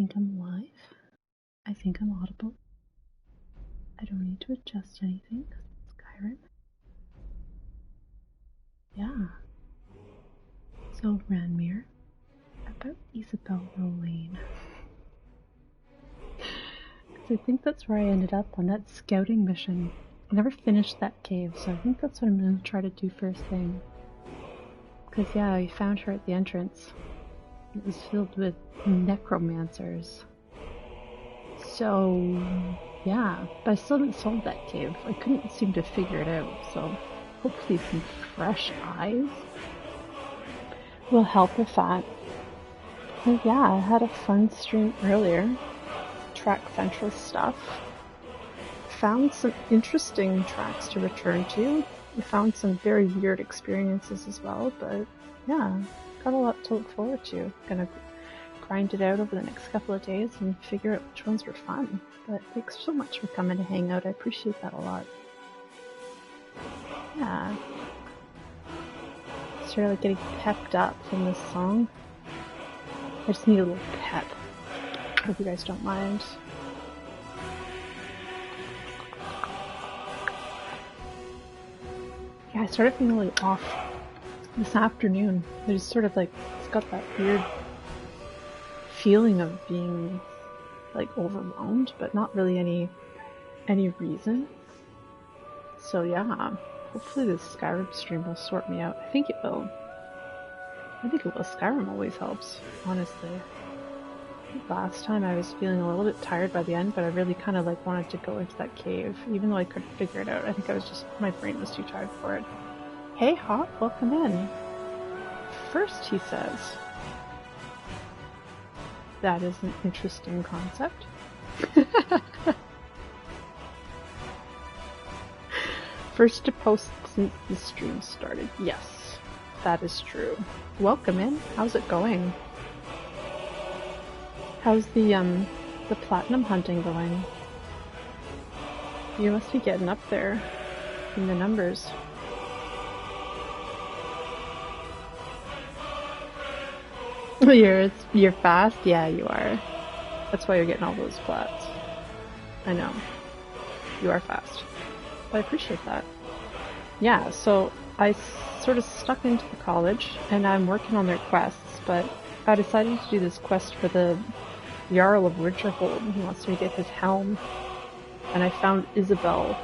think I'm live. I think I'm audible. I don't need to adjust anything. Skyrim. Yeah. So, Ranmir, about Isabelle Rolaine. Because I think that's where I ended up on that scouting mission. I never finished that cave, so I think that's what I'm going to try to do first thing. Because, yeah, I found her at the entrance. It was filled with necromancers. So, yeah, but I still haven't solved that cave. I couldn't seem to figure it out, so hopefully some fresh eyes will help with that. But yeah, I had a fun stream earlier. Track Central stuff. Found some interesting tracks to return to. I found some very weird experiences as well, but yeah, got a lot to look forward to. Gonna grind it out over the next couple of days and figure out which ones were fun. But thanks so much for coming to hang out. I appreciate that a lot. Yeah. Started like getting pepped up from this song. I just need a little pep. Hope you guys don't mind. Yeah, I started feeling really off this afternoon. I just sort of like, it's got that weird feeling of being like overwhelmed, but not really any reason. So yeah, hopefully this Skyrim stream will sort me out. I think it will. I think it will. Skyrim always helps, honestly. Last time I was feeling a little bit tired by the end, but I really kind of like wanted to go into that cave, even though I couldn't figure it out. I think I was just, my brain was too tired for it. Hey Hawk, welcome in. First, he says, that is an interesting concept. First to post since the stream started. Yes, that is true. Welcome in. How's it going? How's the platinum hunting going? You must be getting up there in the numbers. You're fast? Yeah, you are. That's why you're getting all those plats. I know. You are fast. But I appreciate that. Yeah, so I sort of stuck into the college, and I'm working on their quests, but I decided to do this quest for the Jarl of Winterhold. He wants me to get his helm. And I found Isabelle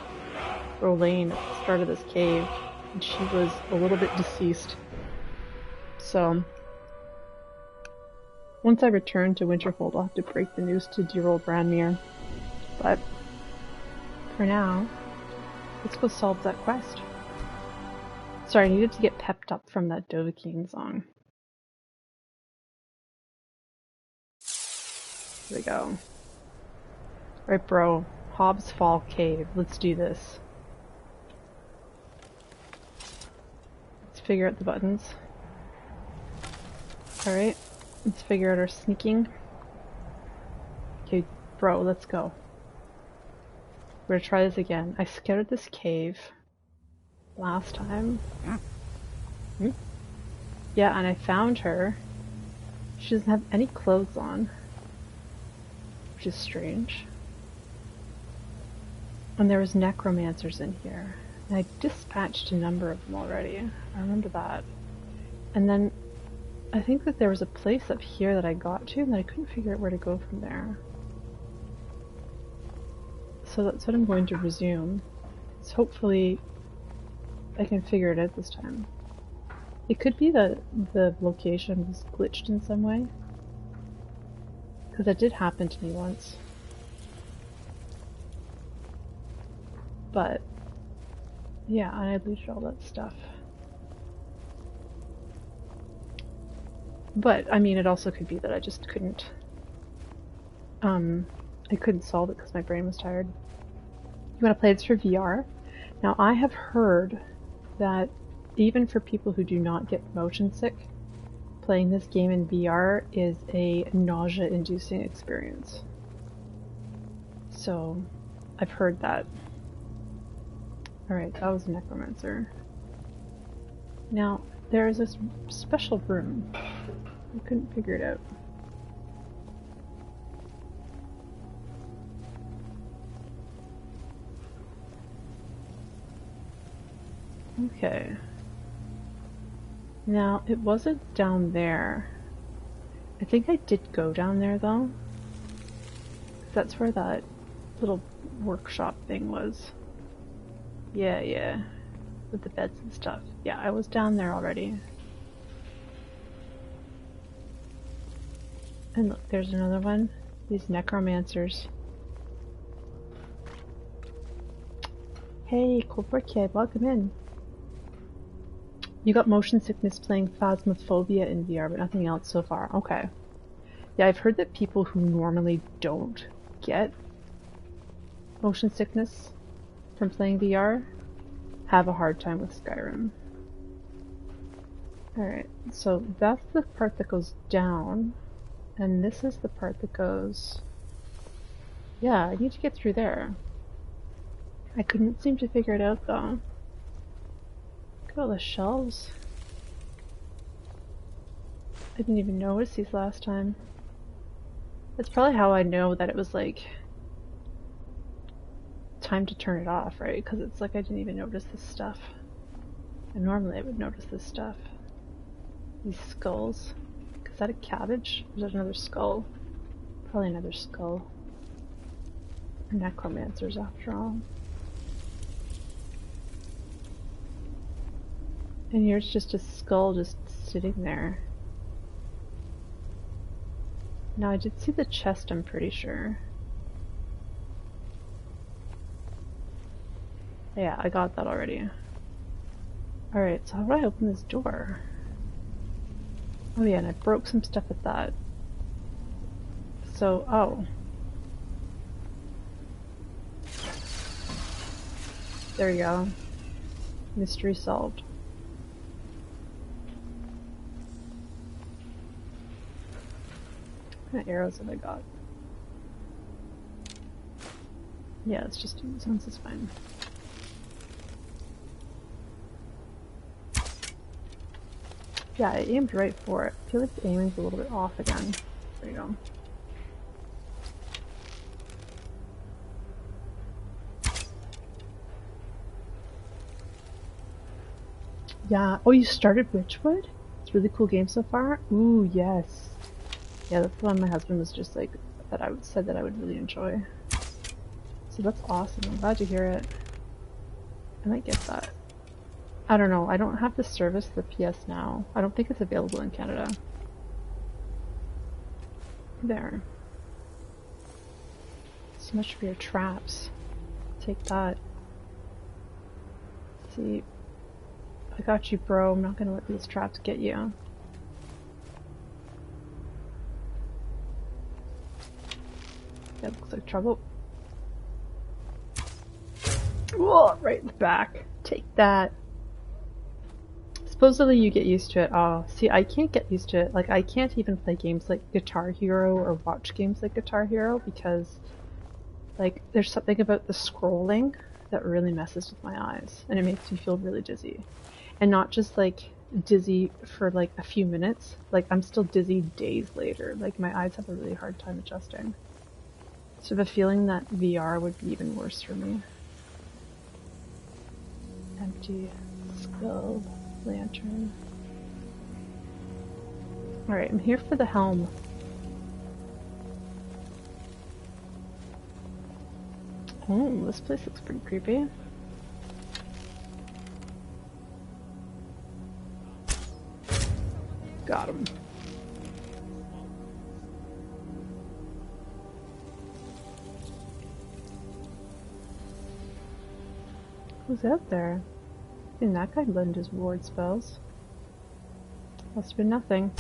Rolaine at the start of this cave, and she was a little bit deceased. So once I return to Winterhold, I'll have to break the news to dear old Ranmir. But for now, let's go solve that quest. Sorry, I needed to get pepped up from that Dovahkiin song. Here we go. Alright, bro. Hobbs Fall Cave. Let's do this. Let's figure out the buttons. Alright. Let's figure out our sneaking. Okay, bro, let's go. We're gonna try this again. I scouted this cave last time. Yeah, and I found her. She doesn't have any clothes on, which is strange. And there was necromancers in here. And I dispatched a number of them already. I remember that. And then I think that there was a place up here that I got to, and I couldn't figure out where to go from there. So that's what I'm going to resume. So hopefully I can figure it out this time. It could be that the location was glitched in some way. Because that did happen to me once. But yeah, and I deleted all that stuff. But I mean, it also could be that I just couldn't I couldn't solve it because my brain was tired. You want to play this for VR? Now I have heard that even for people who do not get motion sick, playing this game in VR is a nausea-inducing experience. So I've heard that. Alright, that was a necromancer. Now, there is this special room. I couldn't figure it out. Okay. Now, it wasn't down there. I think I did go down there though. That's where that little workshop thing was. Yeah, yeah. With the beds and stuff. Yeah, I was down there already. And look, there's another one. These necromancers. Hey, Cobra Kid, welcome in. You got motion sickness playing Phasmophobia in VR, but nothing else so far. Okay. Yeah, I've heard that people who normally don't get motion sickness from playing VR have a hard time with Skyrim. Alright, so that's the part that goes down, and this is the part that goes... Yeah, I need to get through there. I couldn't seem to figure it out though. Look at all the shelves. I didn't even notice these last time. That's probably how I know that it was like time to turn it off, right? Because it's like I didn't even notice this stuff. And normally I would notice this stuff. These skulls. Is that a cabbage? Or is that another skull? Probably another skull. Necromancers after all. And here's just a skull just sitting there. Now I did see the chest, I'm pretty sure. Yeah, I got that already. Alright, so how do I open this door? Oh yeah, and I broke some stuff with that. So, oh. There you go. Mystery solved. What kind of arrows have I got? Yeah, it's just this one's is fine. Yeah, I aimed right for it. I feel like the aiming's a little bit off again. There you go. Yeah. Oh, you started Witchwood? It's a really cool game so far. Ooh, yes. Yeah, that's the one my husband was just like that I said that I would really enjoy. So that's awesome. I'm glad to hear it. I might get that. I don't know. I don't have the service for PS Now. I don't think it's available in Canada. There. So much for your traps. Take that. See, I got you, bro. I'm not gonna let these traps get you. That looks like trouble. Whoa, right in the back. Take that. Supposedly you get used to it. Oh, see, I can't get used to it. Like, I can't even play games like Guitar Hero or watch games like Guitar Hero because, like, there's something about the scrolling that really messes with my eyes and it makes me feel really dizzy. And not just, like, dizzy for, like, a few minutes. Like, I'm still dizzy days later. Like, my eyes have a really hard time adjusting. So the feeling that VR would be even worse for me. Empty skull. Lantern. Alright, I'm here for the helm. Oh, this place looks pretty creepy. Got him. Who's out there? I think that guy blended his ward spells. Must have been nothing.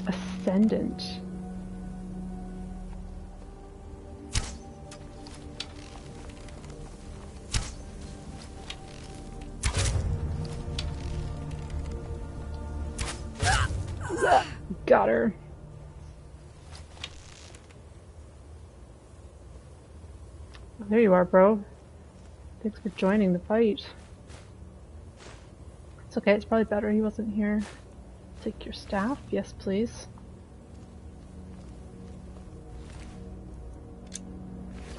Ascendant. Got her. There you are, bro. Thanks for joining the fight. It's okay, it's probably better he wasn't here. Take your staff, yes please.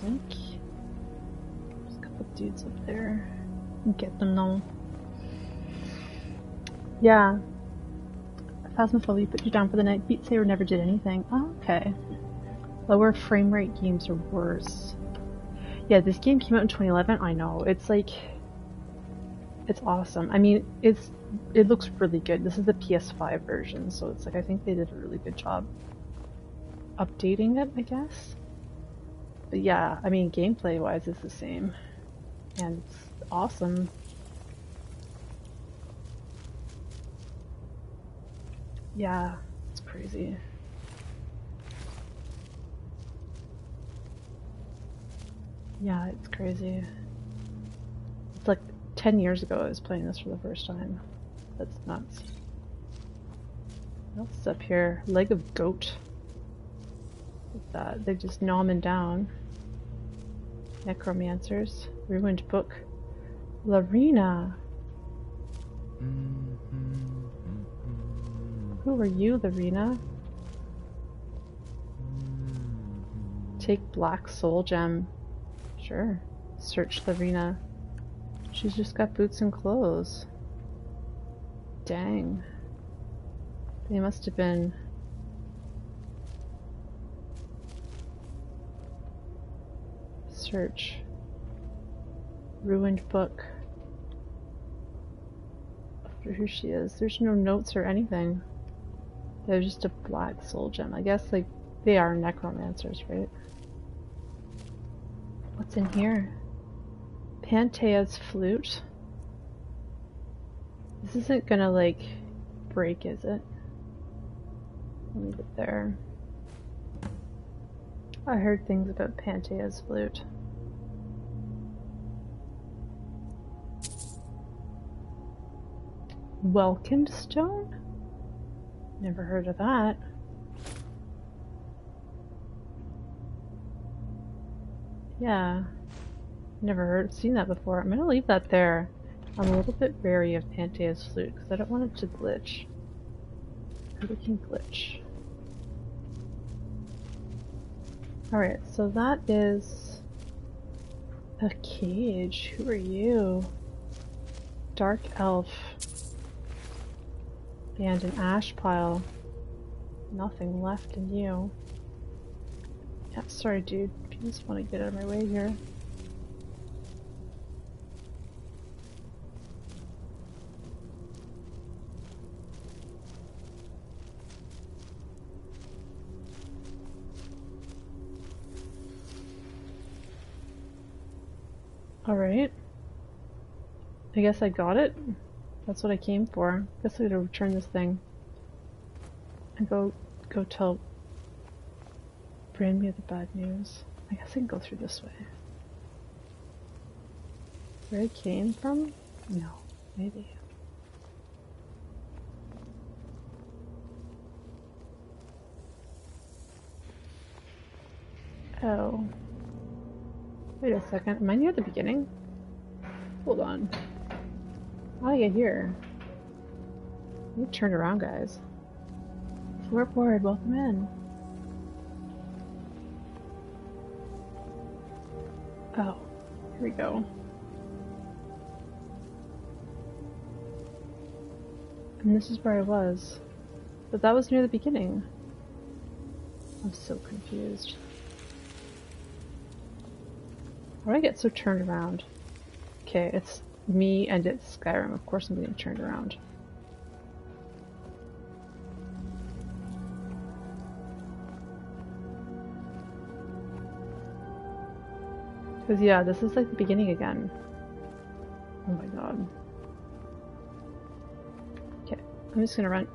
There's a couple dudes up there. Get them now. Yeah. Phasmophobia put you down for the night. Beat Saber never did anything. Oh, okay. Lower frame rate games are worse. Yeah, this game came out in 2011. I know. It's like... It's awesome. I mean, it looks really good. This is the PS5 version, so it's like I think they did a really good job updating it, I guess. But yeah, I mean, gameplay-wise, it's the same. And it's awesome. Yeah, it's crazy. Yeah, it's crazy. It's like 10 years ago I was playing this for the first time. That's nuts. What's up here? Leg of goat. What's that? They just nomming down. Necromancers. Ruined book. Larina. Who are you, Larina? Take black soul gem. Sure. Search Larina. She's just got boots and clothes. Dang. They must have been... Search. Ruined book. For who she is. There's no notes or anything. They're just a black soul gem. I guess like they are necromancers, right? What's in here? Panthea's flute. This isn't gonna like break, is it? I'll leave it there. I heard things about Panthea's flute. Welkin stone? Never heard of that. Yeah. Never seen that before. I'm gonna leave that there. I'm a little bit wary of Panthea's flute because I don't want it to glitch. It can glitch. Alright, so that is a cage. Who are you? Dark elf. And an ash pile. Nothing left in you. Yeah, sorry dude. If you just want to get out of my way here. Alright. I guess I got it. That's what I came for. I guess I gotta return this thing. And go tell Ranmir the bad news. I guess I can go through this way. Where I came from? No, maybe. Oh. Wait a second, am I near the beginning? Hold on. How do I get here? Let me turn around, guys. Floorboard, welcome in. Oh, here we go. And this is where I was. But that was near the beginning. I'm so confused. How do I get so turned around? Okay, it's me and it's Skyrim. Of course I'm getting turned around. Because yeah, this is like the beginning again. Oh my god. Okay, I'm just gonna run.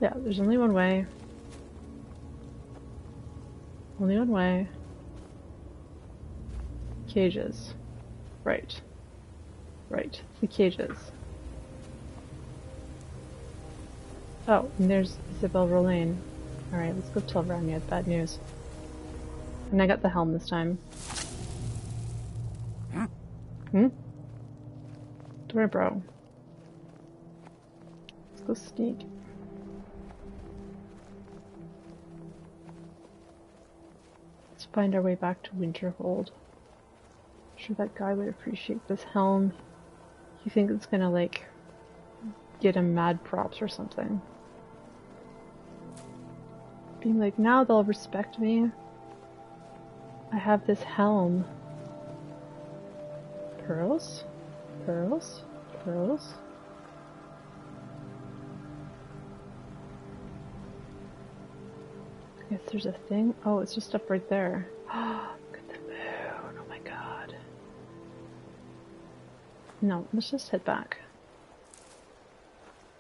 Yeah, there's only one way. Only one way. Cages. Right. Right. The cages. Oh, and there's Isabelle Rolaine. Alright, let's go tell Ranmir the bad news. And I got the helm this time. Huh? Hmm? Where, bro? Let's go sneak. It's find our way back to Winterhold. I'm sure that guy would appreciate this helm. You think it's gonna, like, get him mad props or something. Being like, now they'll respect me. I have this helm. Pearls? Pearls? Pearls? I guess there's a thing. Oh, it's just up right there. Look at the moon. Oh my god. No, let's just head back.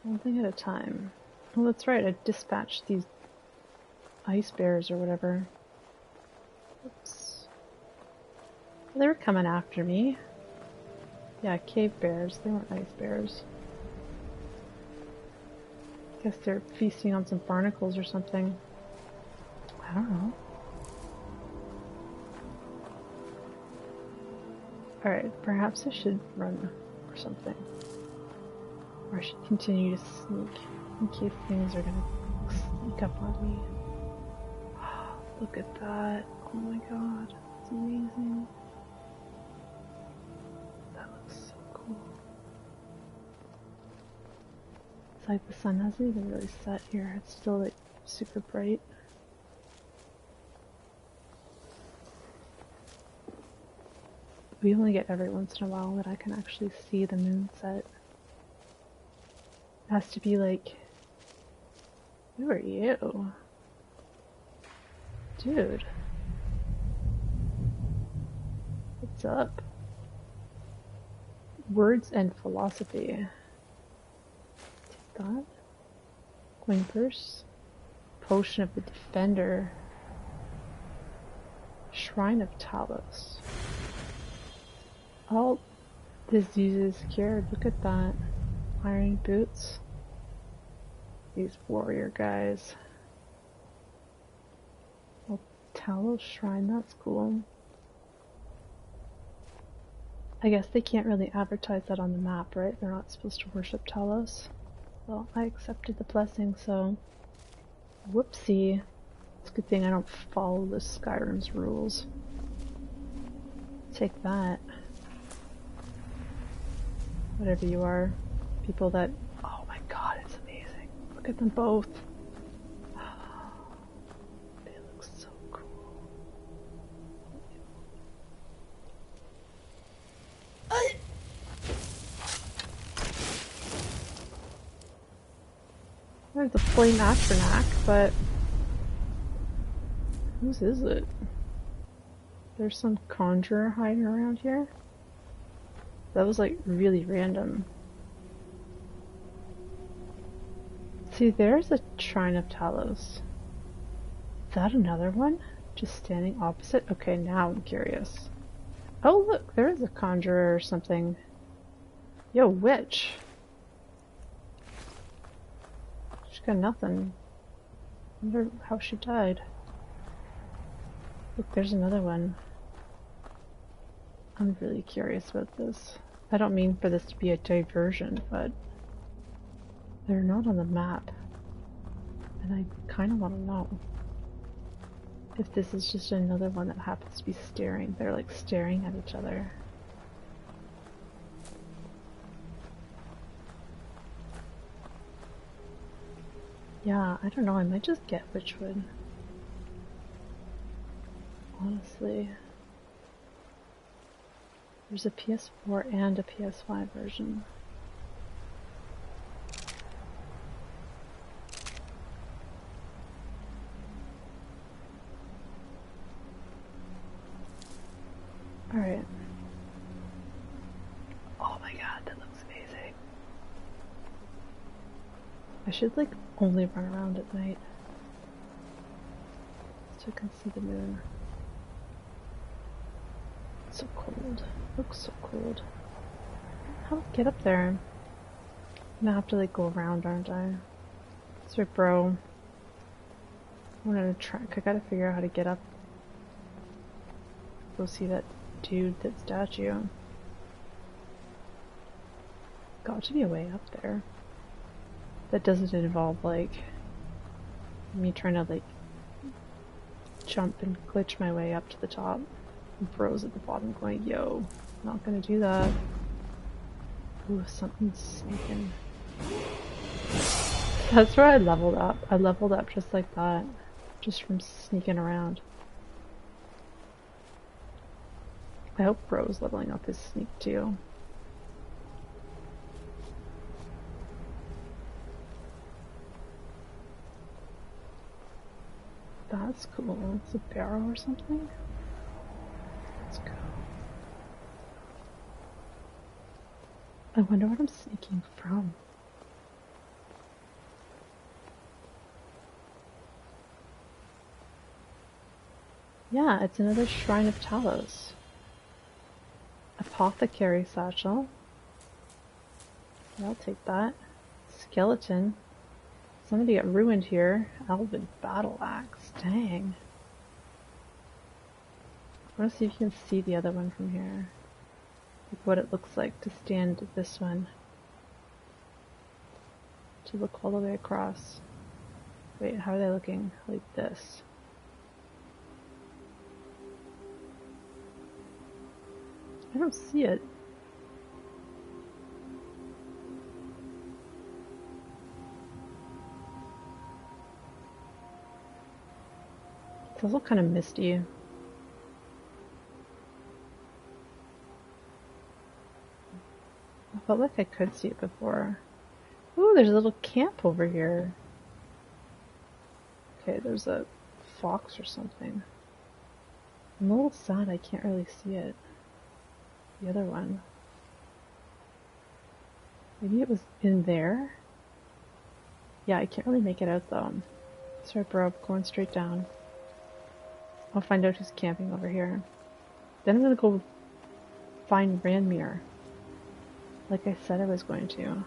One thing at a time. Oh, that's right. I dispatched these ice bears or whatever. Oops. They were coming after me. Yeah, cave bears. They weren't ice bears. Guess they're feasting on some barnacles or something. I don't know. Alright, perhaps I should run or something. Or I should continue to sneak in case things are gonna sneak up on me. Look at that. Oh my god. It's amazing. That looks so cool. It's like the sun hasn't even really set here. It's still like super bright. We only get every once in a while that I can actually see the moon set. It has to be like, who are you? Dude. What's up? Words and philosophy. Take that. Coin purse. Potion of the Defender. Shrine of Talos. All diseases cured. Look at that. Iron boots. These warrior guys. Oh, Talos Shrine, that's cool. I guess they can't really advertise that on the map, right? They're not supposed to worship Talos. Well, I accepted the blessing, so... Whoopsie. It's a good thing I don't follow the Skyrim's rules. Take that. Whatever you are. People that... Oh my god, it's amazing. Look at them both. They look so cool. There's a flame astronaut, but... Whose is it? There's some conjurer hiding around here? That was like really random. See, there's a Shrine of Talos. Is that another one? Just standing opposite? Okay, now I'm curious. Oh look, there is a conjurer or something. Yo, witch! She's got nothing. Wonder how she died. Look, there's another one. I'm really curious about this. I don't mean for this to be a diversion, but they're not on the map. And I kind of want to know if this is just another one that happens to be staring. They're like staring at each other. Yeah, I don't know. I might just get Witchwood. Honestly. There's a PS4 and a PS5 version. Alright. Oh my god, that looks amazing. I should like only run around at night so I can see the moon. It's so cold. It looks so cold. How do I get up there? I'm gonna have to like go around, aren't I? Sorry, bro. I'm gonna track. I gotta figure out how to get up. Go see that dude, that statue. Got to be a way up there. That doesn't involve like me trying to like jump and glitch my way up to the top. And Bro's at the bottom going, yo, not gonna do that. Ooh, something's sneaking. That's where I leveled up. I leveled up just like that. Just from sneaking around. I hope Bro's leveling up his sneak too. That's cool. It's a barrow or something? Let's go. I wonder what I'm sneaking from. Yeah, it's another Shrine of Talos. Apothecary satchel. I'll take that. Skeleton. Somebody got ruined here. Elven battle axe. Dang. I want to see if you can see the other one from here. Like what it looks like to stand at this one. To look all the way across. Wait, how are they looking? Like this. I don't see it. It's also kind of misty. I felt like I could see it before. Ooh, there's a little camp over here. Okay, there's a fox or something. I'm a little sad I can't really see it. The other one. Maybe it was in there? Yeah, I can't really make it out though. Sorry bro, going straight down. I'll find out who's camping over here. Then I'm gonna go find Ranmir. Like I said I was going to.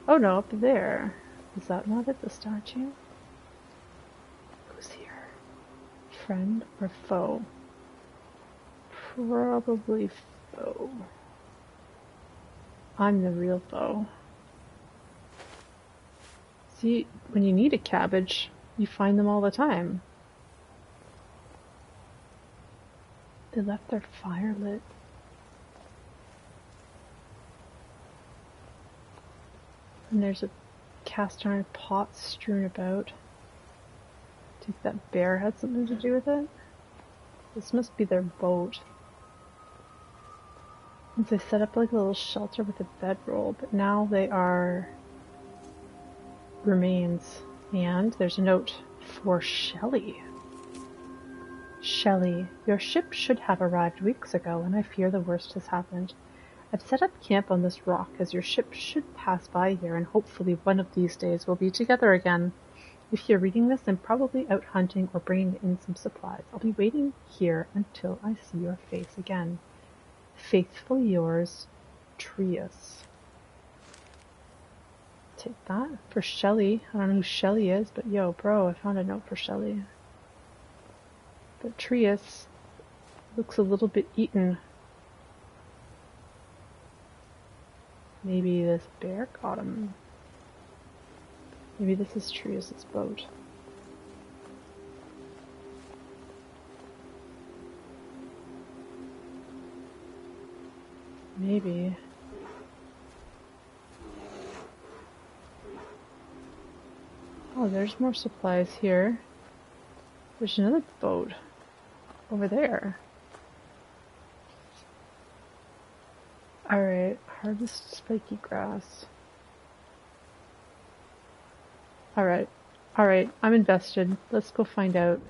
Oh no, up there. Is that not it, the statue? Who's here? Friend or foe? Probably foe. I'm the real foe. See, when you need a cabbage, you find them all the time. They left their fire lit. And there's a cast iron pot strewn about. Do you think that bear had something to do with it? This must be their boat. And they set up like a little shelter with a bedroll, but now they are remains. And there's a note for Shelley. Shelley, your ship should have arrived weeks ago, and I fear the worst has happened. I've set up camp on this rock as your ship should pass by here, and hopefully one of these days we'll be together again. If you're reading this, I'm probably out hunting or bringing in some supplies. I'll be waiting here until I see your face again. Faithfully yours, Trius. Take that. For Shelley. I don't know who Shelley is, but yo, bro, I found a note for Shelley. But Trius looks a little bit eaten. Maybe this bear got him. Maybe this is Trius' boat. Maybe. Oh, there's more supplies here. There's another boat over there. Alright, harvest spiky grass. Alright, I'm invested. Let's go find out.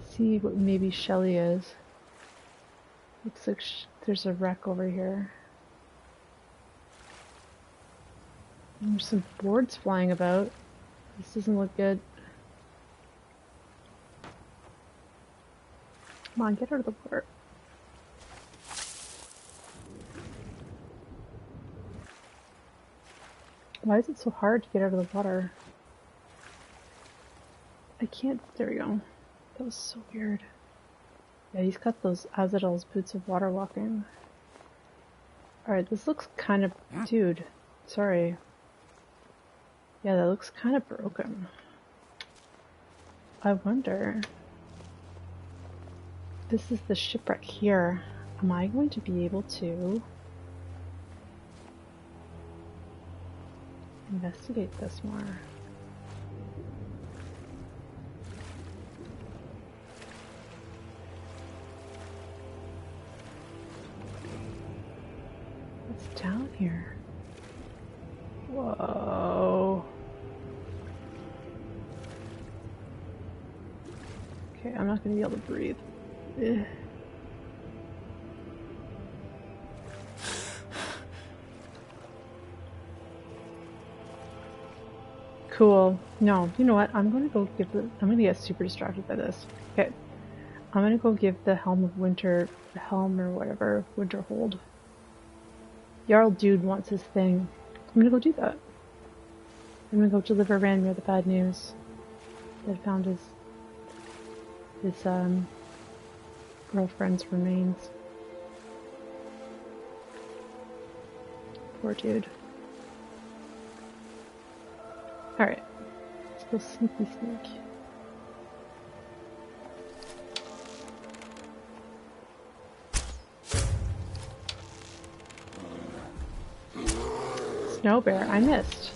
See what maybe Shelley is. Looks like there's a wreck over here. And there's some boards flying about. This doesn't look good. Come on, get out of the water. Why is it so hard to get out of the water? I can't. There we go. That was so weird. Yeah, he's got those Isabelle's boots of water walking. Alright, this looks kind of... Dude, sorry. Yeah, that looks kind of broken. I wonder... This is the shipwreck here. Am I going to be able to investigate this more? What's down here? Whoa. Okay, I'm not going to be able to breathe. Ugh. Cool. No, you know what? I'm gonna go give the. I'm gonna get super distracted by this. Okay. I'm gonna go give the Helm of Winter, the Helm or whatever, Winterhold. Jarl Dude wants his thing. I'm gonna go do that. I'm gonna go deliver Ranmir the bad news. That I found his girlfriend's remains. Poor dude. Alright. Let's go sneaky sneak. Snow bear, I missed.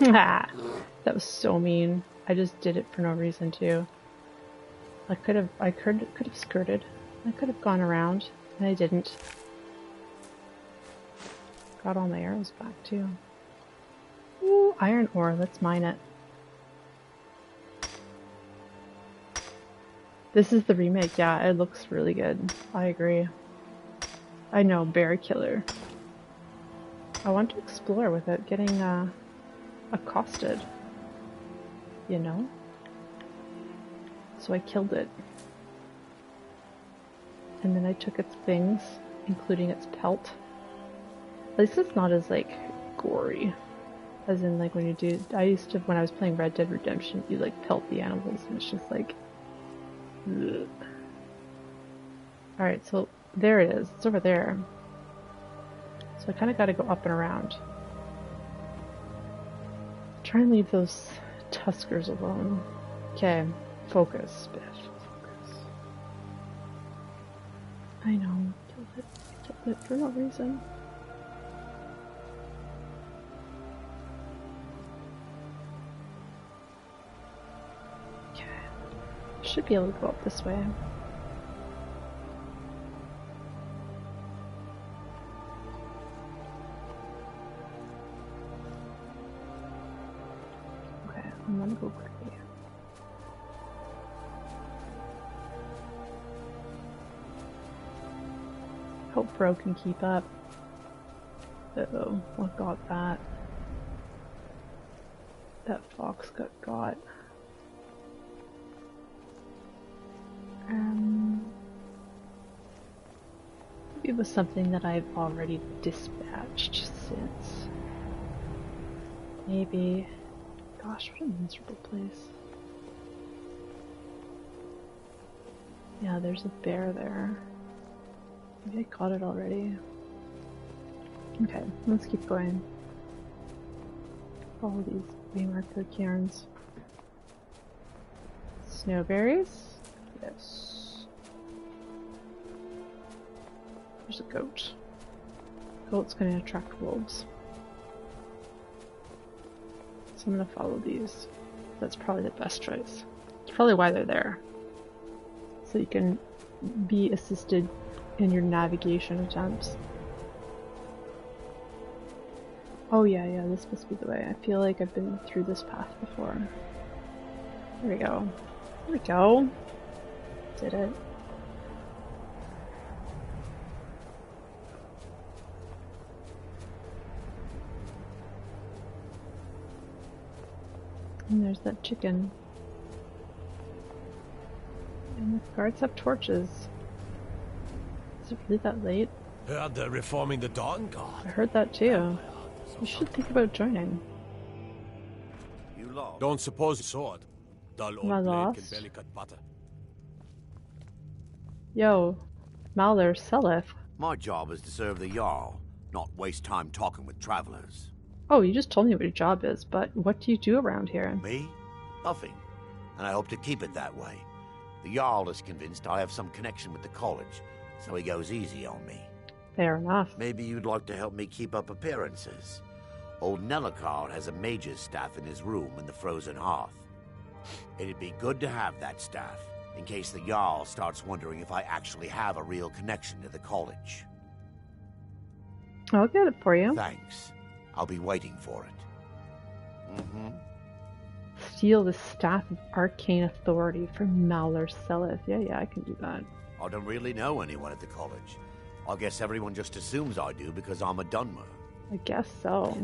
That was so mean. I just did it for no reason too. I could have skirted. I could have gone around, and I didn't. Got all my arrows back too. Ooh, iron ore, let's mine it. This is the remake, yeah, it looks really good. I agree. I know, bear killer. I want to explore without getting accosted. You know? So I killed it. And then I took its things, including its pelt. At least it's not as, like, gory. As in, like, when you do... I used to, when I was playing Red Dead Redemption, you, like, pelt the animals, and it's just like... ugh. Alright, so there it is. It's over there. So I kind of got to go up and around. Try and leave those tuskers alone. Okay, focus, Biff. Focus. I know, killed it for no reason. Okay, should be able to go up this way. I'm gonna go quickly. Hope Bro can keep up. Uh-oh, what got that? That fox got. Maybe it was something that I've already dispatched since. Maybe. Gosh, what a miserable place. Yeah, there's a bear there. Maybe I caught it already. Okay, let's keep going. Follow these waymarker cairns. Snowberries? Yes. There's a goat. Goat's gonna attract wolves. So I'm gonna follow these. That's probably the best choice. It's probably why they're there. So you can be assisted in your navigation attempts. Oh yeah, this must be the way. I feel like I've been through this path before. There we go. There we go. Did it. And there's that chicken. And the guards have torches. Is it really that late? Heard they're reforming the Dawn Guard. I heard that too. You should think about joining. You lost. Don't suppose sword. Dull old Am I blade can lost? barely cut butter. Yo, Malor selleth. My job is to serve the Jarl. not waste time talking with travelers. Oh, you just told me what your job is, but what do you do around here? Me? Nothing. And I hope to keep it that way. The Jarl is convinced I have some connection with the college, so he goes easy on me. Fair enough. Maybe you'd like to help me keep up appearances. Old Nellicard has a mage's staff in his room in the frozen hearth. It'd be good to have that staff, in case the Jarl starts wondering if I actually have a real connection to the college. I'll get it for you. Thanks. I'll be waiting for it. Steal the Staff of Arcane Authority from Mauler Selith. Yeah, I can do that. I don't really know anyone at the college. I guess everyone just assumes I do because I'm a Dunmer. I guess so.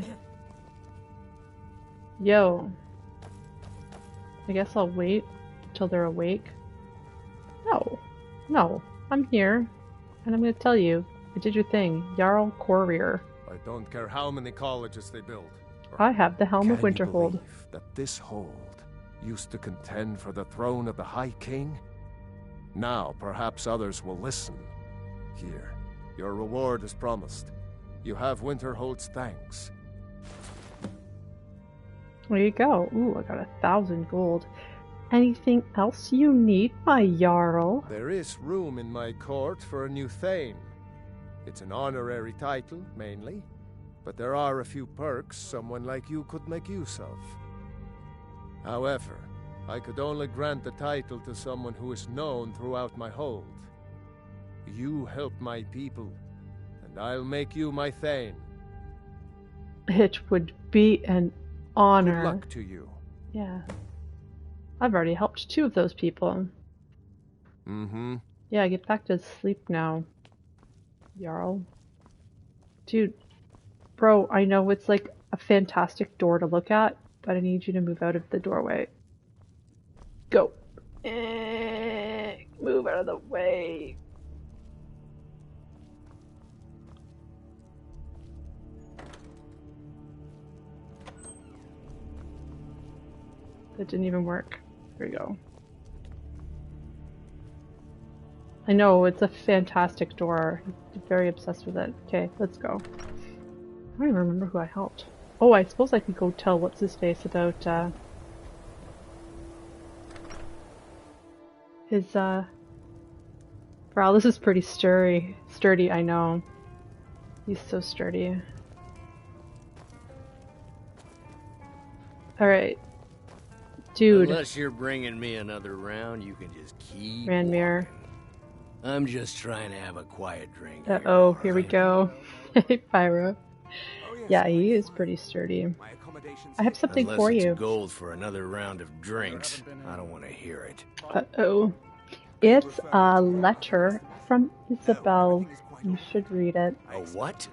Yo. I guess I'll wait till they're awake. No. I'm here. And I'm gonna tell you, I did your thing. Jarl Courier. I don't care how many colleges they build. I have the Helm of Can you Winterhold. believe that this hold used to contend for the throne of the High King? Now perhaps others will listen. Here, your reward is promised. You have Winterhold's thanks. There you go. Ooh, I got 1,000 gold. Anything else you need, my Jarl? There is room in my court for a new Thane. It's an honorary title, mainly, but there are a few perks someone like you could make use of. However, I could only grant the title to someone who is known throughout my hold. You help my people, and I'll make you my Thane. It would be an honor. Good luck to you. Yeah. I've already helped 2 of those people. Yeah, get back to sleep now, Jarl. Dude, bro, I know it's like a fantastic door to look at, but I need you to move out of the doorway. Go. Move out of the way. That didn't even work. There we go. I know, it's a fantastic door. I'm very obsessed with it. Okay, let's go. I don't even remember who I helped. Oh, I suppose I could go tell what's-his-face about, his, Wow, this is pretty sturdy, I know. He's so sturdy. Alright. Dude. Unless you're bringing me another round, you can just keep Ranmir. walking. I'm just trying to have a quiet drink. Uh-oh, here we go. Hey, Pyro. Yeah, he is pretty sturdy. I have something Unless for it's you. gold for another round of drinks, I don't want to hear it. Uh-oh. It's a letter from Isabelle. You should read it. A what?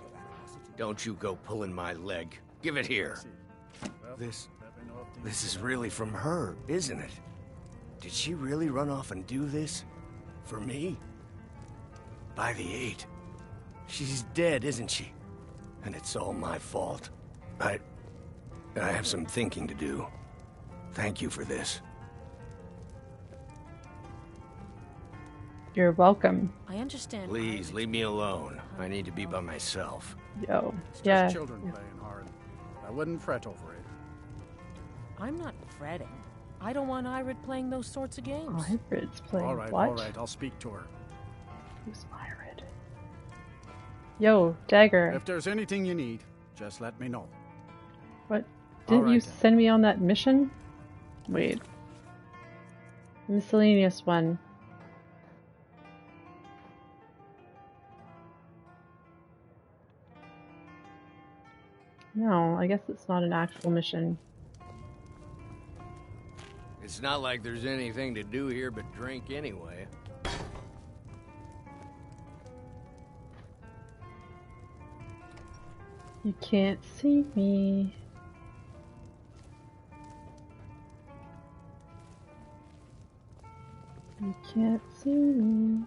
Don't you go pulling my leg. Give it here. This is really from her, isn't it? Did she really run off and do this? For me? By the 8. She's dead, isn't she? And it's all my fault. I have some thinking to do. Thank you for this. You're welcome. I understand. Please, leave me alone. I need to be by myself. Yo. It's Yeah. just children playing hard. I wouldn't fret over it. I'm not fretting. I don't want Irid playing those sorts of games. Irid's playing All right, what? I'll speak to her. Who's Irid? Yo, Dagger. If there's anything you need, just let me know. What? Didn't you Alright then. send me on that mission? Wait. Miscellaneous one. No, I guess it's not an actual mission. It's not like there's anything to do here but drink anyway. You can't see me. You can't see me.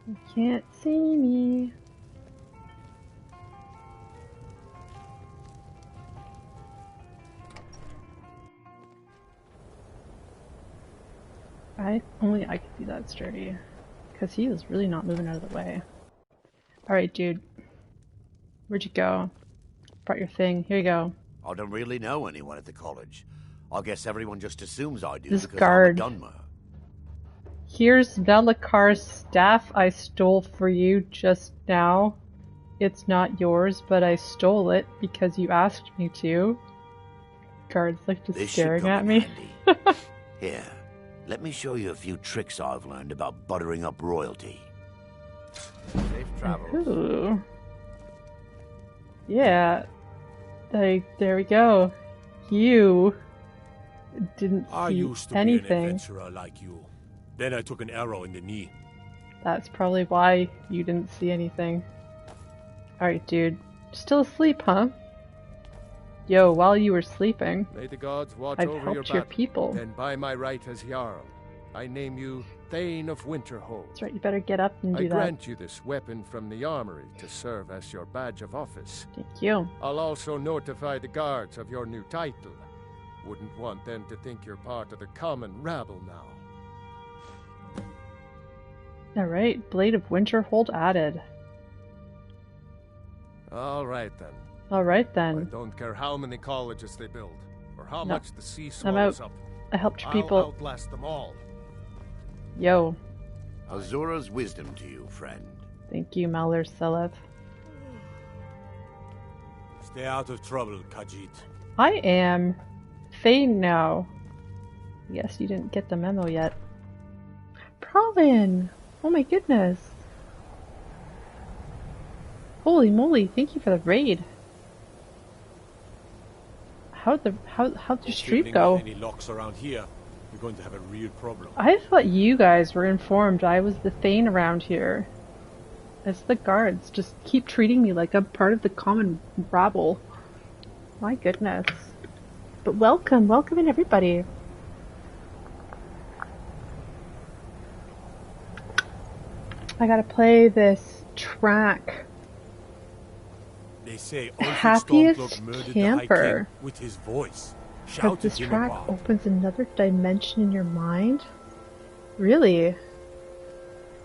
You can't see me. Only I could be that sturdy. Because he is really not moving out of the way. Alright, dude. Where'd you go? Brought your thing. Here you go. I don't really know anyone at the college. I guess everyone just assumes I do This because guard. I'm a Dunmer. Here's Velikar's staff I stole for you just now. It's not yours, but I stole it because you asked me to. Guard's like just This staring should at come me. in handy. Here, let me show you a few tricks I've learned about buttering up royalty. Safe travels. Ooh. Yeah. There we go. You didn't I see used to be an anything. adventurer like you. Then I took an arrow in the knee. That's probably why you didn't see anything. Alright, dude. Still asleep, huh? Yo, while you were sleeping, May the gods watch I've over your helped your battle. people. Then by my right as Jarl, I name you Thane of Winterhold. That's right, you better get up and I do that. grant you this weapon from the armory to serve as your badge of office. Thank you. I'll also notify the guards of your new title. Wouldn't want them to think you're part of the common rabble now. Alright, Blade of Winterhold added. All right then. Alright I then. don't care how many colleges they build, or how No. much the sea I'm swallows out. up. I helped your I'll people. outlast them all. Yo. Azura's wisdom to you, friend. Thank you, Malur Seleth. Stay out of trouble, Khajiit. I am Thane now. Yes, you didn't get the memo yet. Provin! Oh my goodness. Holy moly, thank you for the raid. How'd the street Fiddling go? with any locks around here, you're going to have a real problem. I thought you guys were informed I was the Thane around here. It's the guards. Just keep treating me like I'm part of the common rabble. My goodness. But welcome in everybody. I gotta play this track. They say The Ulfric happiest Stormcloak murdered the camper. High King with his voice. Because Shouted this him track about. opens another dimension in your mind? Really?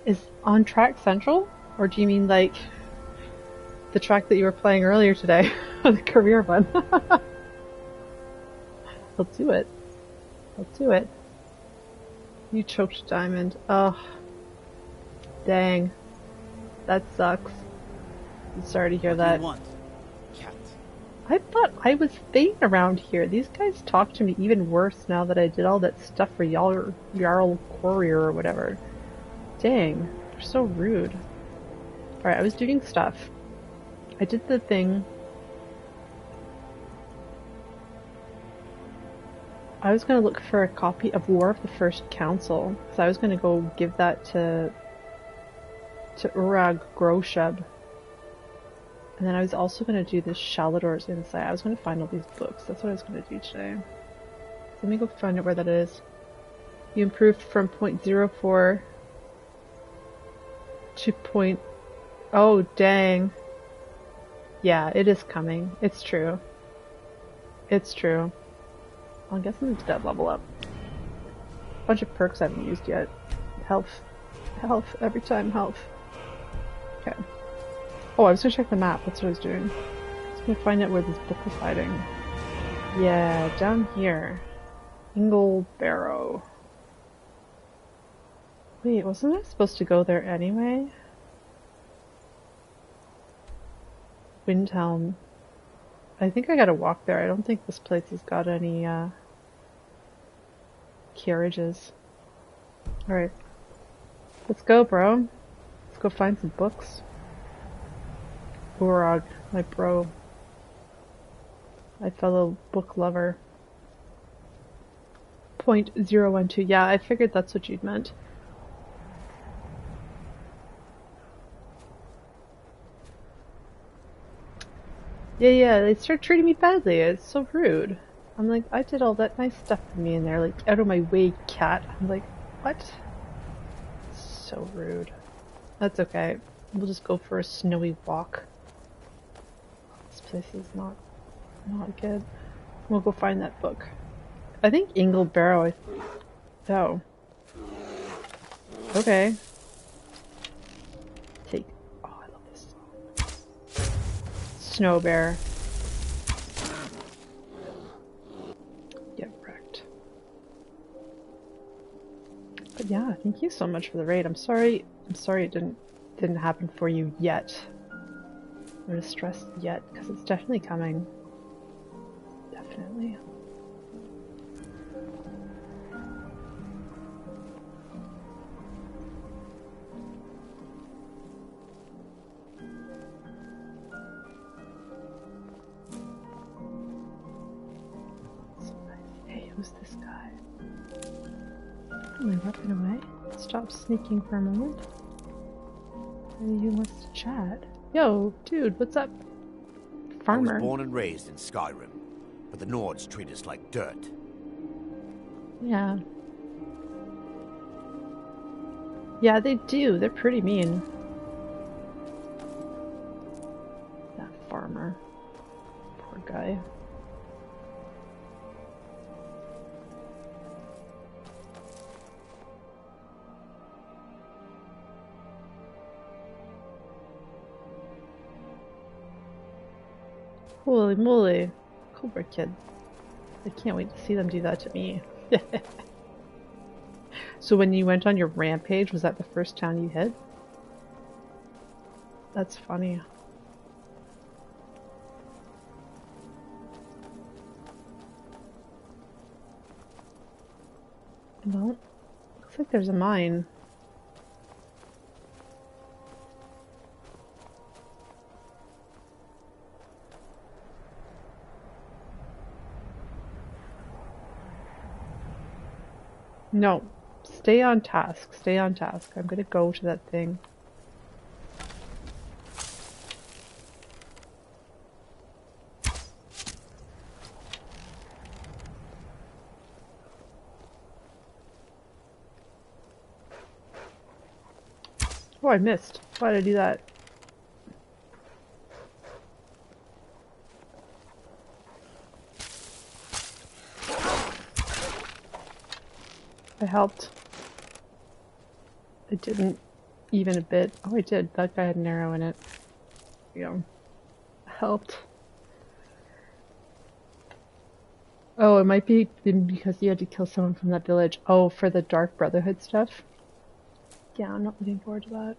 Is on track central? Or do you mean like the track that you were playing earlier today? The career one? I'll do it. I'll do it. You choked Diamond. Oh. Dang. That sucks. I'm sorry to hear that. I thought I was Thane around here. These guys talk to me even worse now that I did all that stuff for Jarl Courier or whatever. Dang, they're so rude. Alright, I was doing stuff. I did the thing. I was going to look for a copy of War of the First Council, because I was going to go give that to Urag Grosheb. And then I was also going to do this Shalador's Insight. I was going to find all these books. That's what I was going to do today. So let me go find out where that is. You improved from 0.04 to point... Oh, dang. Yeah, it is coming. It's true. It's true. I guess I'm gonna level up. Bunch of perks I haven't used yet. Health. Health. Every time health. Okay. Oh, I was gonna check the map. That's what I was doing. I was gonna find out where this book was hiding. Yeah, down here. Ingle Barrow. Wait, wasn't I supposed to go there anyway? Windhelm. I think I gotta walk there. I don't think this place has got any, carriages. Alright. Let's go, bro. Let's go find some books. Urag, my bro. My fellow book lover. 0.012. Yeah, I figured that's what you'd meant. Yeah, they start treating me badly. It's so rude. I'm like, I did all that nice stuff for me, and they're like, out of my way, cat. I'm like, what? So rude. That's okay. We'll just go for a snowy walk. This place is not good. We'll go find that book. I think Ingle Barrow. Oh. Okay. snow bear. Get wrecked. But yeah, thank you so much for the raid. I'm sorry it didn't happen for you yet. Or distressed yet, because it's definitely coming. Definitely. Hey, who's this guy? My weapon away. Stop sneaking for a moment. Maybe he wants to chat. Yo, dude, what's up? Farmer. I was born and raised in Skyrim, but the Nords treat us like dirt. Yeah. Yeah, they do. They're pretty mean. That farmer. Poor guy. Holy moly. Cobra Kid. I can't wait to see them do that to me. So when you went on your rampage, was that the first town you hit? That's funny. Well, looks like there's a mine. No, stay on task, stay on task. I'm gonna go to that thing. Oh, I missed. Why did I do that? I helped. I didn't even a bit. Oh, I did. That guy had an arrow in it. Yeah. Helped. Oh, it might be because you had to kill someone from that village. Oh, for the Dark Brotherhood stuff? Yeah, I'm not looking forward to that.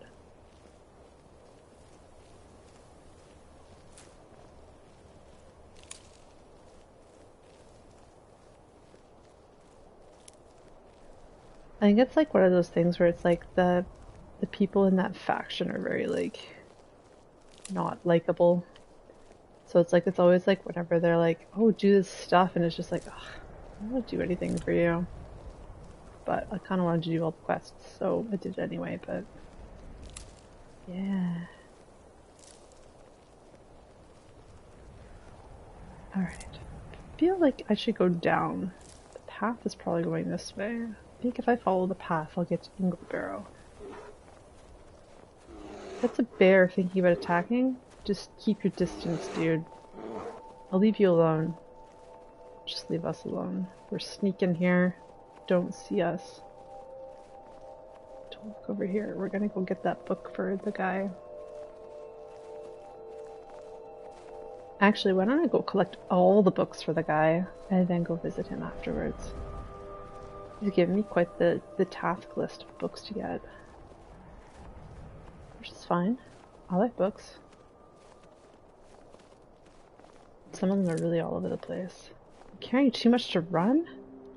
I think it's like one of those things where it's like the people in that faction are very like not likable. So it's like it's always like whenever they're like, oh, do this stuff, and it's just like, ugh, I don't want to do anything for you. But I kind of wanted to do all the quests, so I did it anyway, but yeah. Alright. I feel like I should go down. The path is probably going this way. I think if I follow the path, I'll get to Inglebarrow. That's a bear thinking about attacking. Just keep your distance, dude. I'll leave you alone. Just leave us alone. We're sneaking here. Don't see us. Don't look over here. We're gonna go get that book for the guy. Actually, why don't I go collect all the books for the guy and then go visit him afterwards? He's given me quite the task list of books to get. Which is fine. I like books. Some of them are really all over the place. I'm carrying too much to run?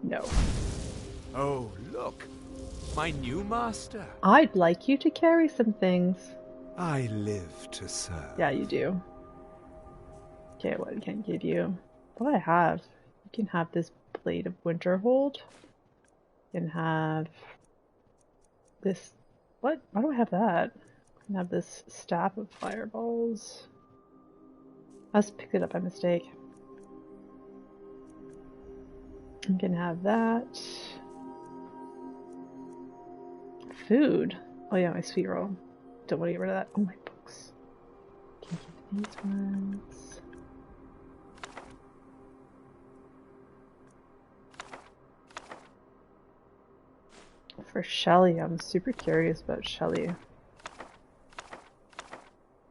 No. Oh, look! My new master! I'd like you to carry some things. I live to serve. Yeah, you do. Okay, what can I give you? What do I have? You can have this Blade of Winterhold. You can have this... What? Why do I have that? I can have this Staff of Fireballs. I just picked it up by mistake. You can have that. Food. Oh yeah, my sweet roll. Don't want to get rid of that. Oh, my books. Can give these ones. For Shelly, I'm super curious about Shelly.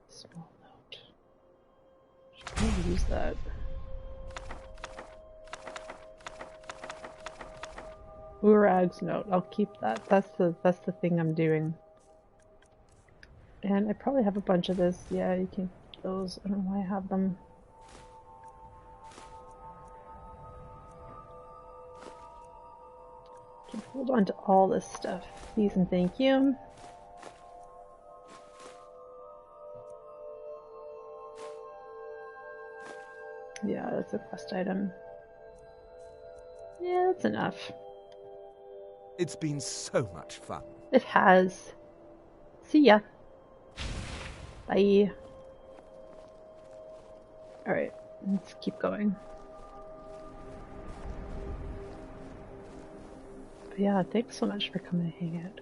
Small note. that? Urag's note. I'll keep that. That's the thing I'm doing. And I probably have a bunch of this. Yeah, you can keep those. I don't know why I have them. I can hold on to all this stuff. Please and thank you. Yeah, that's a quest item. Yeah, that's enough. It's been so much fun. It has. See ya. Bye. Alright, let's keep going. But yeah, thanks so much for coming to hang out.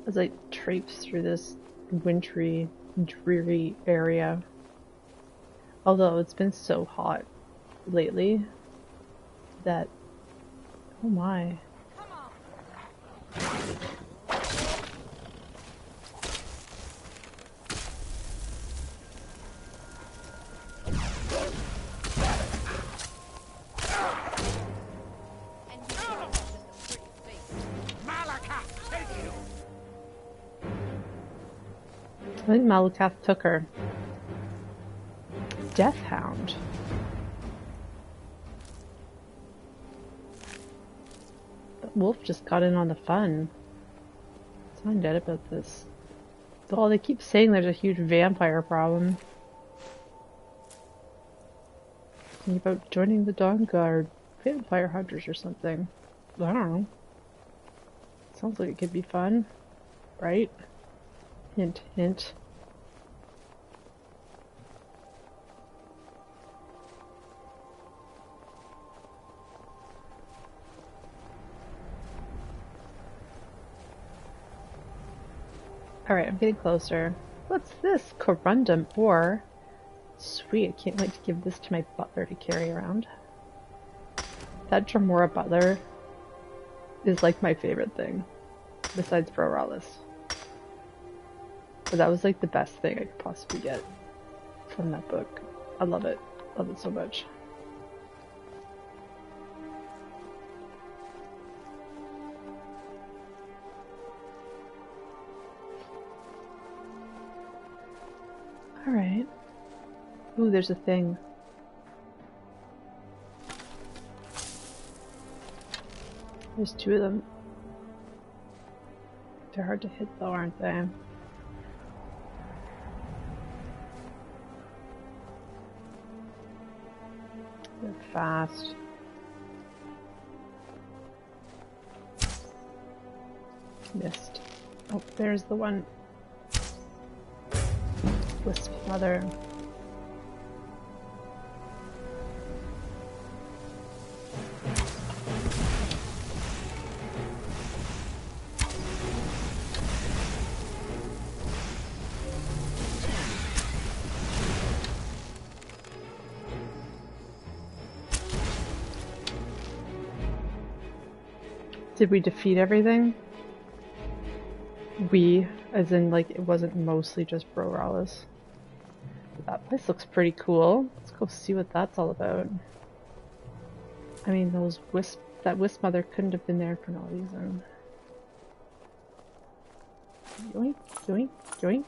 As I traipse through this wintry, dreary area. Although it's been so hot lately that, oh my. I think Malakath took her. Death Hound. But Wolf just got in on the fun. Let's find out about this. Oh, they keep saying there's a huge vampire problem. Thinking about joining the Dawn Guard, vampire hunters or something. I don't know. Sounds like it could be fun, right? Hint, hint. Alright, I'm getting closer. What's this? Corundum ore. Sweet, I can't wait to give this to my butler to carry around. That Dremora butler is like my favorite thing. Besides Broralis. But that was like the best thing I could possibly get from that book. I love it. Love it so much. Alright. Ooh, there's a thing. There's two of them. They're hard to hit though, aren't they? They're fast. Missed. Oh, there's the one. Wisp mother. Did we defeat everything? We, as in like it wasn't mostly just Broralis. That place looks pretty cool. Let's go see what that's all about. I mean, that Wisp mother couldn't have been there for no reason. Yoink, yoink, yoink.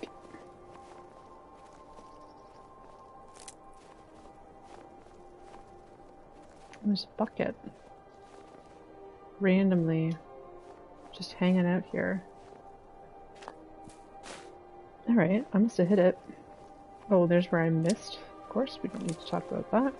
There's a bucket. Randomly. Just hanging out here. Alright, I must have hit it. Oh, there's where I missed. Of course, we don't need to talk about that.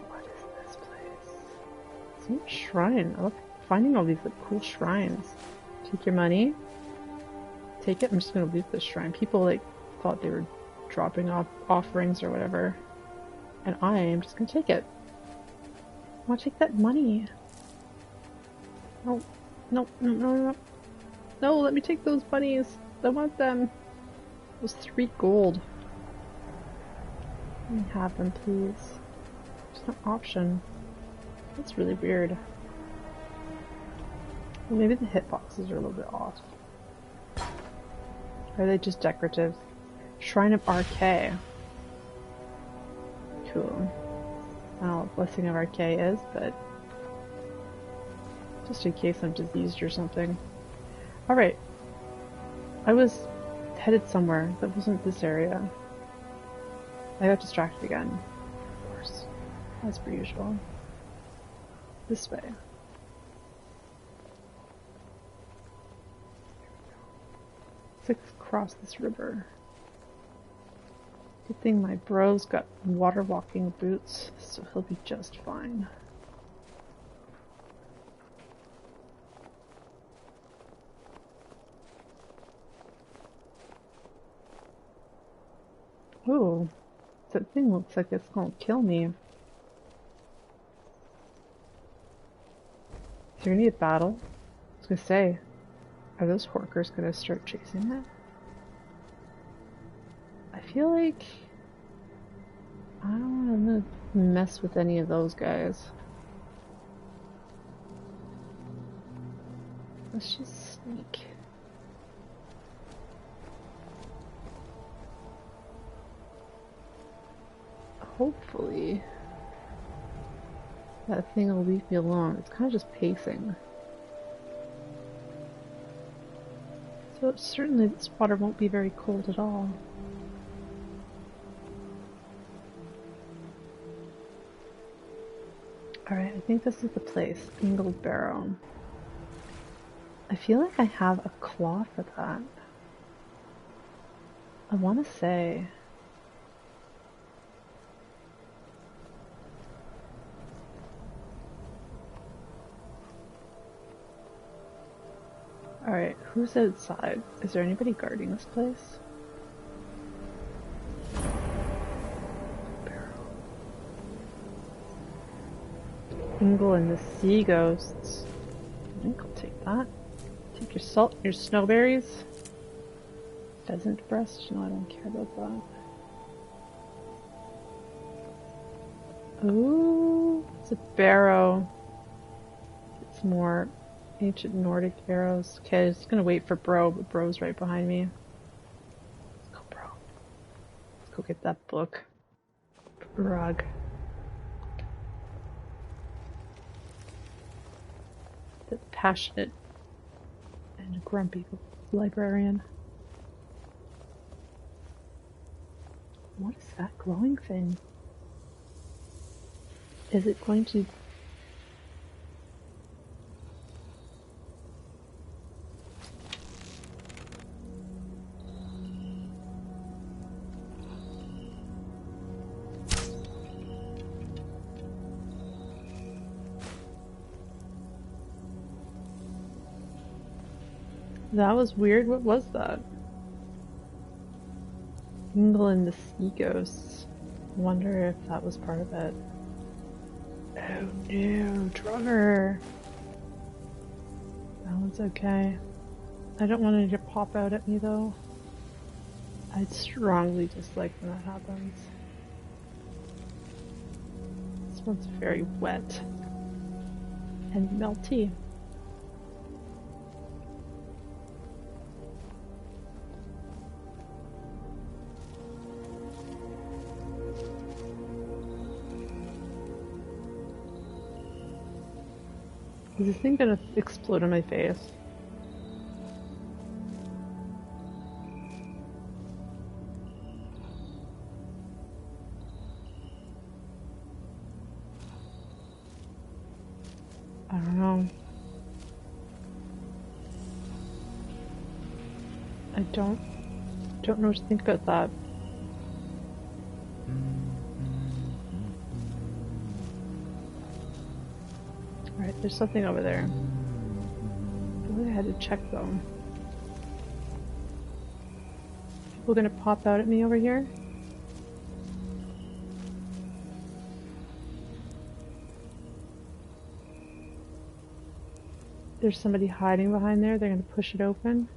What is this place? Some shrine. I love finding all these like, cool shrines. Take your money. Take it. I'm just gonna leave this shrine. People like thought they were dropping off offerings or whatever. And I am just gonna take it. I want to take that money. No, no, no, no, no. No, let me take those bunnies. I want them. Those 3 gold. Let me have them, please. There's no option. That's really weird. Well, maybe the hitboxes are a little bit off. Or are they just decorative? Shrine of RK. Cool. I don't know what Blessing of RK is, but just in case I'm diseased or something. Alright. I was headed somewhere that wasn't this area. I got distracted again. Of course. As per usual. This way. Let's cross this river. Good thing my bro's got water walking boots, so he'll be just fine. Ooh, that thing looks like it's gonna kill me. Is there gonna be a battle? I was gonna say, are those horkers gonna start chasing it? I feel like I don't want to mess with any of those guys. Let's just sneak. Hopefully that thing will leave me alone. It's kind of just pacing. So certainly this water won't be very cold at all. Alright, I think this is the place. Ingle Barrow. I feel like I have a claw for that. I want to say... Alright, who's outside? Is there anybody guarding this place? Ingle and the Sea Ghosts. I think I'll take that. Take your salt, your snowberries. Pheasant breast? No, I don't care about that. Ooh, it's a barrow. It's more ancient Nordic arrows. Okay, I'm just gonna wait for Bro, but Bro's right behind me. Let's go, Bro. Let's go get that book. Rug. The passionate and grumpy librarian. What is that glowing thing? Is it going to... That was weird. What was that? Ingle and the Sea Ghosts. Wonder if that was part of it. Oh no, Drummer! That one's okay. I don't want it to pop out at me though. I strongly dislike when that happens. This one's very wet and melty. Is this thing gonna explode in my face? I don't know. I don't know what to think about that. Alright, there's something over there. I really had to check though. People gonna pop out at me over here? There's somebody hiding behind there, they're gonna push it open.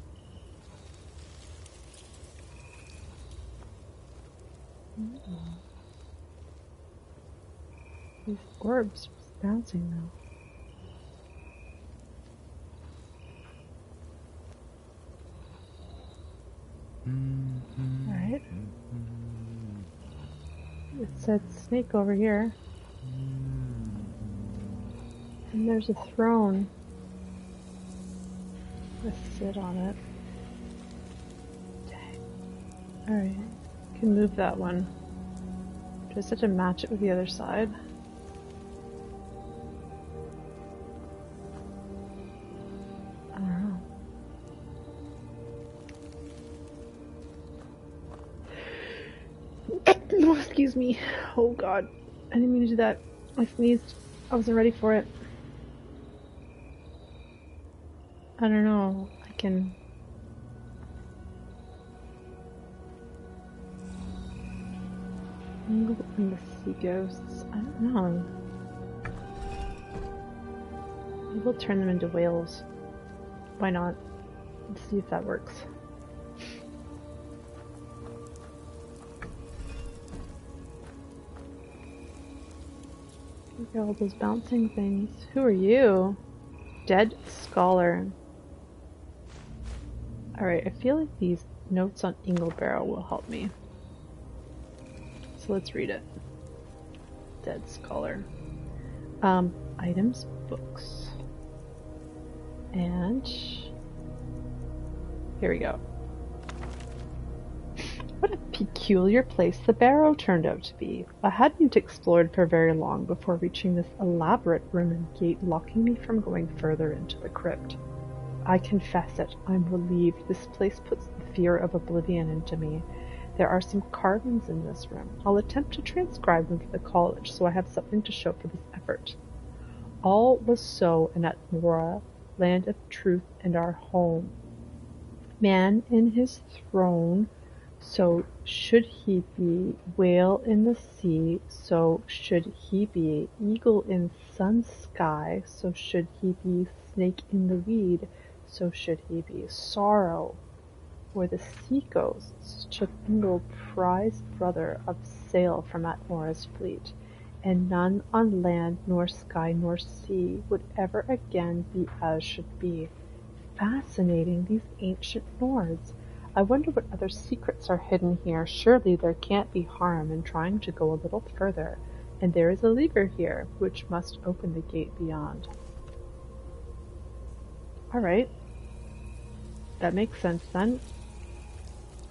These orbs bouncing though. Alright. It said snake over here. And there's a throne. Let's sit on it. Dang. Alright. Can move that one. Just have to match it with the other side. I don't know. Oh, excuse me. Oh god. I didn't mean to do that. I sneezed. I wasn't ready for it. I don't know. I can... Mingle in the sea ghosts. I don't know. Maybe we'll turn them into whales. Why not? Let's see if that works. Look at all those bouncing things. Who are you? Dead scholar. Alright, I feel like these notes on Inglebarrow will help me. So let's read it. Dead scholar. Items, books. And here we go. What a peculiar place the barrow turned out to be. I hadn't explored for very long before reaching this elaborate room and gate locking me from going further into the crypt. I confess it, I'm relieved. This place puts the fear of oblivion into me. There are some carvings in this room. I'll attempt to transcribe them for the college, so I have something to show for this effort. All was so in Atmora, land of truth and our home. Man in his throne, so should he be. Whale in the sea, so should he be. Eagle in sun sky, so should he be. Snake in the weed, so should he be. Sorrow, where the sea ghosts took Ingle, prize brother of sail from Atmora's fleet, and none on land nor sky nor sea would ever again be as should be. Fascinating, these ancient Nords. I wonder what other secrets are hidden here. Surely there can't be harm in trying to go a little further, and there is a lever here, which must open the gate beyond. Alright. That makes sense then.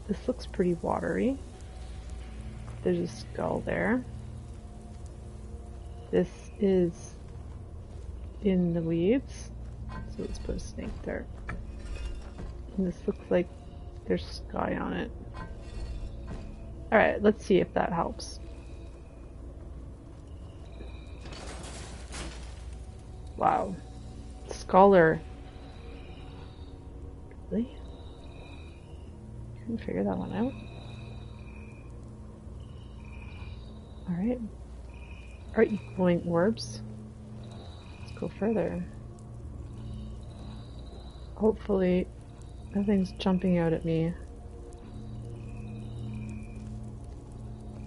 This looks pretty watery. There's a skull there. This is in the weeds. So let's put a snake there. And this looks like there's sky on it. Alright, let's see if that helps. Wow. Scholar. Really? Couldn't figure that one out. Alright. Are you glowing orbs? Let's go further. Hopefully nothing's jumping out at me.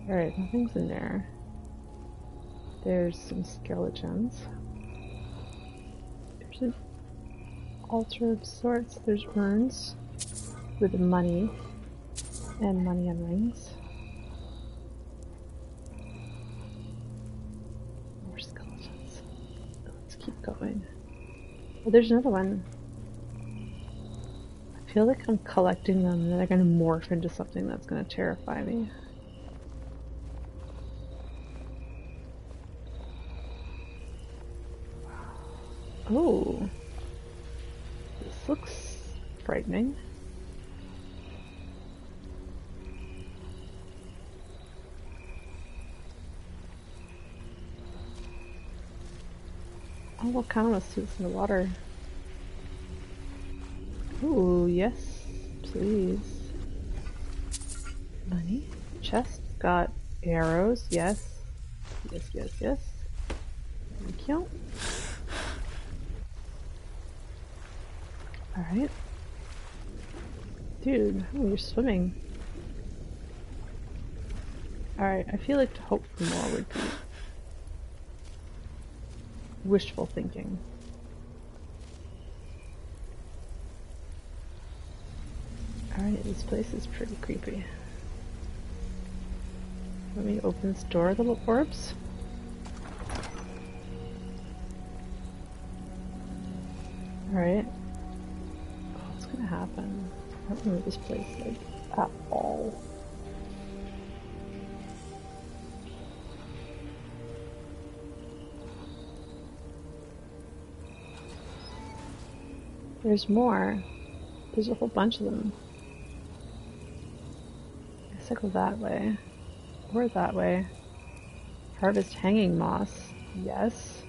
Alright, nothing's in there. There's some skeletons. There's an altar of sorts. There's urns with money and money and rings. More skeletons. Let's keep going. Oh, there's another one. I feel like I'm collecting them and then they're going to morph into something that's going to terrify me. Oh, this looks frightening. Oh, what kind of suits in the water? Ooh, yes, please. Money. Chest got arrows. Yes. Yes, yes, yes. Thank you. Alright. Dude, oh, you're swimming. Alright, I feel like to hope for more would be wishful thinking. Alright, this place is pretty creepy. Let me open this door, little orbs. Alright. What's gonna happen? I don't remember this place like at all. There's more. There's a whole bunch of them. I guess I go that way. Or that way. Harvest hanging moss. Yes.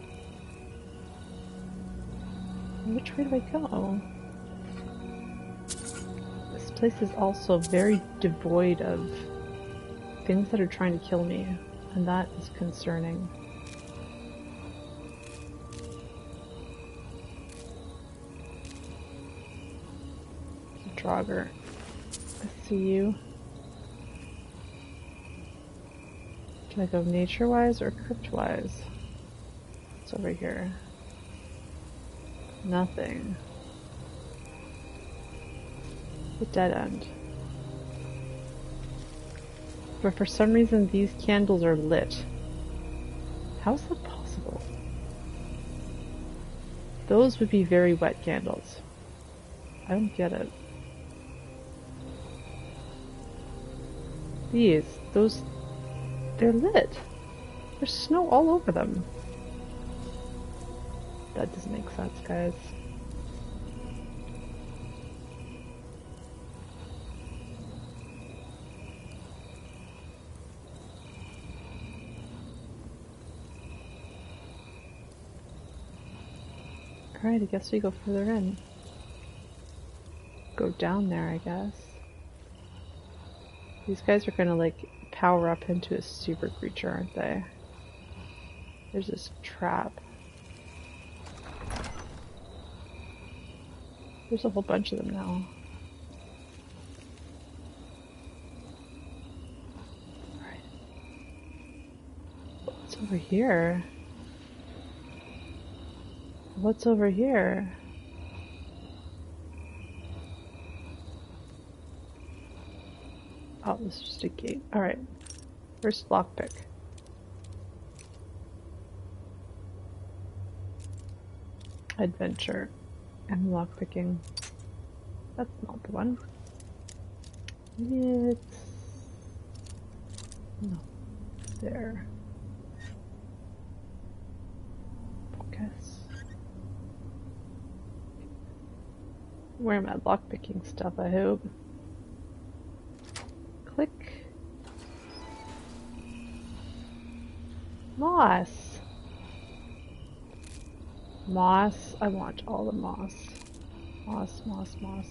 Which way do I go? This place is also very devoid of things that are trying to kill me, and that is concerning. Draugr, I see you. Do I go nature-wise or crypt-wise? What's over here? Nothing. A dead end. But for some reason these candles are lit. How is that possible? Those would be very wet candles. I don't get it. They're lit. There's snow all over them. That doesn't make sense, guys. Alright, I guess we go further in. Go down there, I guess. These guys are gonna, like, power up into a super creature, aren't they? There's this trap. There's a whole bunch of them now. Alright. What's over here? What's over here? Oh, this is just a gate. Alright. First lockpick. Adventure. And lockpicking. That's not the one. Maybe it's... No. There. Focus. Where am I lockpicking stuff, I hope? Click. Moss. Moss. I want all the moss. Moss, moss, moss.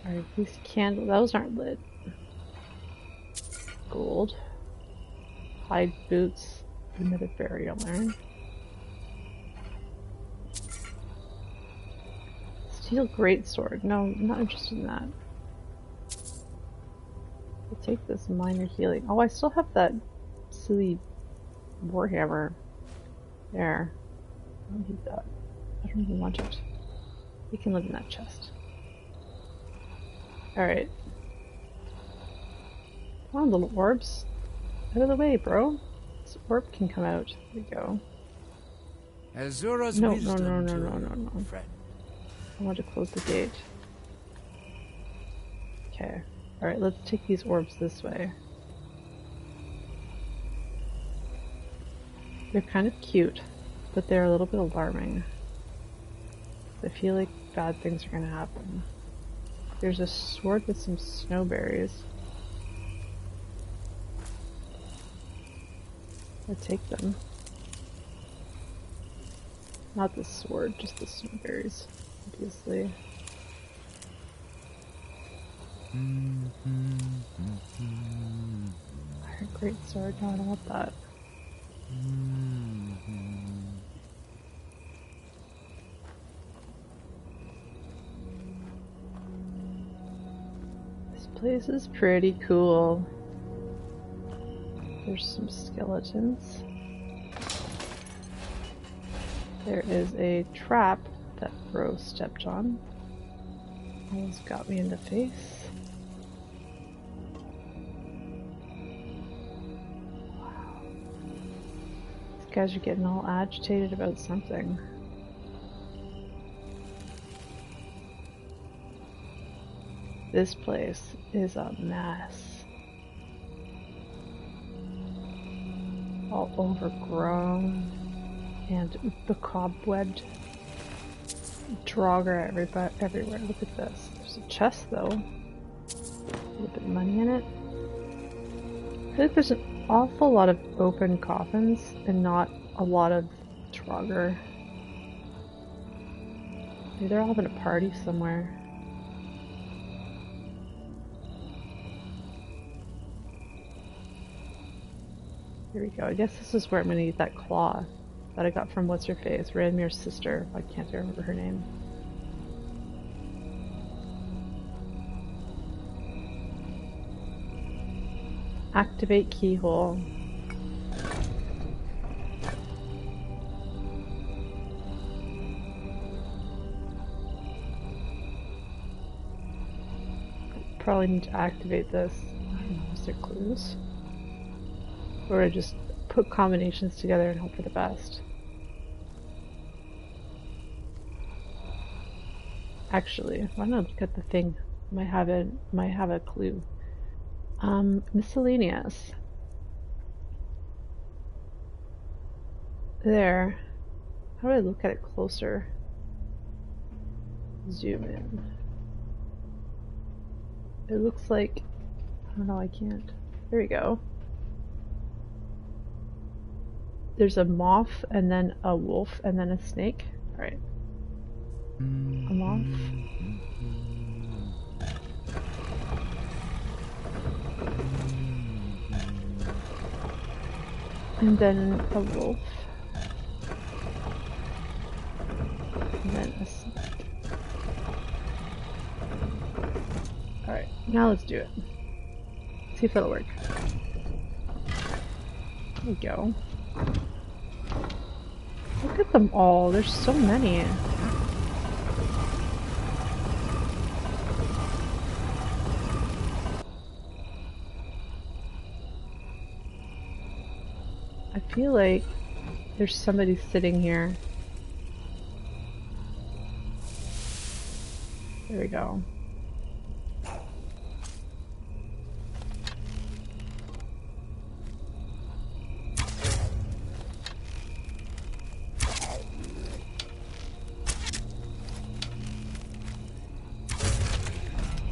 Alright, these candles, those aren't lit. Gold. Hide boots. Another burial urn. Steel greatsword. No, I'm not interested in that. I'll take this minor healing. Oh, I still have that silly warhammer. There. I don't need that. I don't even want it. It can live in that chest. Alright. Come on, little orbs. Out of the way, bro. This orb can come out. There we go. Azura's No. friend. I want to close the gate. Okay. Alright, let's take these orbs this way. They're kind of cute, but they're a little bit alarming. I feel like bad things are gonna happen. There's a sword with some snowberries. I'll take them. Not the sword, just the snowberries, obviously. Iron great sword, no, I don't want that. This place is pretty cool. There's some skeletons. There is a trap that bro stepped on. Almost got me in the face. Wow. These guys are getting all agitated about something. This place is a mess. All overgrown and the cobwebbed. Draugr everywhere. Look at this. There's a chest though. A little bit of money in it. I feel like there's an awful lot of open coffins and not a lot of Draugr. Maybe they're all having a party somewhere. Here we go. I guess this is where I'm gonna get that claw that I got from what's-her-face, Ranmir's sister. I can't remember her name. Activate keyhole. Probably need to activate this. I don't know, is there clues? Or I just put combinations together and hope for the best. Actually, why not look at the thing? Might have a clue. Miscellaneous. There. How do I look at it closer? Zoom in. It looks like, I don't know, I can't. There we go. There's a moth and then a wolf and then a snake. Alright. A moth. And then a wolf. And then a snake. Alright, now let's do it. See if it'll work. There we go. Look at them all, there's so many. I feel like there's somebody sitting here. There we go.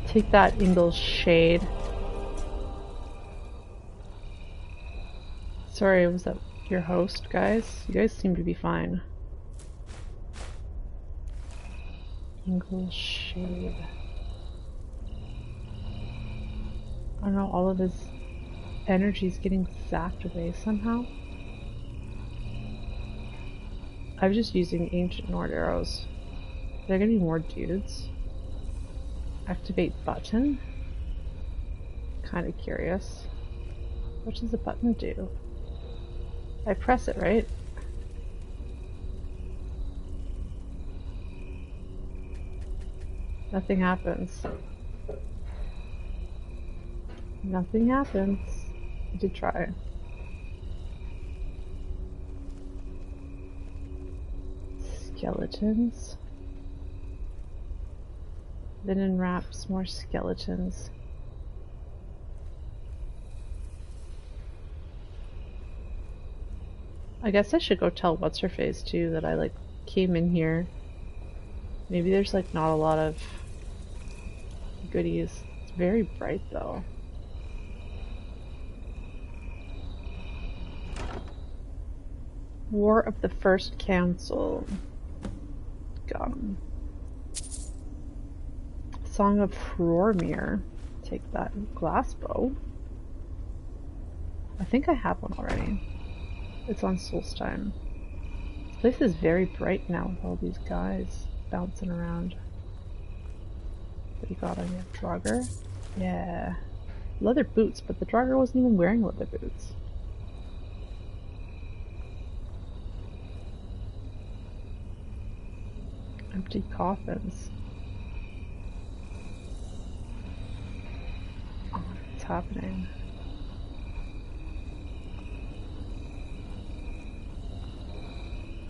Take that, Ingle's shade. Sorry, was that your host, guys? You guys seem to be fine. Ingle's shade. I don't know, all of his energy's getting zapped away somehow. I was just using ancient Nord arrows. Are there gonna be more dudes? Activate button? Kinda curious. What does the button do? I press it, right? Nothing happens. Nothing happens. I did try. Skeletons. Linen wraps, more skeletons. I guess I should go tell what's-her-face too that I like came in here. Maybe there's like not a lot of goodies. It's very bright though. War of the First Council. Gum. Song of Ranmir. Take that. Glass bow. I think I have one already. It's on Solstheim. This place is very bright now with all these guys bouncing around. What do you got on you? Draugr? Yeah. Leather boots, but the Draugr wasn't even wearing leather boots. empty coffins. Oh, what's happening?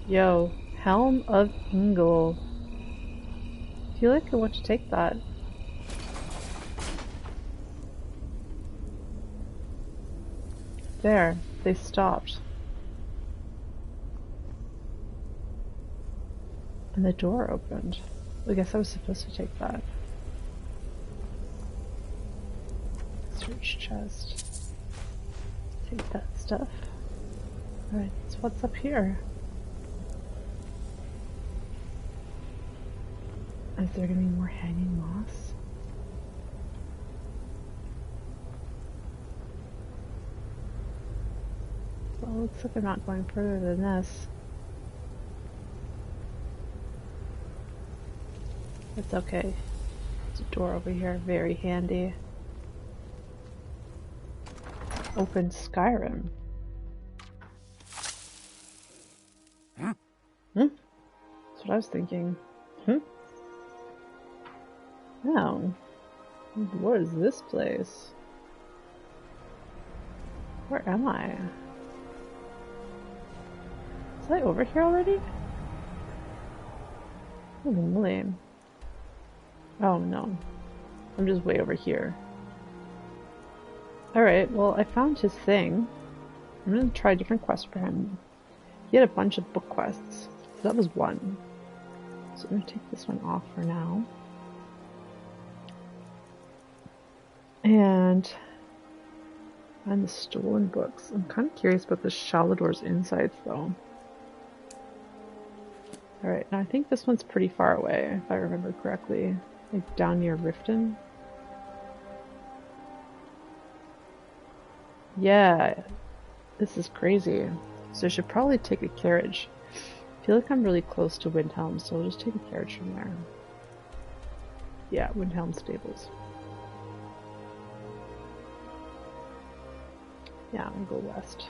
Yo, Helm of Ingle. I feel like I want to take that. There, they stopped. And the door opened. I guess I was supposed to take that. Search chest. Take that stuff. Alright, so what's up here? Is there gonna be more hanging moss? Well, looks like I'm not going further than this. It's okay. There's a door over here, very handy. Open Skyrim. Huh? Hmm? That's what I was thinking. Hmm? Oh. What is this place? Where am I? Was I over here already? Holy moly. Oh no. I'm just way over here. Alright, well I found his thing. I'm gonna try a different quest for him. He had a bunch of book quests. So that was one. So I'm gonna take this one off for now. And find the stolen books. I'm kind of curious about the Shalador's insides though. Alright, now I think this one's pretty far away, if I remember correctly. Like down near Riften. Yeah, this is crazy. So I should probably take a carriage. I feel like I'm really close to Windhelm, so I'll just take a carriage from there. Yeah, Windhelm Stables. Yeah, I'm gonna go west.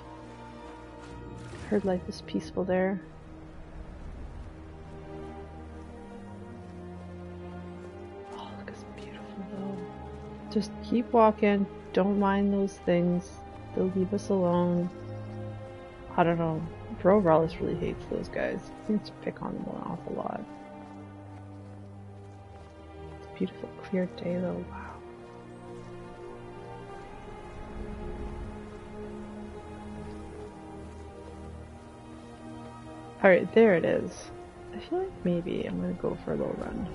Heard life is peaceful there. Oh, look, it's beautiful though. Just keep walking. Don't mind those things. They'll leave us alone. I don't know. Bro Rallis really hates those guys. He seems to pick on them an awful lot. It's a beautiful, clear day though. Wow. Alright, there it is. I feel like maybe I'm gonna go for a little run.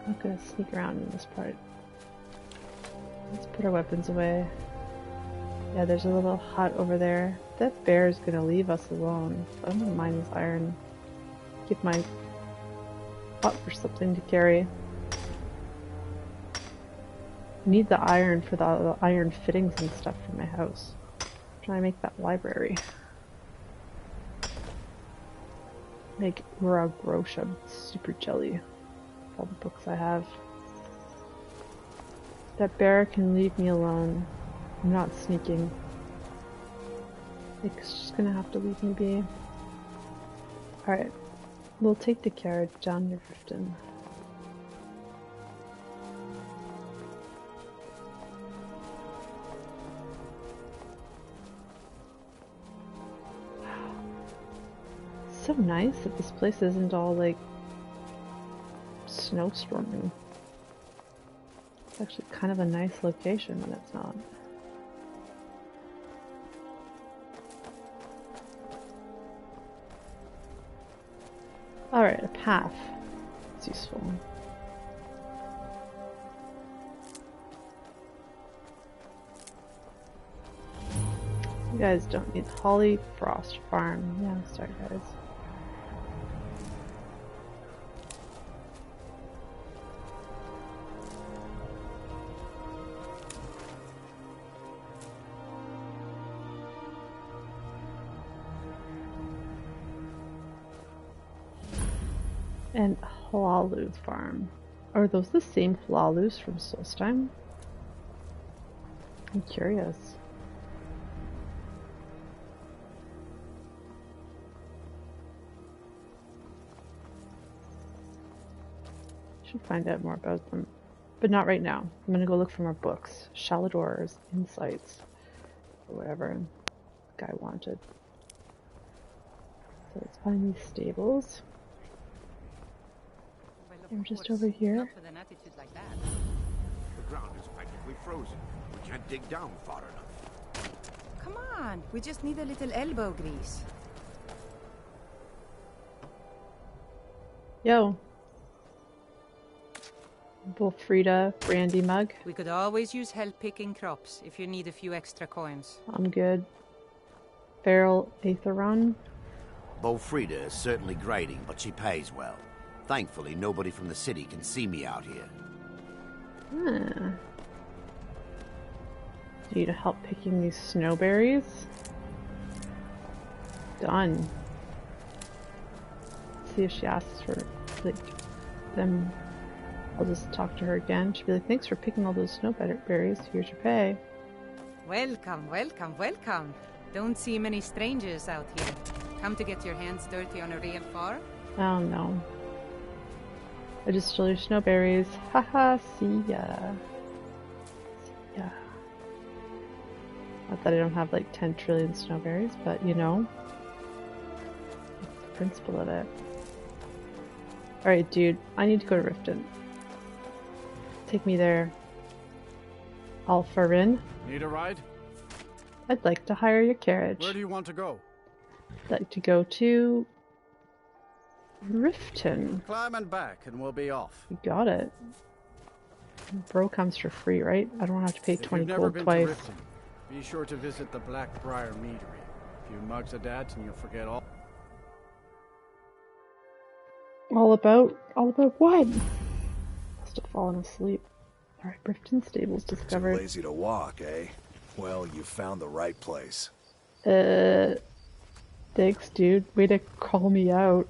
I'm not gonna sneak around in this part. Let's put our weapons away. Yeah, there's a little hut over there. That bear is gonna leave us alone. So I'm gonna mine this iron. Keep my pot for something to carry. Need the iron for the iron fittings and stuff for my house. Try to make that library. Make Ura Grosha super jelly. All the books I have. That bear can leave me alone. I'm not sneaking. It's just gonna have to leave me be. Alright. We'll take the carriage down near Riften. So nice that this place isn't all like snowstorming. It's actually kind of a nice location when it's not. Alright, a path. It's useful. You guys don't need Holly Frost Farm. Yeah, sorry guys. And Hlaluth Farm. Are those the same Hlaluths from Solstheim? I'm curious. find out more about them. But not right now. I'm gonna go look for more books. Shalador's Insights. Or whatever the guy wanted. So let's find these stables. They're just over here. The ground is practically frozen. We can't dig down far enough. Come on, we just need a little elbow grease. Yo. Wolfrida brandy mug. We could always use help picking crops if you need a few extra coins. I'm good. Feral Aetheron. Bofrida is certainly grading, but she pays well. Thankfully, nobody from the city can see me out here. Need help picking these snowberries? Done. Let's see if she asks for, like, them. I'll just talk to her again. She'll be like, thanks for picking all those snowberries. Here's your pay. Welcome, welcome, welcome. Don't see many strangers out here. Come to get your hands dirty on a real farm? Oh no. I just stole your snowberries. Haha, see ya. See ya. Not that I don't have like 10 trillion snowberries, but you know. That's the principle of it. Alright, dude. I need to go to Riften. Take me there. Alfarin. Need a ride? I'd like to hire your carriage. Where do you want to go? I'd like to go to Riften. Climb and back and we'll be off. You got it. Bro comes for free, right? I don't have to pay 20 gold twice. To Riften, be sure to visit the Blackbriar Meadery. A few mugs of that and you'll forget all. All about what? Must have fallen asleep. Alright, Riften Stables discovered. Too lazy to walk, eh? Well, you found the right place. Thanks, dude. Way to call me out.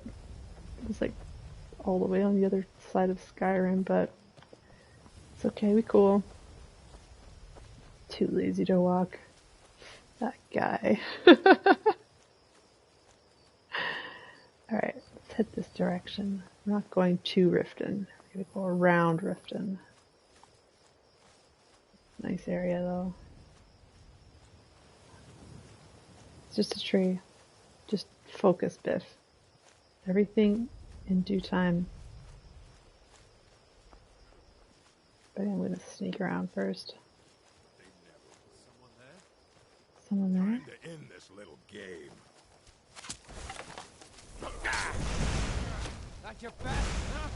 It was like all the way on the other side of Skyrim, but it's okay, we cool. Too lazy to walk. That guy. Alright, let's head this direction. We're not going to Riften. We're gonna go around Riften. Nice area though. It's just a tree. Just focus, Biff. Everything in due time. But I'm gonna sneak around first. Someone there? Time to end this little game. Not your best, huh?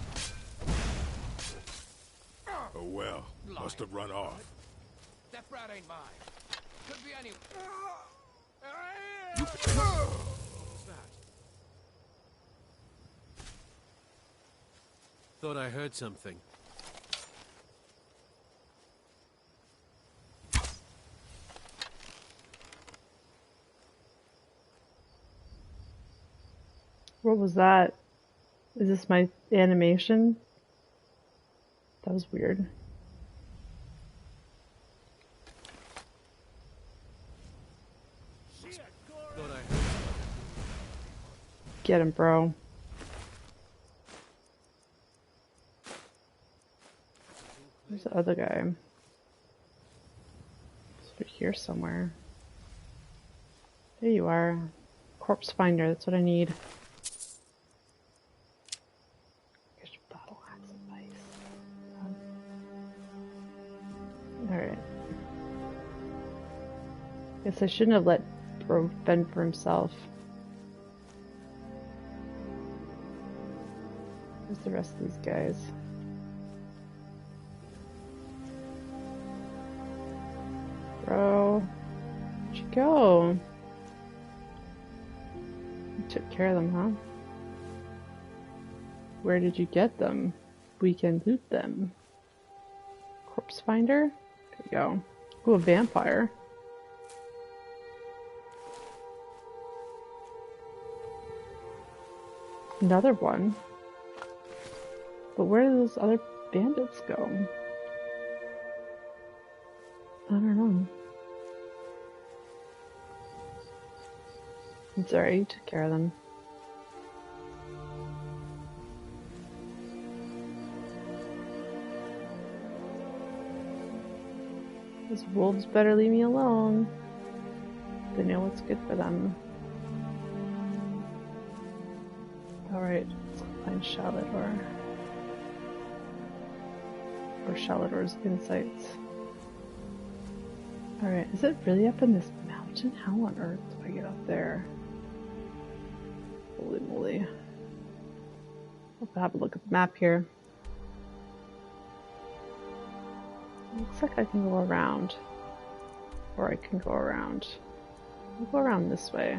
Oh well, must have run off. That brat ain't mine. Could be any. What's that? Thought I heard something. What was that? Is this my animation? That was weird. Get him, bro. Where's the other guy? He's over here somewhere. There you are. Corpse finder, that's what I need. Alright. Guess I shouldn't have let Bro fend for himself. Where's the rest of these guys? Bro, where'd you go? You took care of them, huh? Where did you get them? We can loot them. Corpse finder? There we go. Ooh, a vampire. Another one. But where do those other bandits go? I don't know. It's alright, you took care of them. These wolves better leave me alone. They know what's good for them. Alright, let's find Shalator. Or Shalator's insights. Alright, is it really up in this mountain? How on earth do I get up there? Holy moly. I'll have a look at the map here. Looks like I can go around. Or I can go around. I'll go around this way.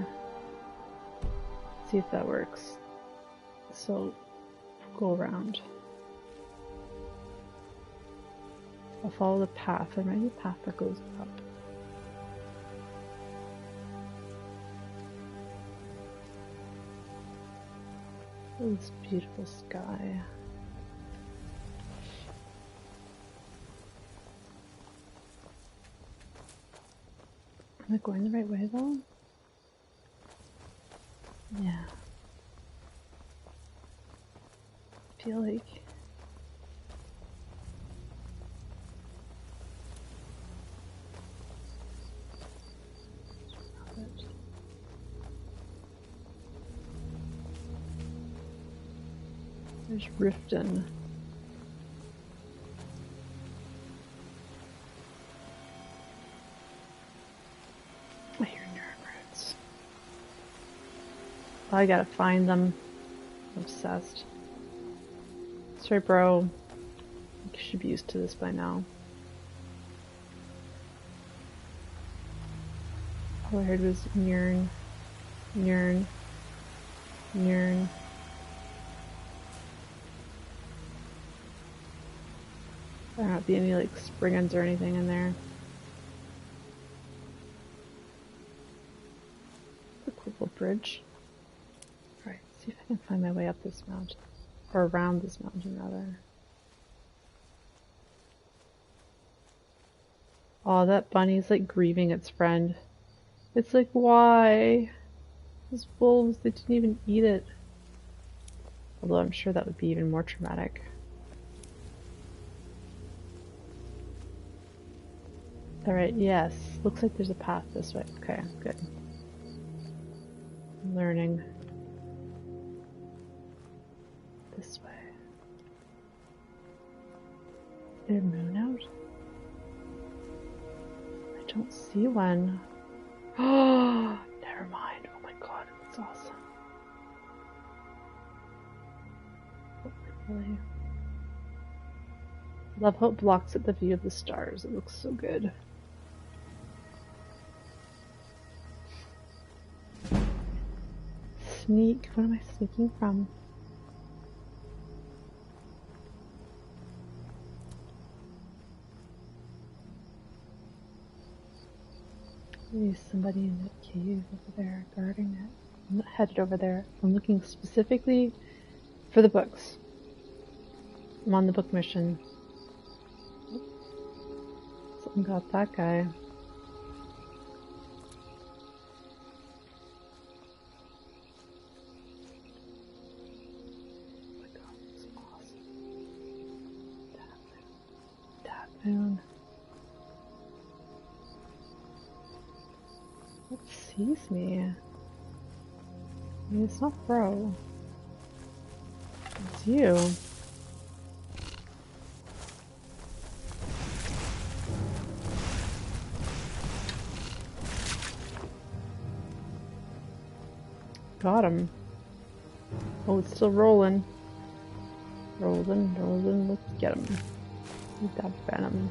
See if that works. So, go around. I'll follow the path. There might be a path that goes up. Oh, this beautiful sky. Am I going the right way though? Yeah. I feel like there's Riften. I hear nerds. Oh, I gotta find them. I'm obsessed. Sorry, bro. You should be used to this by now. All I heard was Nirn, Nirn, Nirn. There not be any like springans or anything in there. A cool little bridge. Alright, see if I can find my way up this mountain. Or around this mountain, rather. Oh, that bunny's like grieving its friend. It's like, why? Those wolves, they didn't even eat it. Although I'm sure that would be even more traumatic. Alright, yes. Looks like there's a path this way. Okay, good. I'm learning. This way. Is there a moon out? I don't see one. Oh, never mind. Oh my god, that's awesome. Really. Love how it blocks at the view of the stars. It looks so good. Sneak. What am I sneaking from? There's somebody in that cave over there guarding it. I'm not headed over there. I'm looking specifically for the books. I'm on the book mission. Something got that guy. Moon. What sees me? I mean, it's not Bro. It's you. Got him. Oh, it's still rolling. Rolling, rolling. Let's get him. Eat that venom.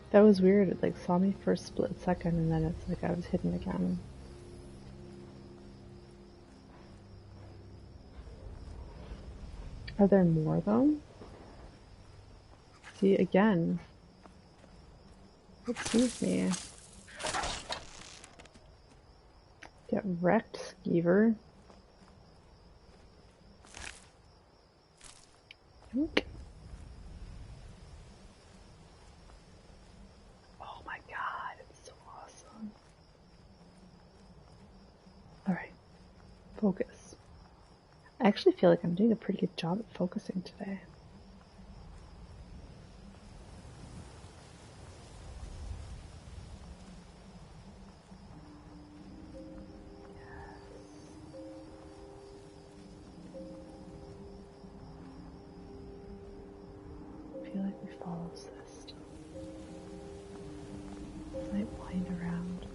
That was weird. It like saw me for a split second and then it's like I was hidden again. Are there more though? See again. What sees me? Get wrecked, Skeever. Oh my god, it's so awesome. Alright, focus. I actually feel like I'm doing a pretty good job at focusing today. all of this stuff. Might wind around.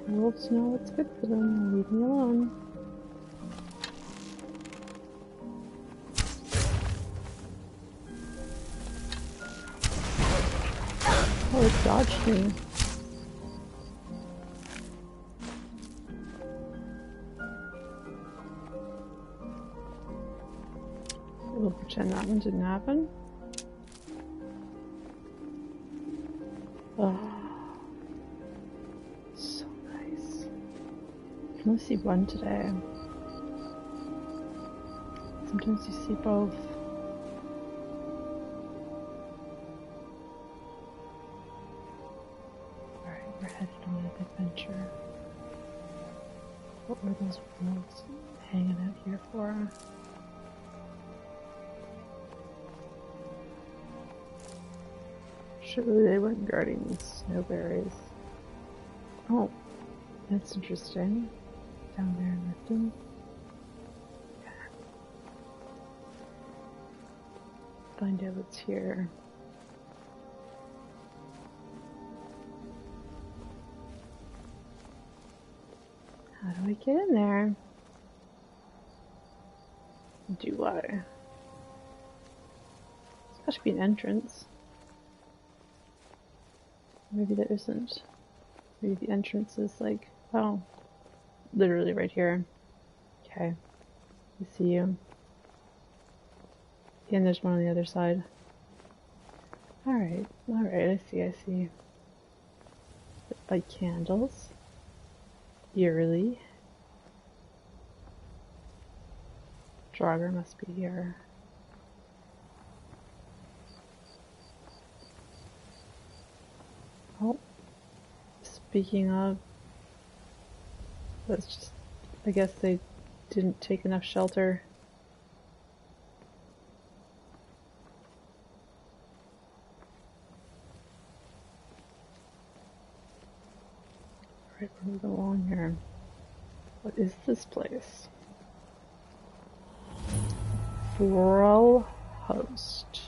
Wolves know what's good for them. Leave me alone. Oh, it dodged me. We'll pretend that one didn't happen. Oh. So nice. I can only see one today. Sometimes you see both. Alright, we're headed on an adventure. What were those wolves hanging out here for? Surely they weren't guarding these snowberries. Oh, that's interesting. Down there in Lifton. Find out what's here. How do I get in there? Do I? There's got to be an entrance. Maybe there isn't. Maybe the entrance is like, oh, literally right here. Okay, I see you. And there's one on the other side. Alright, I see. Light candles. Eerily. Draugr must be here. Oh, speaking of, that's just, I guess they didn't take enough shelter. Alright, we're moving along here. What is this place? Floral host.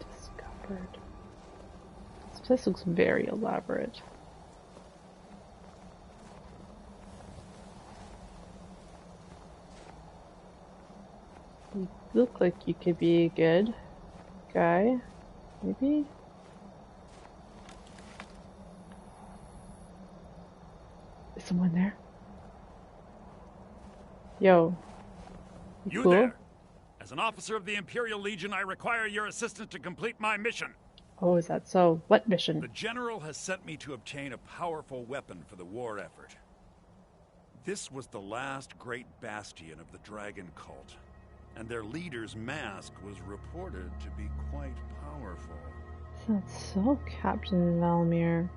Discovered. This looks very elaborate. You look like you could be a good guy, maybe? Is someone there? Yo. You cool? there? As an officer of the Imperial Legion, I require your assistance to complete my mission. Oh, is that so? What mission? The General has sent me to obtain a powerful weapon for the war effort. This was the last great bastion of the Dragon Cult, and their leader's mask was reported to be quite powerful. That's so, Captain Ranmir.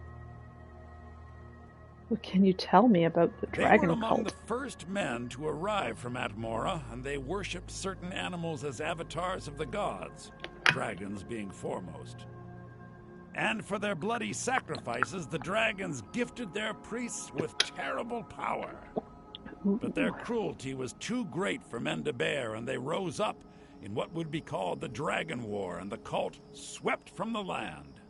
What can you tell me about the Dragon Cult? They were among Cult? the first men to arrive from Atmora, and they worshipped certain animals as avatars of the gods, dragons being foremost. And for their bloody sacrifices, the dragons gifted their priests with terrible power. But their cruelty was too great for men to bear, and they rose up in what would be called the Dragon War, and the cult swept from the land.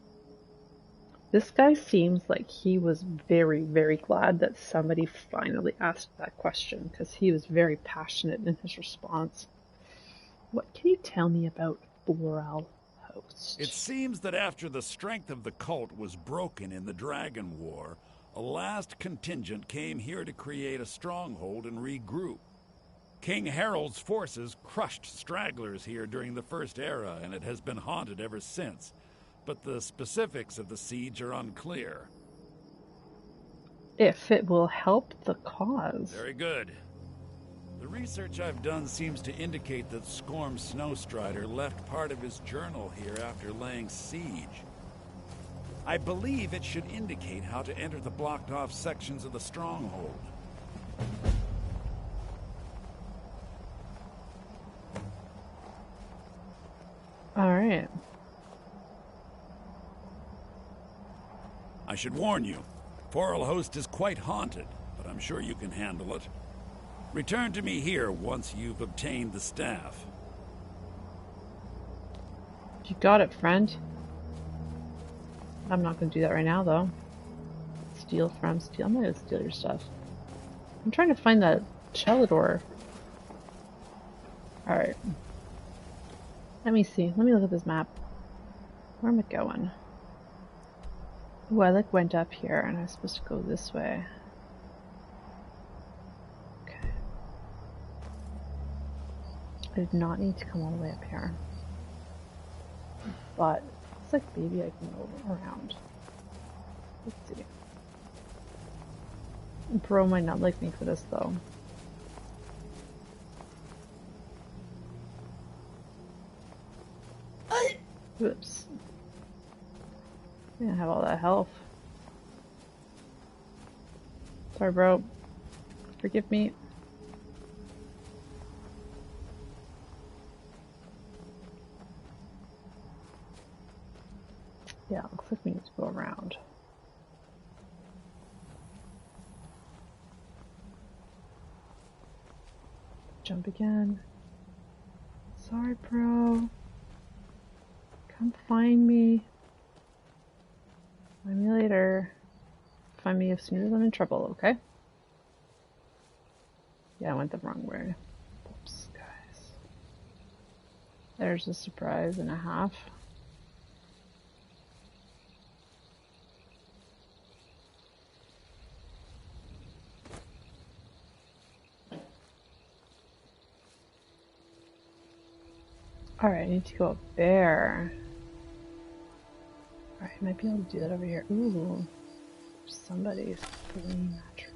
This guy seems like he was very, very glad that somebody finally asked that question, because he was very passionate in his response. What can you tell me about Floral Host? It seems that after the strength of the cult was broken in the Dragon War, a last contingent came here to create a stronghold and regroup. King Harold's forces crushed stragglers here during the First Era, and it has been haunted ever since. But the specifics of the siege are unclear. If it will help the cause. Very good. The research I've done seems to indicate that Skorm Snowstrider left part of his journal here after laying siege. I believe it should indicate how to enter the blocked-off sections of the stronghold. All right. I should warn you, Forelhost is quite haunted, but I'm sure you can handle it. Return to me here once you've obtained the staff. You got it, friend. I'm not going to do that right now, though. Steal. I'm not going to steal your stuff. I'm trying to find that Chelador. Alright. Let me see. Let me look at this map. Where am I going? Ooh, I like went up here and I was supposed to go this way. Okay. I did not need to come all the way up here. But it's like maybe I can go around. Let's see. Bro might not like me for this though. Whoops. I didn't have all that health. Sorry, bro. Forgive me. Yeah, looks like we need to go around. Jump again. Sorry, bro. Come find me. Find me later. Find me as soon as I'm in trouble, okay? Yeah, I went the wrong way. Oops, guys. There's a surprise and a half. Alright, I need to go up there. Alright, I might be able to do that over here. Ooh, somebody's pulling that track.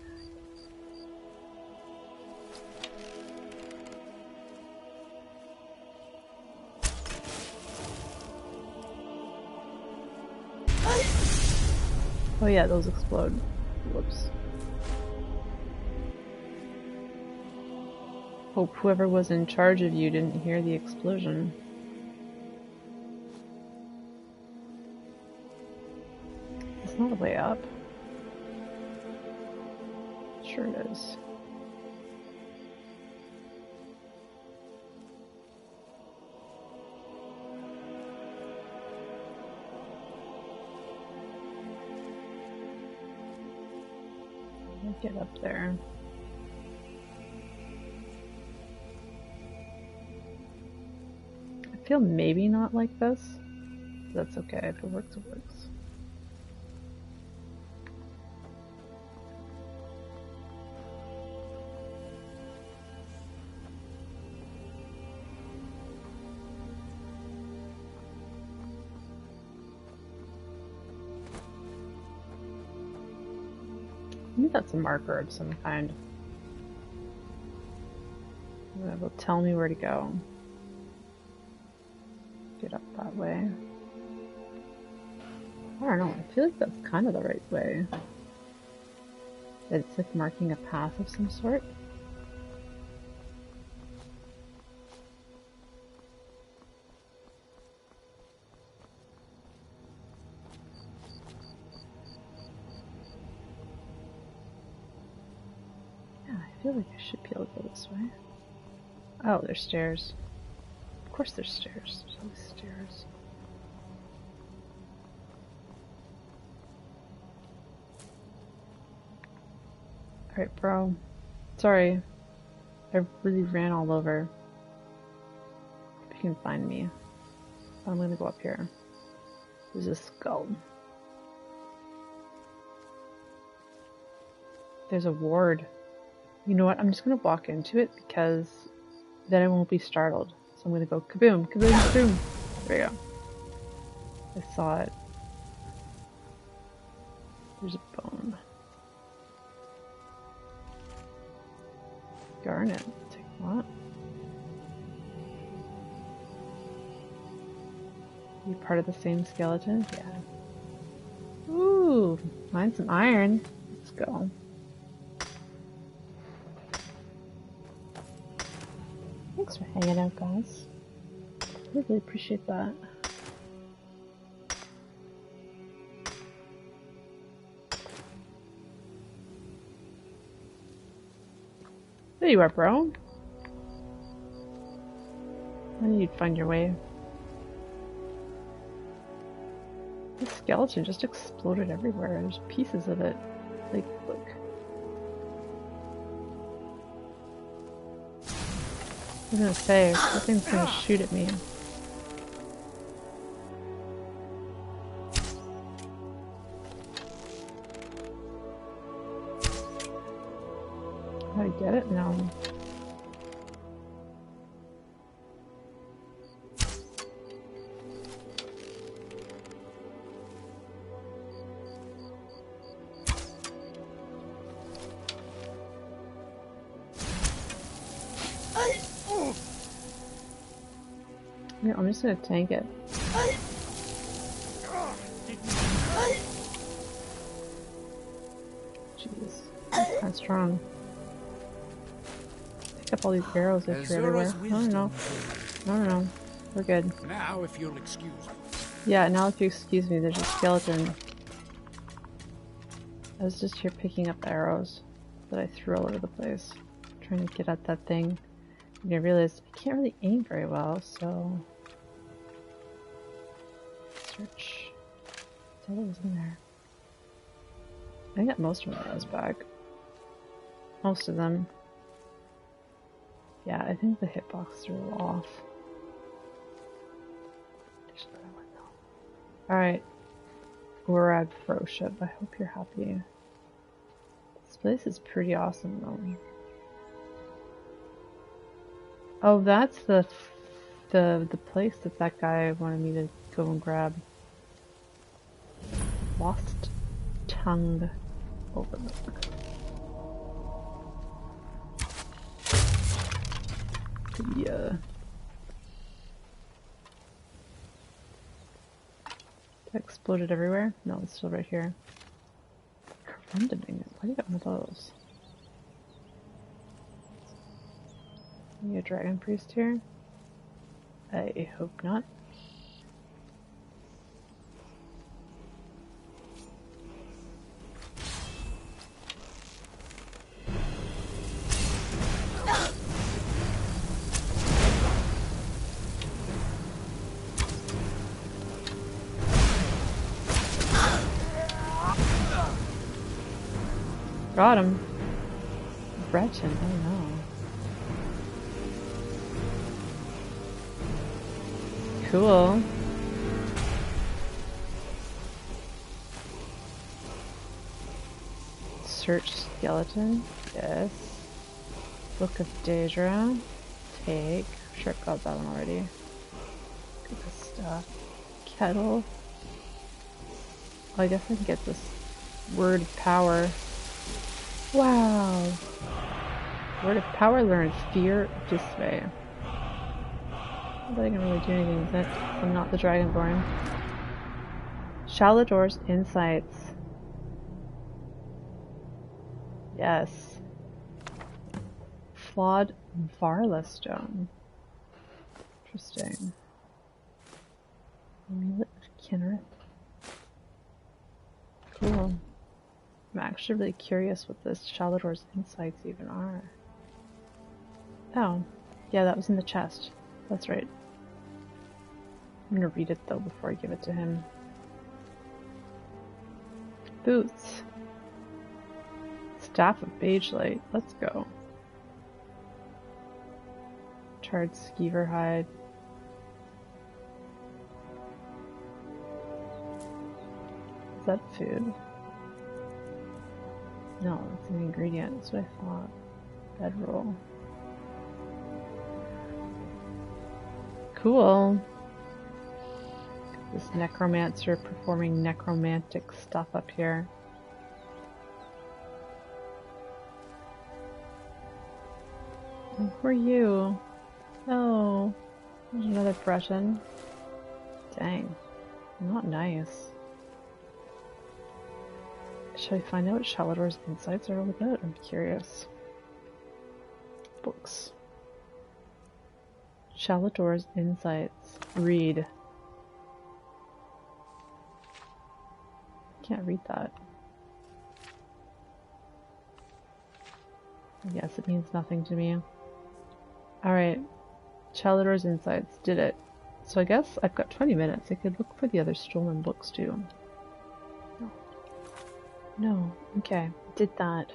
Oh yeah, those explode. Whoops. Hope whoever was in charge of you didn't hear the explosion. It's not a way up. Sure it is. I'll get up there. I feel maybe not like this. That's okay. If it works, it works. I think that's a marker of some kind. That will tell me where to go. Get up that way. I don't know, I feel like that's kind of the right way. It's like marking a path of some sort. Yeah, I feel like I should be able to go this way. Oh, there's stairs. Of course there's stairs. There's always stairs. Alright, bro. Sorry. I really ran all over. If you can find me. I'm gonna go up here. There's a skull. There's a ward. You know what? I'm just gonna walk into it because then I won't be startled. So I'm gonna go kaboom, kaboom, kaboom. There we go. I saw it. There's a bone. Garnet. Take what? You part of the same skeleton? Yeah. Ooh, find some iron. Let's go. Thanks for hanging out, guys. I really appreciate that. There you are, bro. I knew you'd find your way. The skeleton just exploded everywhere. There's pieces of it. Like, look. I was gonna say, that thing's gonna shoot at me. I get it now. Yeah, I'm just gonna tank it. Jeez, that's kind of strong. Pick up all these arrows that are everywhere. No. We're good. Now, if you'll excuse me. Yeah, now if you excuse me, there's a skeleton. I was just here picking up arrows that I threw all over the place, trying to get at that thing. And I realized I can't really aim very well, so... Search. That's all that was in there. I got most of my arrows back. Most of them. Yeah, I think the hitbox are a little off. Alright. We're at Pro Ship. I hope you're happy. This place is pretty awesome though. Oh, that's the place that guy wanted me to go and grab. Lost Tongue Overlook. Yeah. That exploded everywhere? No, it's still right here. Corunduming. Why do you got one of those? Are you a dragon priest here? I hope not. Got him. Breton, oh no. Cool. Search skeleton. Yes. Book of Daedra. Take. Sure, I've got that one already. Good stuff. Kettle. Oh, I guess I can get this word of power. Wow. Word of power learns fear, dismay. I don't think I can really do anything with it. I'm not the Dragonborn. Shaladore's Insights. Yes. Flawed Varla Stone. Interesting. Amulet of Kinnereth. Cool. I'm actually really curious what this Shaladore's Insights even are. Oh. Yeah, that was in the chest. That's right. I'm gonna read it though before I give it to him. Boots. Staff of Bagelight. Let's go. Charred skeever hide. Is that food? No, it's an ingredient. That's what I thought. Bedroll. Cool. This necromancer performing necromantic stuff up here. And who are you? Oh, there's another Breton. Dang, not nice. Should I find out what Shaladore's Insights are all about? I'm curious. Books. Shaladore's Insights. Read. Can't read that. Yes, it means nothing to me. Alright. Chaladar's Insights. Did it. So I guess I've got 20 minutes. I could look for the other stolen books too. No. Okay. Did that.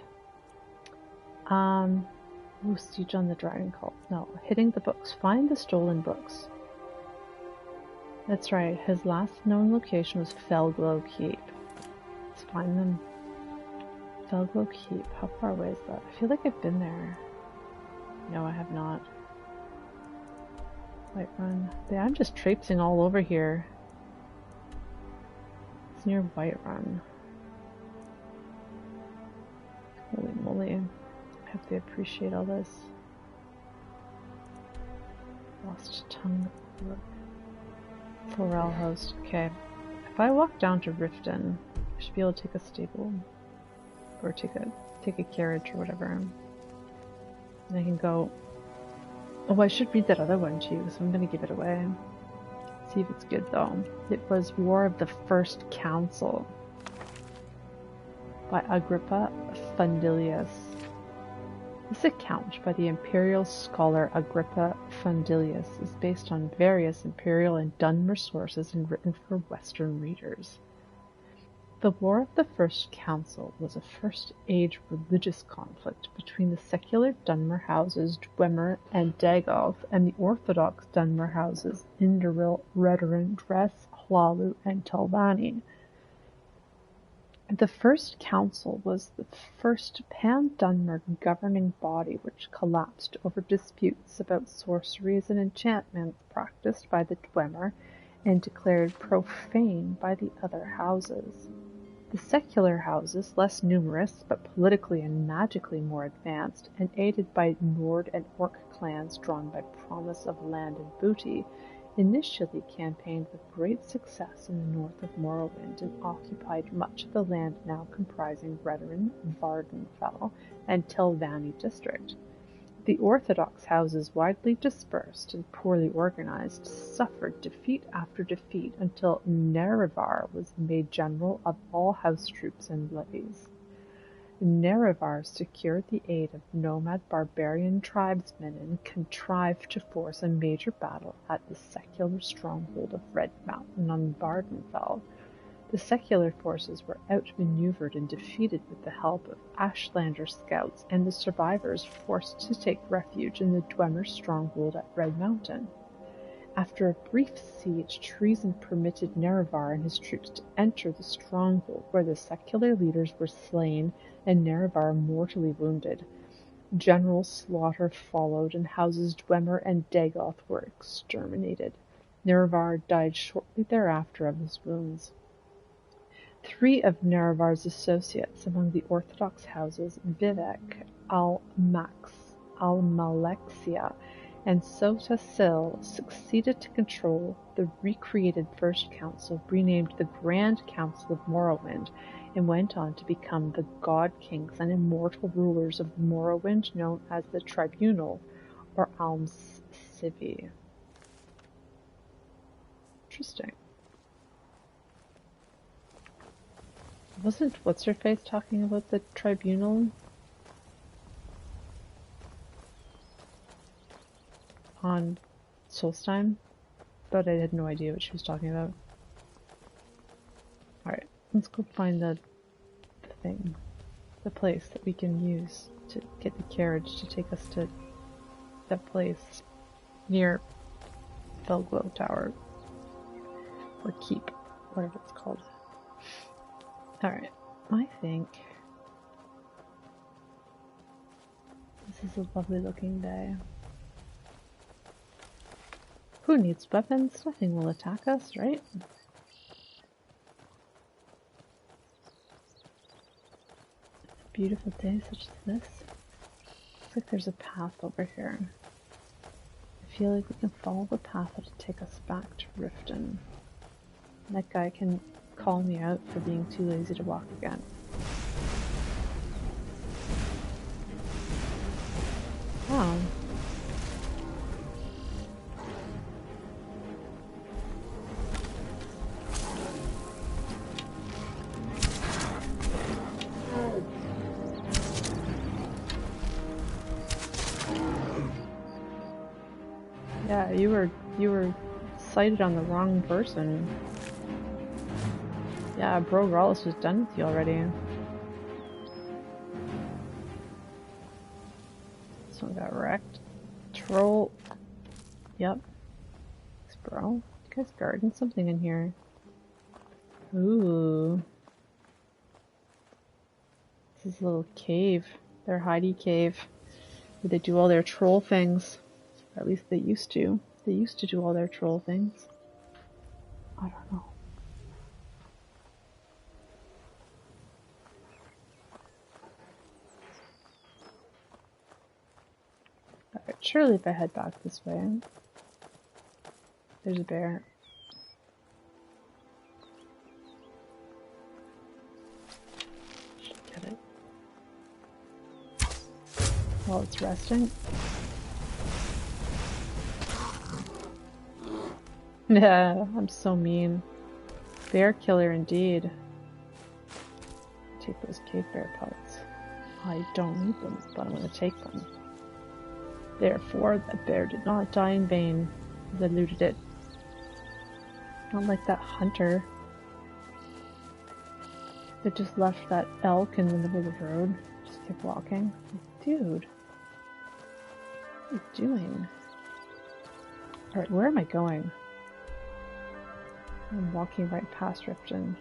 Ooh, Siege on the Dragon Cult. No. Hitting the books. Find the stolen books. That's right. His last known location was Felglow Keep. Let's find them. Felglow Keep. How far away is that? I feel like I've been there. No, I have not. Whiterun. Yeah, I'm just traipsing all over here. It's near Whiterun. Holy moly. I hope they appreciate all this. Lost tongue. Forel host. Okay. If I walk down to Riften, I should be able to take a stable. Or take a carriage or whatever. And I can go. Oh, I should read that other one too, so I'm gonna give it away. See if it's good though. It was War of the First Council by Agrippa Fundilius. This account by the imperial scholar Agrippa Fundilius is based on various imperial and Dunmer sources and written for Western readers. The War of the First Council was a First-Age religious conflict between the secular Dunmer houses Dwemer and Dagolf and the Orthodox Dunmer houses Inderil, Redoran, Dress, Hlalu, and Telvanni. The First Council was the first pan-Dunmer governing body which collapsed over disputes about sorceries and enchantments practiced by the Dwemer and declared profane by the other houses. The secular houses, less numerous but politically and magically more advanced, and aided by Nord and Orc clans drawn by promise of land and booty, initially campaigned with great success in the north of Morrowind and occupied much of the land now comprising Redoran, Vardenfell, and Telvanni district. The Orthodox houses, widely dispersed and poorly organized, suffered defeat after defeat until Nerevar was made general of all house troops and levies. Nerevar secured the aid of nomad barbarian tribesmen and contrived to force a major battle at the secular stronghold of Red Mountain on Vardenfell. The secular forces were outmaneuvered and defeated with the help of Ashlander scouts, and the survivors forced to take refuge in the Dwemer stronghold at Red Mountain. After a brief siege, treason permitted Nerevar and his troops to enter the stronghold, where the secular leaders were slain and Nerevar mortally wounded. General slaughter followed, and houses Dwemer and Dagolf were exterminated. Nerevar died shortly thereafter of his wounds. 3 of Nerevar's associates among the Orthodox houses, Vivek, Al-Malexia, and Sota Sil, succeeded to control the recreated First Council, renamed the Grand Council of Morrowind, and went on to become the God Kings and immortal rulers of Morrowind, known as the Tribunal, or Alms Civi. Interesting. Wasn't What's-Her-Face talking about the Tribunal on Solstheim? But I had no idea what she was talking about. Alright, let's go find the thing. The place that we can use to get the carriage to take us to that place near Felglow Tower. Or Keep, whatever it's called. Alright, I think this is a lovely looking day. Who needs weapons? Nothing will attack us, right? A beautiful day such as this. Looks like there's a path over here. I feel like we can follow the path that'll take us back to Riften. That guy can call me out for being too lazy to walk again. Wow. Yeah, you were sighted on the wrong person. Yeah, Bro Rawless was done with you already. This one got wrecked. Troll. Yep. Thanks, bro. You guys guarding something in here. Ooh. This is a little cave. Their hidey cave. Where they do all their troll things. Or at least they used to. They used to do all their troll things. I don't know. Alright, surely if I head back this way. There's a bear. Should get it. While it's resting. Yeah, I'm so mean. Bear killer indeed. Take those cave bear pelts. I don't need them, but I'm going to take them. Therefore, that bear did not die in vain, as I looted it. Not like that hunter that just left that elk in the middle of the road. Just kept walking. Dude, what are you doing? Alright, where am I going? I'm walking right past Ripton.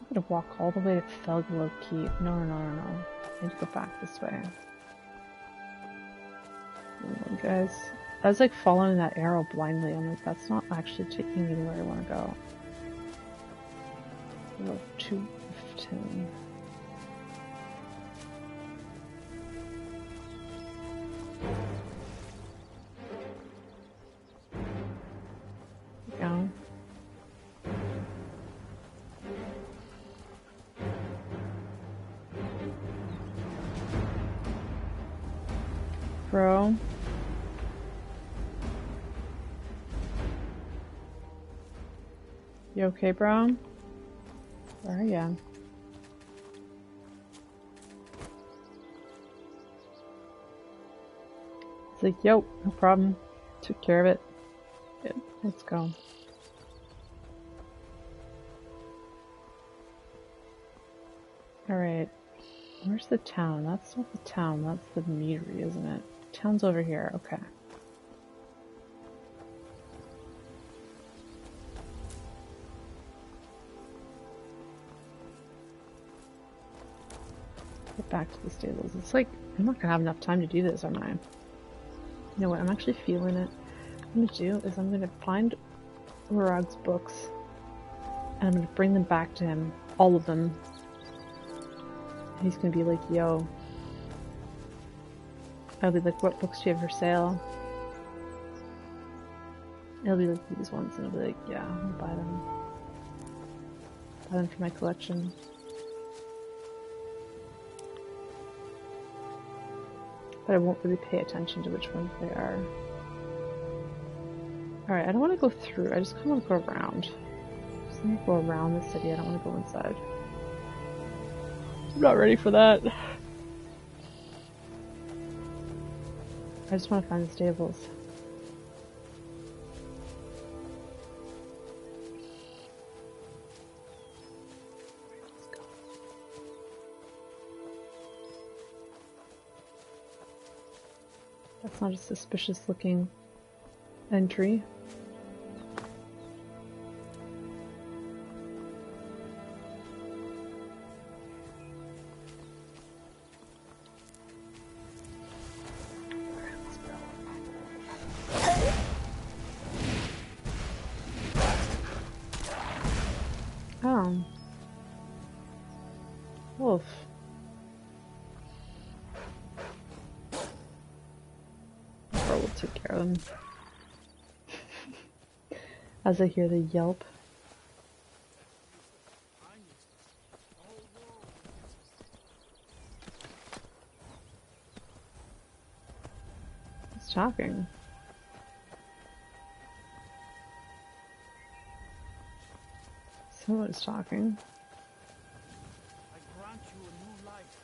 I'm gonna walk all the way to Felglow Keep. No. I need to go back this way. Oh, guys, I was like following that arrow blindly. I'm like, that's not actually taking me to where I want to go. Oh, 215. Go. Bro. You okay, bro? Where are ya? It's like, yo, no problem. Took care of it. Good. Let's go. Alright. Where's the town? That's not the town, that's the meadery, isn't it? Town's over here, okay. Get back to the stables. It's like, I'm not gonna have enough time to do this, am I? You know what, I'm actually feeling it. What I'm gonna do is I'm gonna find Urag's books and I'm gonna bring them back to him. All of them. And he's gonna be like, yo. I'll be like, what books do you have for sale? It'll be like these ones, and I'll be like, yeah, I'll buy them. Buy them for my collection. But I won't really pay attention to which ones they are. Alright, I don't want to go through, I just kind of want to go around. Just want to go around the city, I don't want to go inside. I'm not ready for that. I just want to find the stables. Let's go. That's not a suspicious looking entry. Oh. Wolf. Bro will take care of them. As I hear the yelp. He's talking. Someone's talking. I grant you a new life.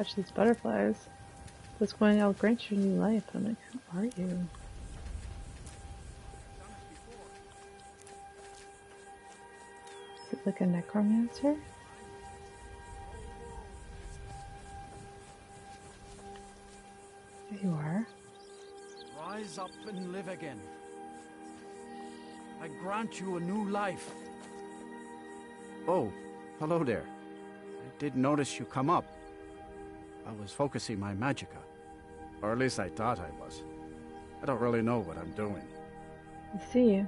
Catch these butterflies. What's going on? I'll grant you new life. I'm like, who are you? Is it like a necromancer? There you are. Rise up and live again. I grant you a new life. Oh, hello there. I did notice you come up. I was focusing my magicka. Or at least I thought I was. I don't really know what I'm doing. I see.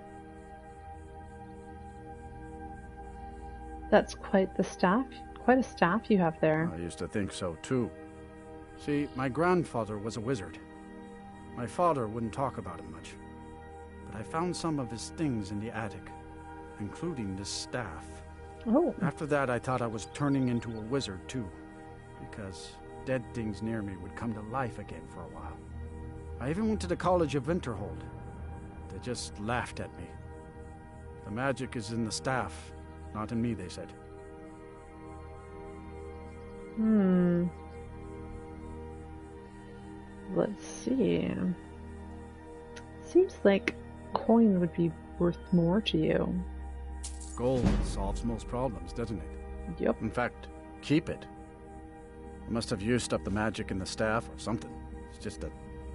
That's quite the staff. Quite a staff you have there. I used to think so too. See, my grandfather was a wizard. My father wouldn't talk about it much. But I found some of his things in the attic, including this staff. Oh. After that, I thought I was turning into a wizard too, because dead things near me would come to life again for a while. I even went to the College of Winterhold. They just laughed at me. The magic is in the staff, not in me, they said. Let's see. Seems like coin would be worth more to you. Gold solves most problems, doesn't it? Yep. In fact, keep it. I must have used up the magic in the staff or something. It's just a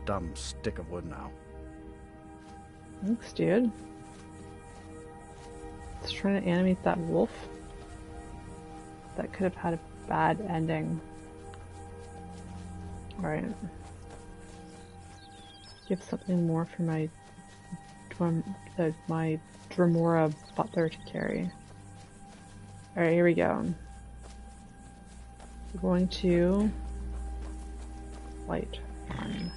dumb stick of wood now. Thanks, dude. It's trying to animate that wolf. That could have had a bad ending. Alright. Give something more for my my Dremora butler to carry. Alright, here we go. We're going to light on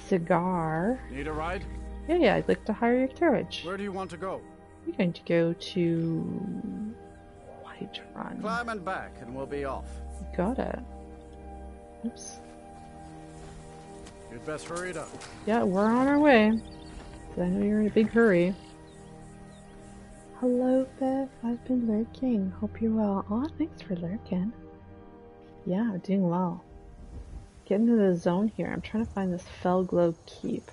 cigar. Need a ride? Yeah, I'd like to hire your carriage. Where do you want to go? We're going to go to Whiterun. Climb and back and we'll be off. Got it. Oops. You'd best hurry it up. Yeah, we're on our way. I know you're in a big hurry. Hello, Biff. I've been lurking. Hope you're well. Aw, thanks for lurking. Yeah, doing well. Getting into the zone here. I'm trying to find this Felglow Keep.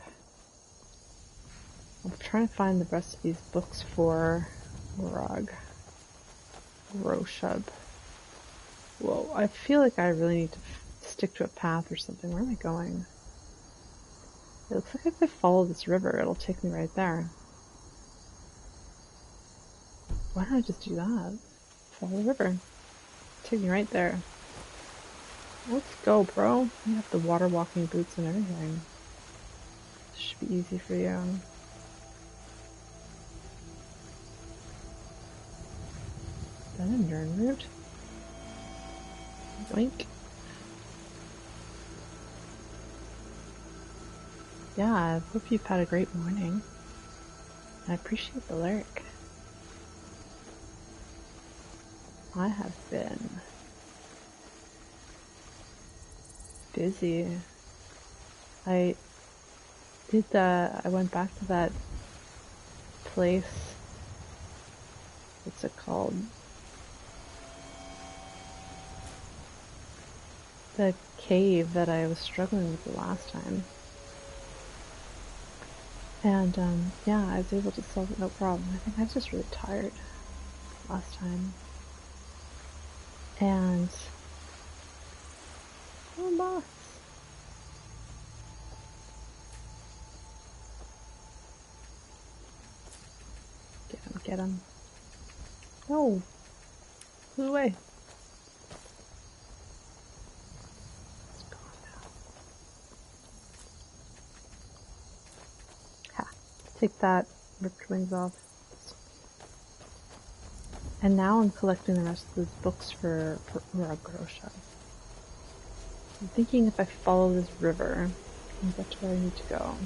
I'm trying to find the rest of these books for Rog. Roshub. Whoa, I feel like I really need to stick to a path or something. Where am I going? It looks like if I follow this river, it'll take me right there. Why don't I just do that? Follow the river. Take me right there. Let's go, bro. You have the water walking boots and everything. This should be easy for you. Is that a Nern root? Boink. Yeah, I hope you've had a great morning. I appreciate the lurk. I have been busy. I went back to that place. What's it called? The cave that I was struggling with the last time. And, yeah, I was able to solve it no problem. I think I was just really tired last time. And... oh, boss. Get him, get him. No! Move away. It's gone now. Ha. Take that. Ripped wings off. And now I'm collecting the rest of those books for Urogrosha. I'm thinking if I follow this river, I'll get to where I need to go.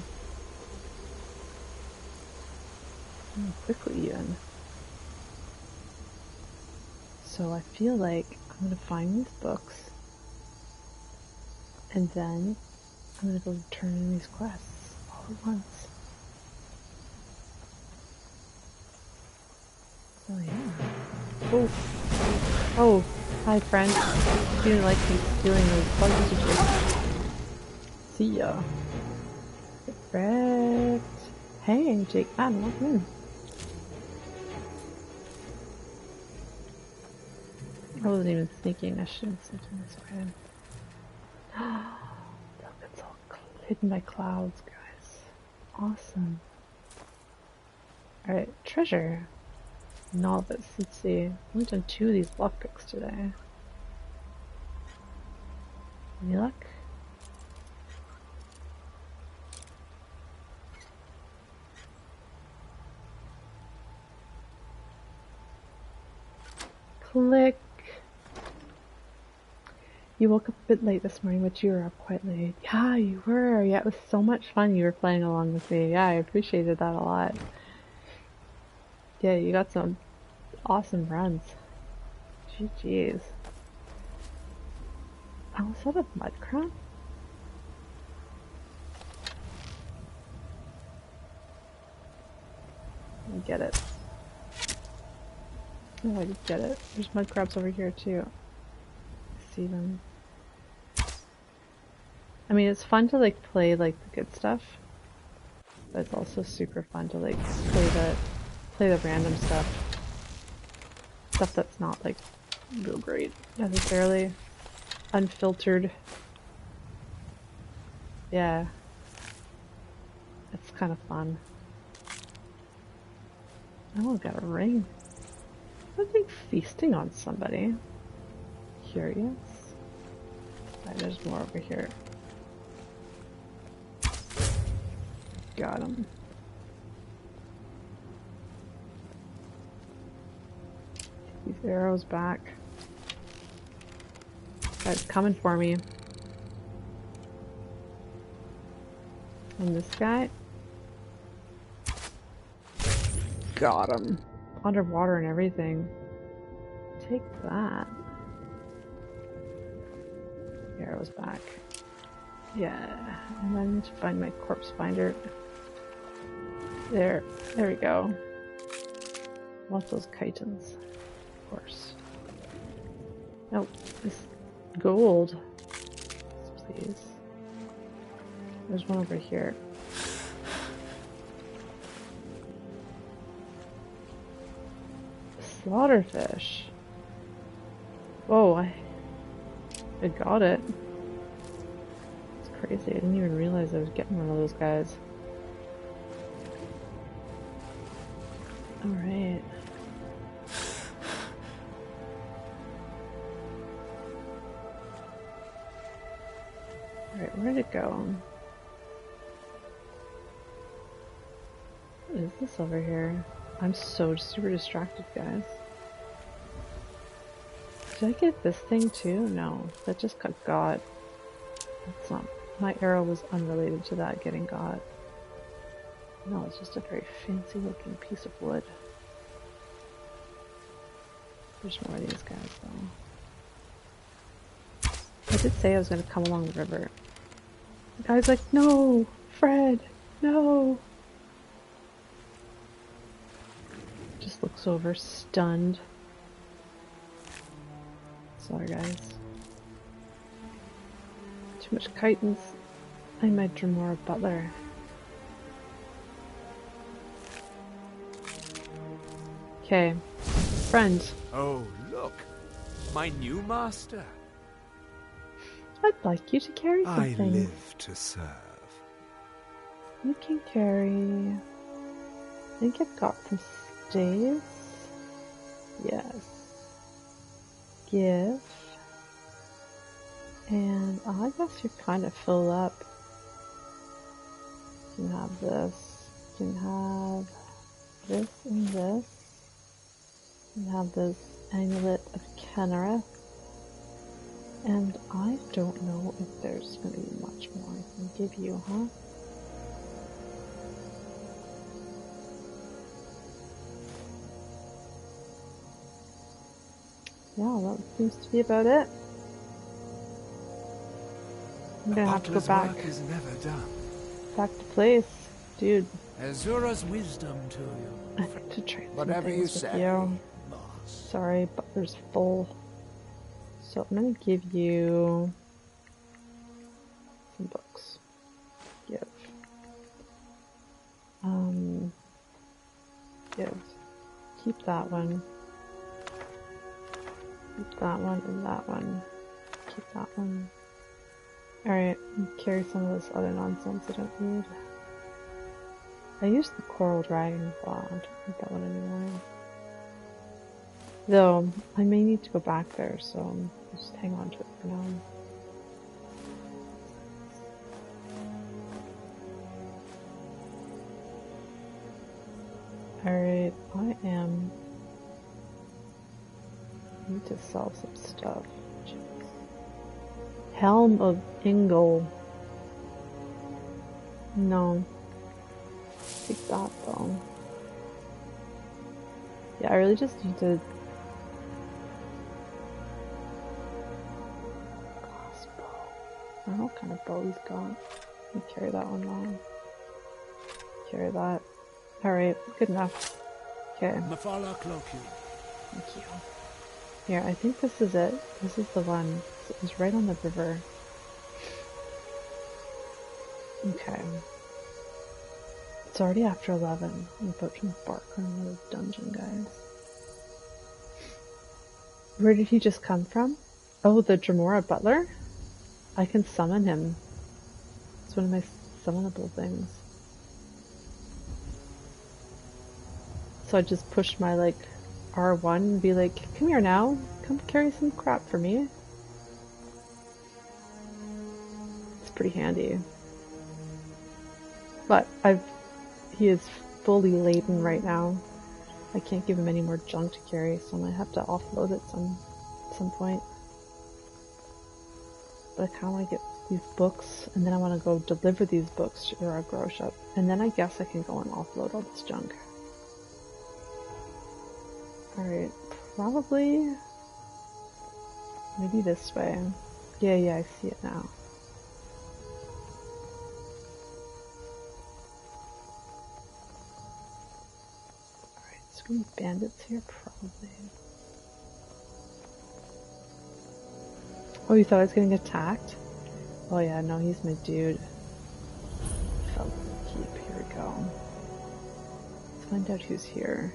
Quickly even. So I feel like I'm gonna find these books, and then I'm gonna go turn in these quests all at once. So yeah. Oh. Hi, friend. You didn't like me stealing those bugs, did you? See ya. Perfect. Hey, Jake Man, welcome in. I wasn't even sneaking. I should have been sneaking this way. Look, it's all hidden by clouds, guys. Awesome. Alright, treasure. Novice. Let's see. I've only done 2 of these lockpicks today. Any luck? Click. You woke up a bit late this morning, but you were up quite late. Yeah, you were. Yeah, it was so much fun you were playing along with me. Yeah, I appreciated that a lot. Yeah, you got some awesome runs. GG's. Oh, is that a mud crab? I get it. Oh, I get it. There's mud crabs over here too. I see them. I mean, it's fun to like play like the good stuff, but it's also super fun to like play the random stuff. Stuff that's not like real great necessarily. Unfiltered. Yeah. It's kind of fun. Oh, got a ring. I think feasting on somebody. Curious. Alright, there's more over here. Got him. Take these arrows back. Guy's coming for me. And this guy. Got him. Underwater and everything. Take that. Arrows back. Yeah. And then to find my corpse finder. There we go. Want those chitons, of course. Nope, this gold. Please. There's one over here. Slaughterfish. Whoa, I got it. It's crazy. I didn't even realize I was getting one of those guys. Alright. Alright, where'd it go? What is this over here? I'm so super distracted, guys. Did I get this thing too? No, that just got. That's not. My arrow was unrelated to that getting got. No, it's just a very fancy looking piece of wood. There's more of these guys though. I did say I was going to come along the river. The guy's like, no, Fred, no. Just looks over, stunned. Sorry guys. Too much chitons. I might Dremora Butler. Okay. Friend. Oh, look. My new master. I'd like you to carry something. I live to serve. You can carry... I think I've got some staves. Yes. Give. And I guess you're kind of filled up. You can have this. You can have this and this. You can have this amulet of Kennereth. And I don't know if there's going to be much more I can give you, huh? Yeah, that seems to be about it. I'm gonna have to go back. Work is never done. Back to place, dude. Azura's wisdom to you. I have to trade some Whatever things you with say, you. boss. Sorry, Butler's full. So I'm gonna give you some books. Give. Give. Keep that one. Keep that one and that one. Keep that one. Alright, carry some of this other nonsense I don't need. I used the coral dragon claw. I don't need that one anymore. Though, I may need to go back there, so I'll just hang on to it for now. Alright, I need to sell some stuff. Jeez. Helm of Ingle. No. Take that though. Yeah, I really just need to... Crossbow. I don't know what kind of bow he's got. Let me carry that one on. Carry that. Alright, good enough. Okay. Thank you. Here, I think this is it. This is the one. It was right on the river. Okay. It's already after 11. I'm about to embark on another dungeon, guys. Where did he just come from? Oh, the Dremora Butler? I can summon him. It's one of my summonable things. So I just push my, like, R1 and be like, come here now. Come carry some crap for me. It's pretty handy. But he is fully laden right now. I can't give him any more junk to carry, so I might have to offload it at some point. But I kind of want to get these books, and then I want to go deliver these books to our grow shop. And then I guess I can go and offload all this junk. Alright, probably maybe this way. Yeah, I see it now. Alright, there's gonna be bandits here, probably. Oh, you thought I was getting attacked? Oh yeah, no, he's my dude. Fell in the keep, here we go. Let's find out who's here.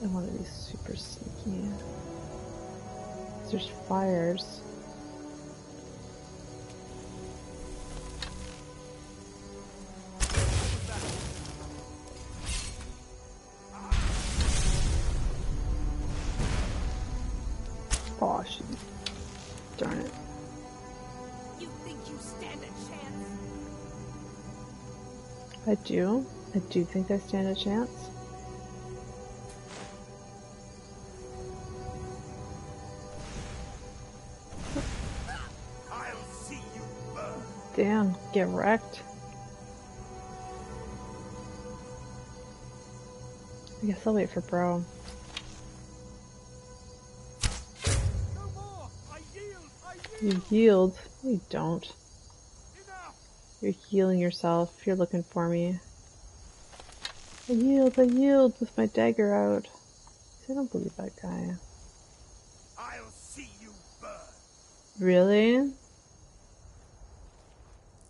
I want to be super sneaky. There's fires. Oh, shoot. Darn it. You think you stand a chance? I do. I do think I stand a chance. Damn, get wrecked. I guess I'll wait for bro. No more! I yield! You yield? No, you don't. You're healing yourself. You're looking for me. I yield with my dagger out. I don't believe that guy. I'll see you burn! Really?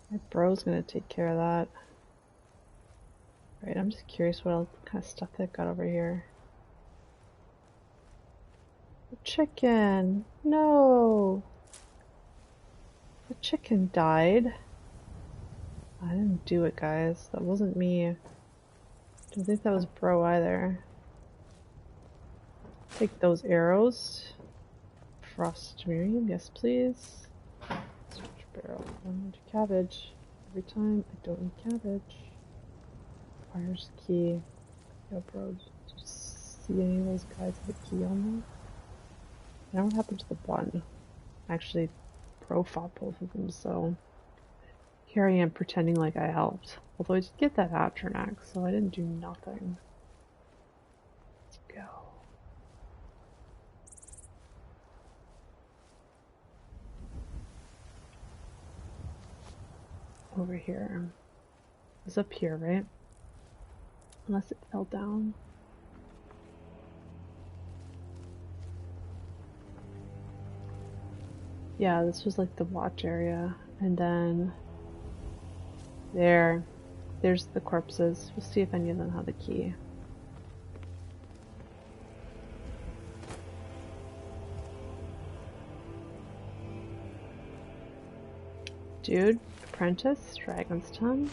My bro's gonna take care of that. Right, I'm just curious what else kind of stuff they've got over here. The chicken! No! The chicken died. I didn't do it, guys. That wasn't me. Don't think that was bro either. Take those arrows. Frost Miriam, yes please. Switch barrel. I need cabbage. Every time I don't need cabbage. Fire's key. Yo, bro, did you see any of those guys with a key on them? I don't know what happened to the one. Actually, bro fought both of them, so here I am pretending like I helped. Although I did get that Atronax, so I didn't do nothing. Let's go. over here? It's up here, right? Unless it fell down. Yeah, this was like the watch area, and then there's the corpses. We'll see if any of them have the key. Dude, apprentice, dragon's tongue,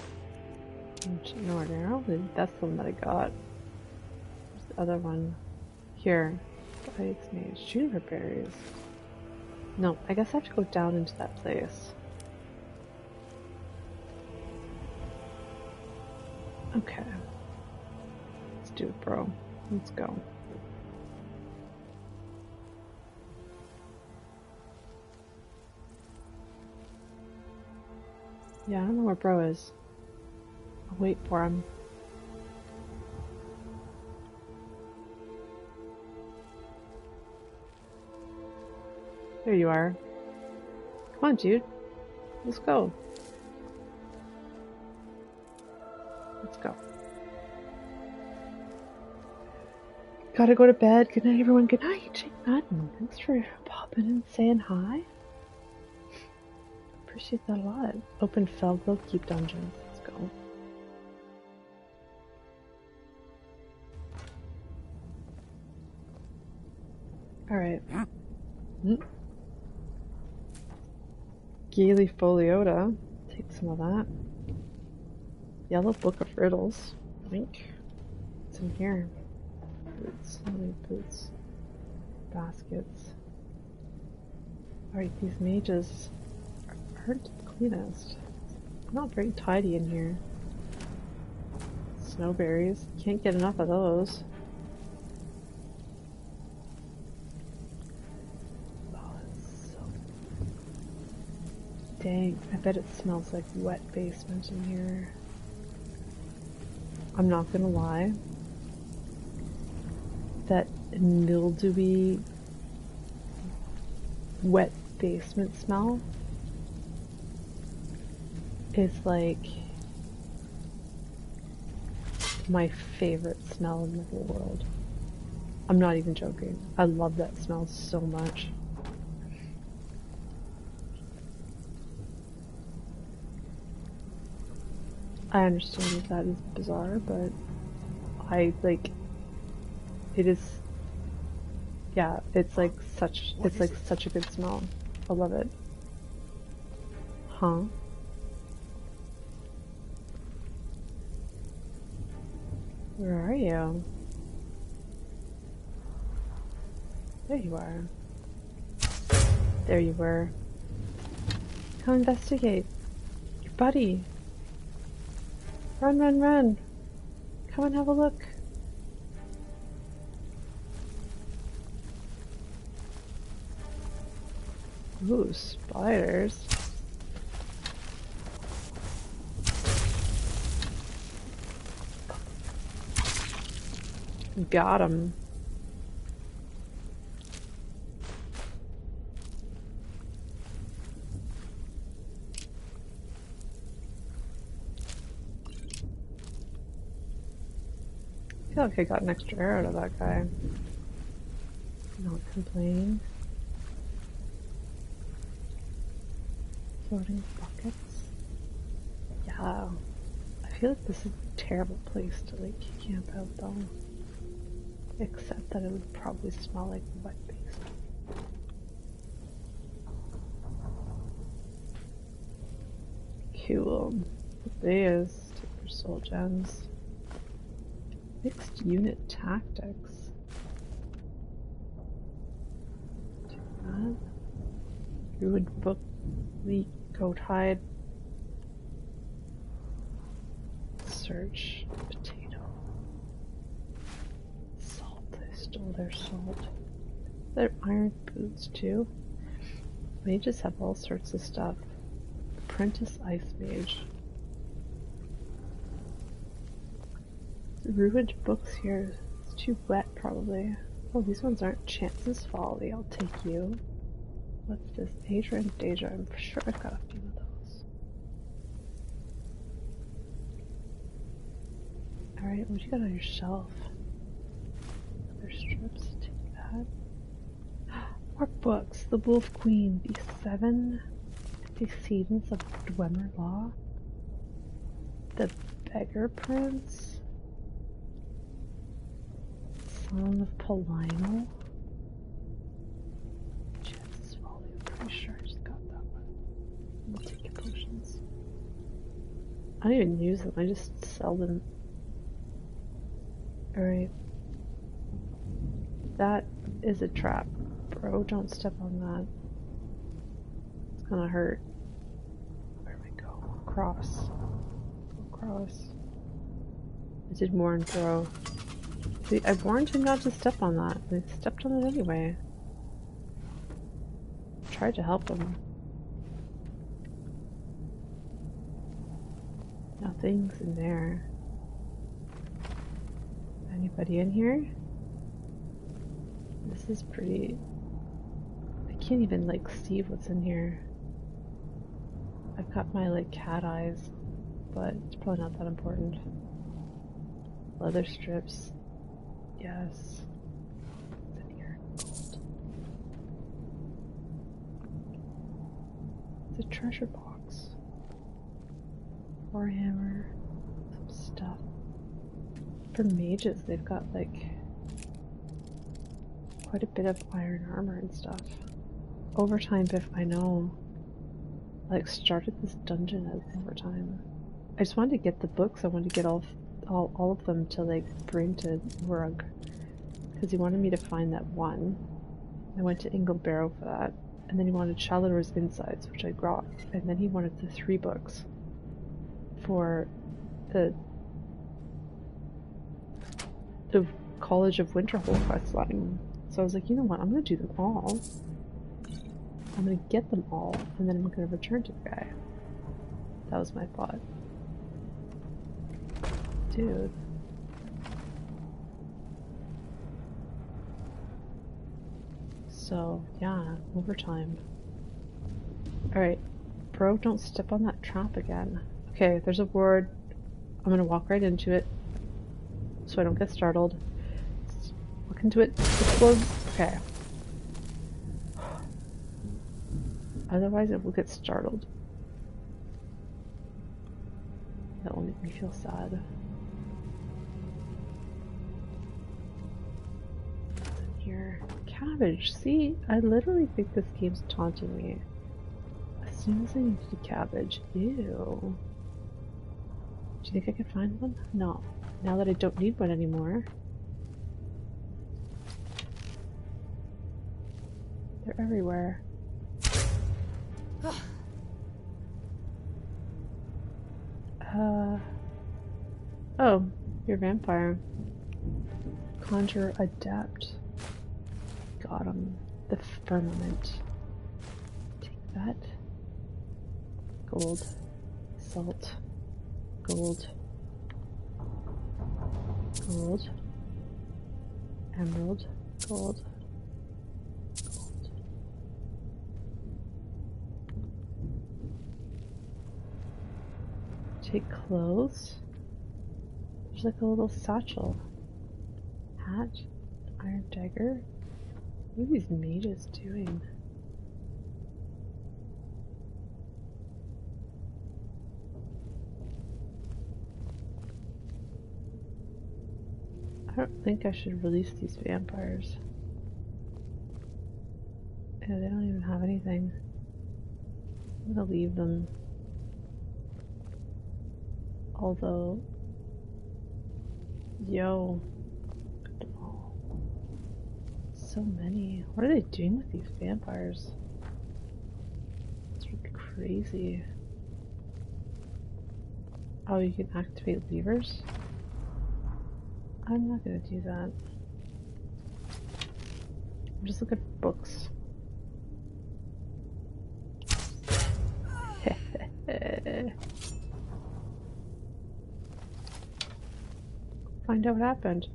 ancient arrow. That's the one that I got. Where's the other one? Here, ice mage, juniper berries. No, I guess I have to go down into that place. Okay. Let's do it, bro. Let's go. Yeah, I don't know where bro is. I'll wait for him. There you are. Come on, dude. Let's go. Let's go. Gotta go to bed. Good night, everyone. Good night. Jake Madden. Thanks for popping and saying hi. Appreciate that a lot. Open Felglow, keep dungeons. Let's go. Alright. Gaily Foliota. Take some of that. Yellow Book of Riddles. Link. What's in here? Boots. How many boots? Baskets. Alright, these mages aren't the cleanest. Not very tidy in here. Snowberries. Can't get enough of those. Dang, I bet it smells like wet basement in here. I'm not gonna lie. That mildewy, wet basement smell is like my favorite smell in the whole world. I'm not even joking. I love that smell so much. I understand that is bizarre, but I like it is. Yeah, it's like such a good smell. I love it. Huh? Where are you? There you are. There you were. Come investigate. Your buddy. Run, run, run. Come and have a look. Ooh, spiders. Got him. I feel like I got an extra arrow to that guy. Not complaining. Floating buckets. Yeah. I feel like this is a terrible place to like camp out though. Except that it would probably smell like wet basement. Cool. These for soul gems. Mixed unit tactics. Take that. Druid book, leak, goat hide. Search, potato. Salt, I stole their salt. They're iron boots too. Mages have all sorts of stuff. Apprentice ice mage. Ruined books here. It's too wet, probably. Oh, these ones aren't Chance's Folly. I'll take you. What's this? Asia and Deja. I'm sure I've got a few of those. Alright, what you got on your shelf? Other strips, take that. More books. The Wolf Queen, the 7 Antecedents of Dwemer Law, The Beggar Prince, Song of Polino. Chances Folly, I'm pretty sure I just got that one. We'll take your potions. I don't even use them, I just sell them. Alright. That is a trap. Bro, don't step on that. It's gonna hurt. Where do I go? Across. Go across. I did warn Bro. See, I warned him not to step on that. And he stepped on it anyway. I tried to help him. Nothing's in there. Anybody in here? This is pretty... I can't even like see what's in here. I've got my like cat eyes, but it's probably not that important. Leather strips. Yes. What's in here? Gold. It's a treasure box. Warhammer. Some stuff. For mages, they've got like quite a bit of iron armor and stuff. Overtime, Biff, I know. I like started this dungeon as overtime. I just wanted to get the books. I wanted to get all of them to like bring to Rug, because he wanted me to find that one. I went to Inglebarrow for that, and then he wanted Chalanor's Insides, which I got, and then he wanted the 3 books for the College of Winterhold questline. So I was like, you know what, I'm gonna do them all. I'm gonna get them all, and then I'm gonna return to the guy. That was my thought. Dude. So, yeah, overtime. Alright, bro, don't step on that trap again. Okay, there's a ward. I'm gonna walk right into it, so I don't get startled. Walk into it, explode. Okay. Otherwise it will get startled. That will make me feel sad. What's in here? Cabbage. See, I literally think this game's taunting me. As soon as I needed a cabbage. Ew. Do you think I can find one? No. Now that I don't need one anymore. They're everywhere. Oh, you're a vampire. Conjure Adept. Got him. The Firmament. Take that. Gold. Salt. Gold. Gold. Emerald. Gold. Gold. Take clothes. There's like a little satchel. Hat. Iron dagger. What are these mages doing? I don't think I should release these vampires. Yeah, they don't even have anything. I'm gonna leave them. Although, yo, look at them all. So many. What are they doing with these vampires? It's really crazy. Oh, you can activate levers? I'm not gonna do that. I'm just looking for books. Find out what happened.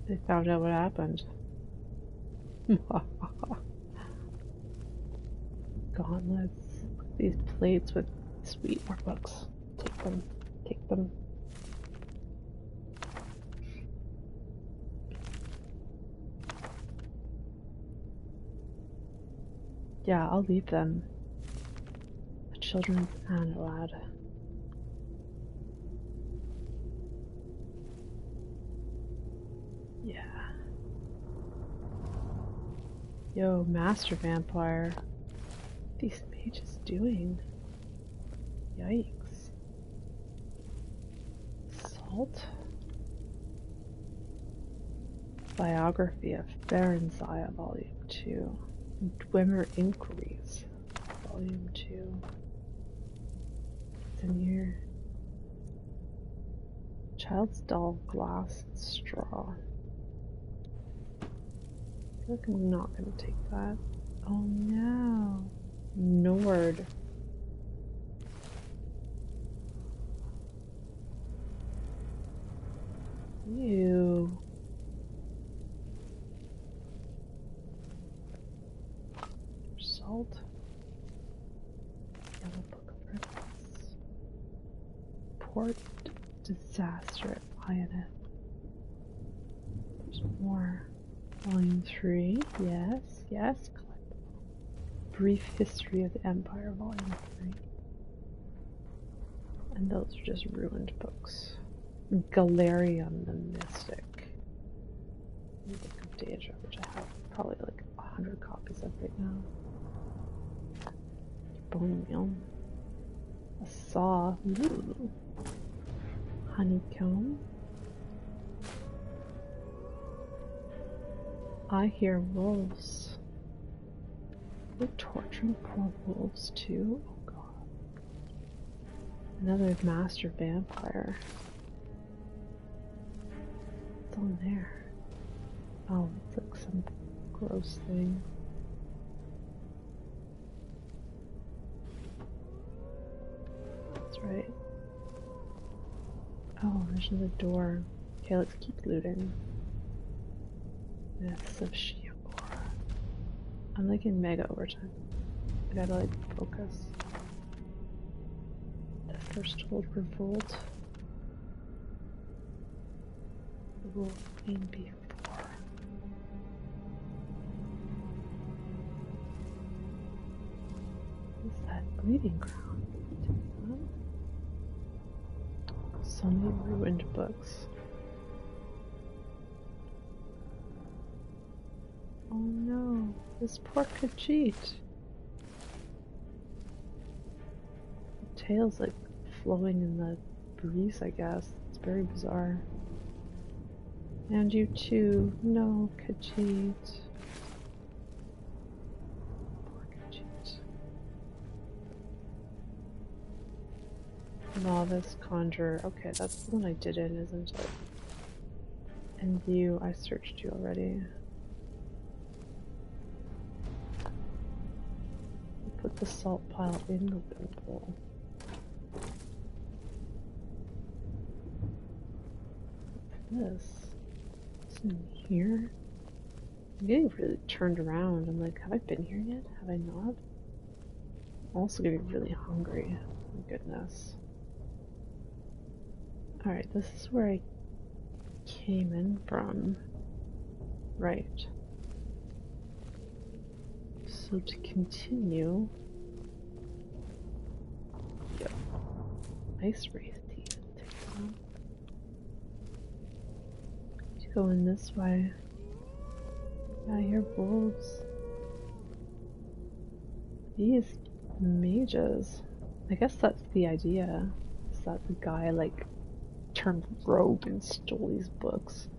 They found out what happened. gauntlets. These plates with sweet more books. Take them. Take them. Yeah, I'll leave them. A children's and a lad. Yeah. Yo, Master Vampire. What are these mages doing? Yikes. Salt? Biography of Baron Zaya, Volume 2. Dwemer Inquiries, Volume 2. What's in here? Child's doll, glass, and straw. I feel like I'm not gonna take that. Oh no. Nord. Ew. Salt. Yellow Book of Riddles. Port Disaster at Lioness. There's more. Volume 3. Yes, yes. Brief History of the Empire, Volume 3. And those are just ruined books. Galerion the Mystic. The Book of Deja, which I have probably like 100 copies of right now. Bone meal. A saw. Ooh. Honeycomb. I hear wolves. They're torturing poor wolves too? Oh god. Another master vampire. What's on there? Oh, it's like some gross thing. That's right. Oh, there's another door. Okay, let's keep looting. Myths of Shiokora. I'm like in mega overtime. I gotta like focus. The first told revolt. The wolf queen before. What's that bleeding ground? So many ruined books. Oh no, this poor Khajiit. The tail's like flowing in the breeze, I guess. It's very bizarre. And you too. No, Khajiit. Poor Khajiit. Novice Conjurer. Okay, that's the one I did in, isn't it? And you, I searched you already. Put the salt pile in the bowl. What's this? In here? I'm getting really turned around. I'm like, have I been here yet? Have I not? I'm also getting really hungry. Oh, goodness. Alright, this is where I came in from. Right. So to continue... Yep. Ice Wraith teeth. Take them. To go in this way. I hear wolves. These mages. I guess that's the idea. Is that the guy like turned rogue and stole these books.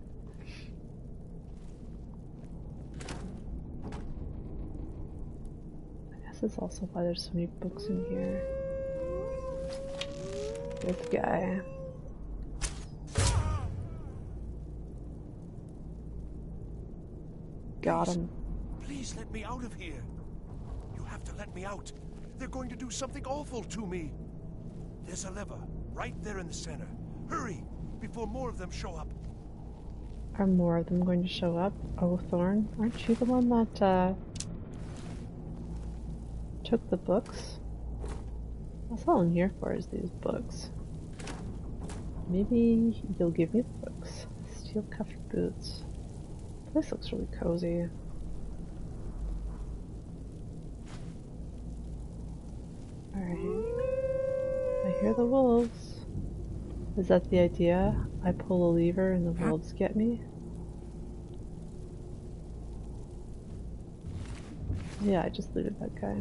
I guess that's also why there's so many books in here. This guy. Got him. Please let me out of here. You have to let me out. They're going to do something awful to me. There's a lever right there in the center. Hurry, before more of them show up. Are more of them going to show up? Oh, Thorn, aren't you the one that took the books. That's all I'm here for is these books. Maybe you'll give me the books. Steel cuffed boots. This looks really cozy. Alright. I hear the wolves. Is that the idea? I pull a lever and the wolves get me? Yeah, I just looted that guy.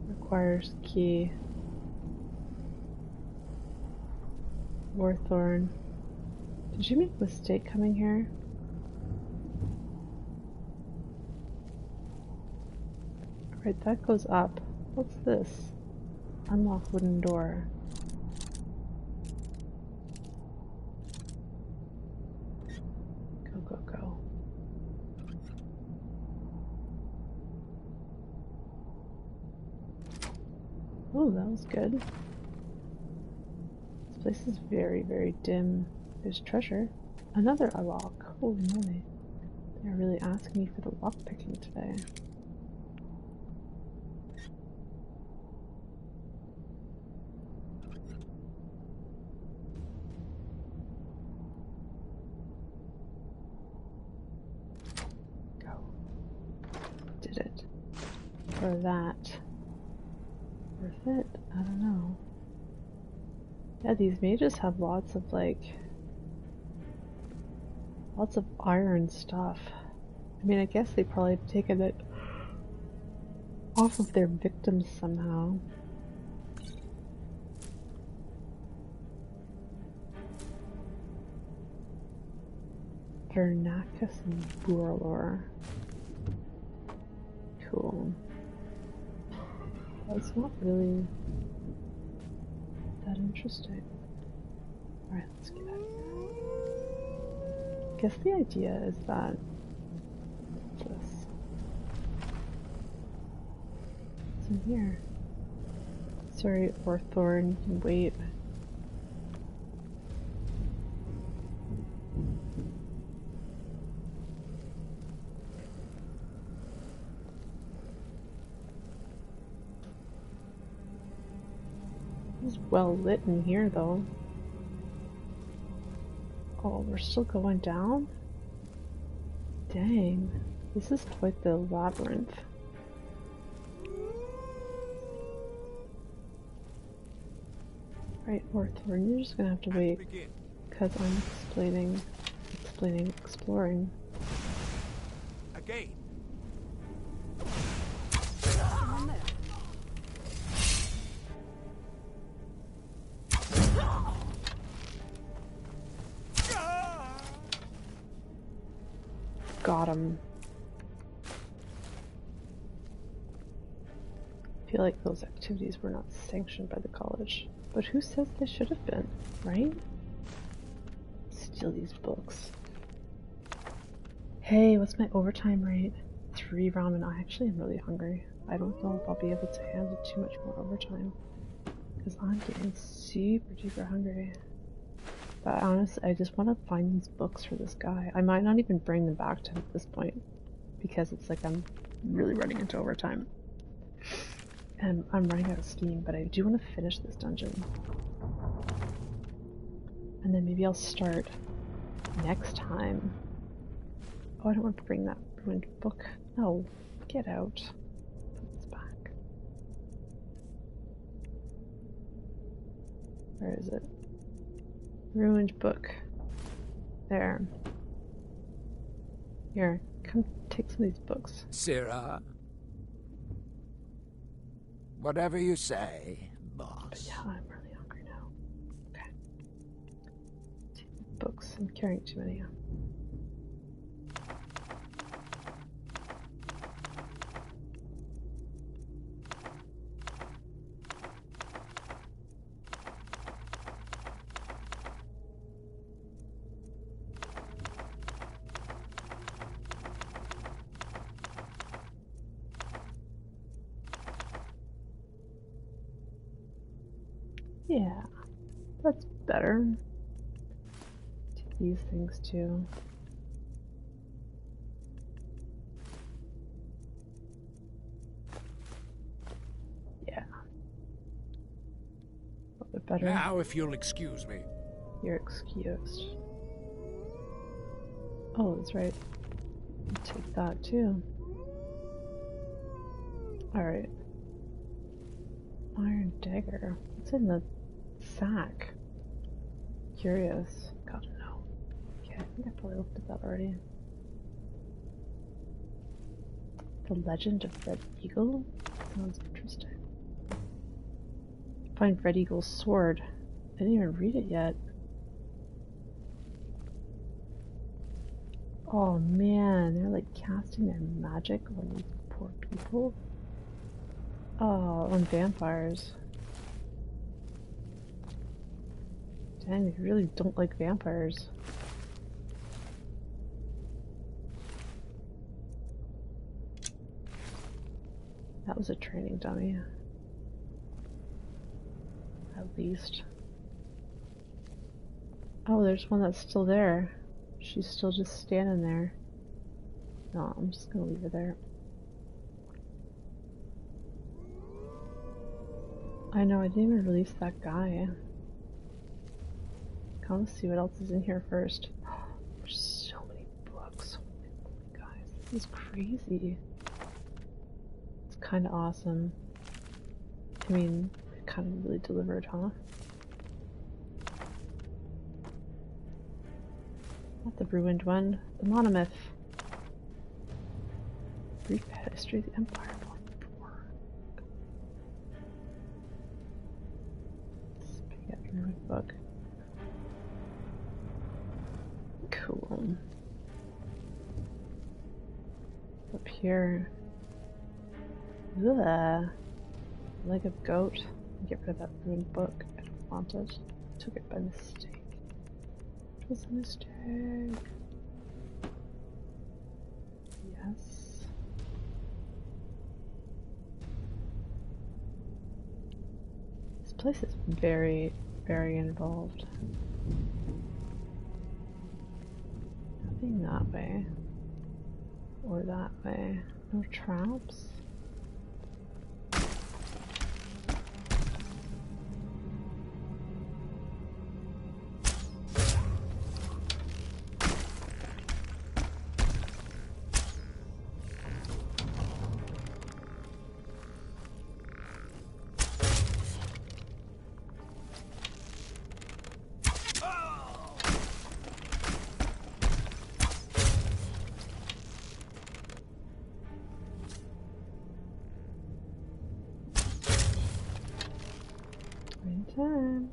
Requires key. Warthorn. Did you make a mistake coming here? Alright, that goes up. What's this? Unlock wooden door. Go, go, go. Oh, that was good. This place is very, very dim. There's treasure. Another lock. Holy moly. They're really asking me for the lock picking today. Go. Did it. For that. Worth it? I don't know. Yeah, these mages have lots of iron stuff. I mean, I guess they probably have taken it off of their victims somehow. Vernacus and Burlor. Cool. That's not really that interesting. Alright, let's get out of here. I guess the idea is that this. What's in here? Sorry, Orthorn, wait. It's well lit in here though. Oh, we're still going down? Dang. This is quite the labyrinth. Right, Orthorn, you're just gonna have to wait. Because I'm exploring. Again. Got him. I feel like those activities were not sanctioned by the college. But who says they should have been, right? Steal these books. Hey, what's my overtime rate? 3 ramen. I actually am really hungry. I don't know if I'll be able to handle too much more overtime. Because I'm getting super duper hungry. But honestly, I just want to find these books for this guy. I might not even bring them back to him at this point. Because it's like I'm really running into overtime. And I'm running out of steam, but I do want to finish this dungeon. And then maybe I'll start next time. Oh, I don't want to bring that ruined book. No, get out. Put this back. Where is it? Ruined book. There. Here, come take some of these books. Sirrah. Whatever you say, boss. But yeah, I'm really hungry now. Okay. Take the books. I'm carrying too many. Yeah, that's better. these things too. Yeah. A little bit better. Now, if you'll excuse me. You're excused. Oh, that's right. I'll take that too. Alright. Iron dagger. What's in the sack? Curious. Gotta know. Okay, I think I probably looked at that already. The Legend of Red Eagle? Sounds interesting. Find Red Eagle's sword. I didn't even read it yet. Oh man, they're like casting their magic on these poor people. Oh, on vampires. Dang, they really don't like vampires. That was a training dummy. At least. Oh, there's one that's still there. She's still just standing there. No, I'm just gonna leave her there. I know, I didn't even release that guy. I want to see what else is in here first. There's so many books. Oh my guys, this is crazy. It's kind of awesome. I mean, it kind of really delivered, huh? Not the ruined one, the monomyth. Brief history of the Empire. Ruined book. Cool. Up here. Ugh. Leg of goat. Get rid of that ruined book. I don't want it. I took it by mistake. It was a mistake. Yes. This place is very involved. Nothing that way. Or that way. No traps? Time.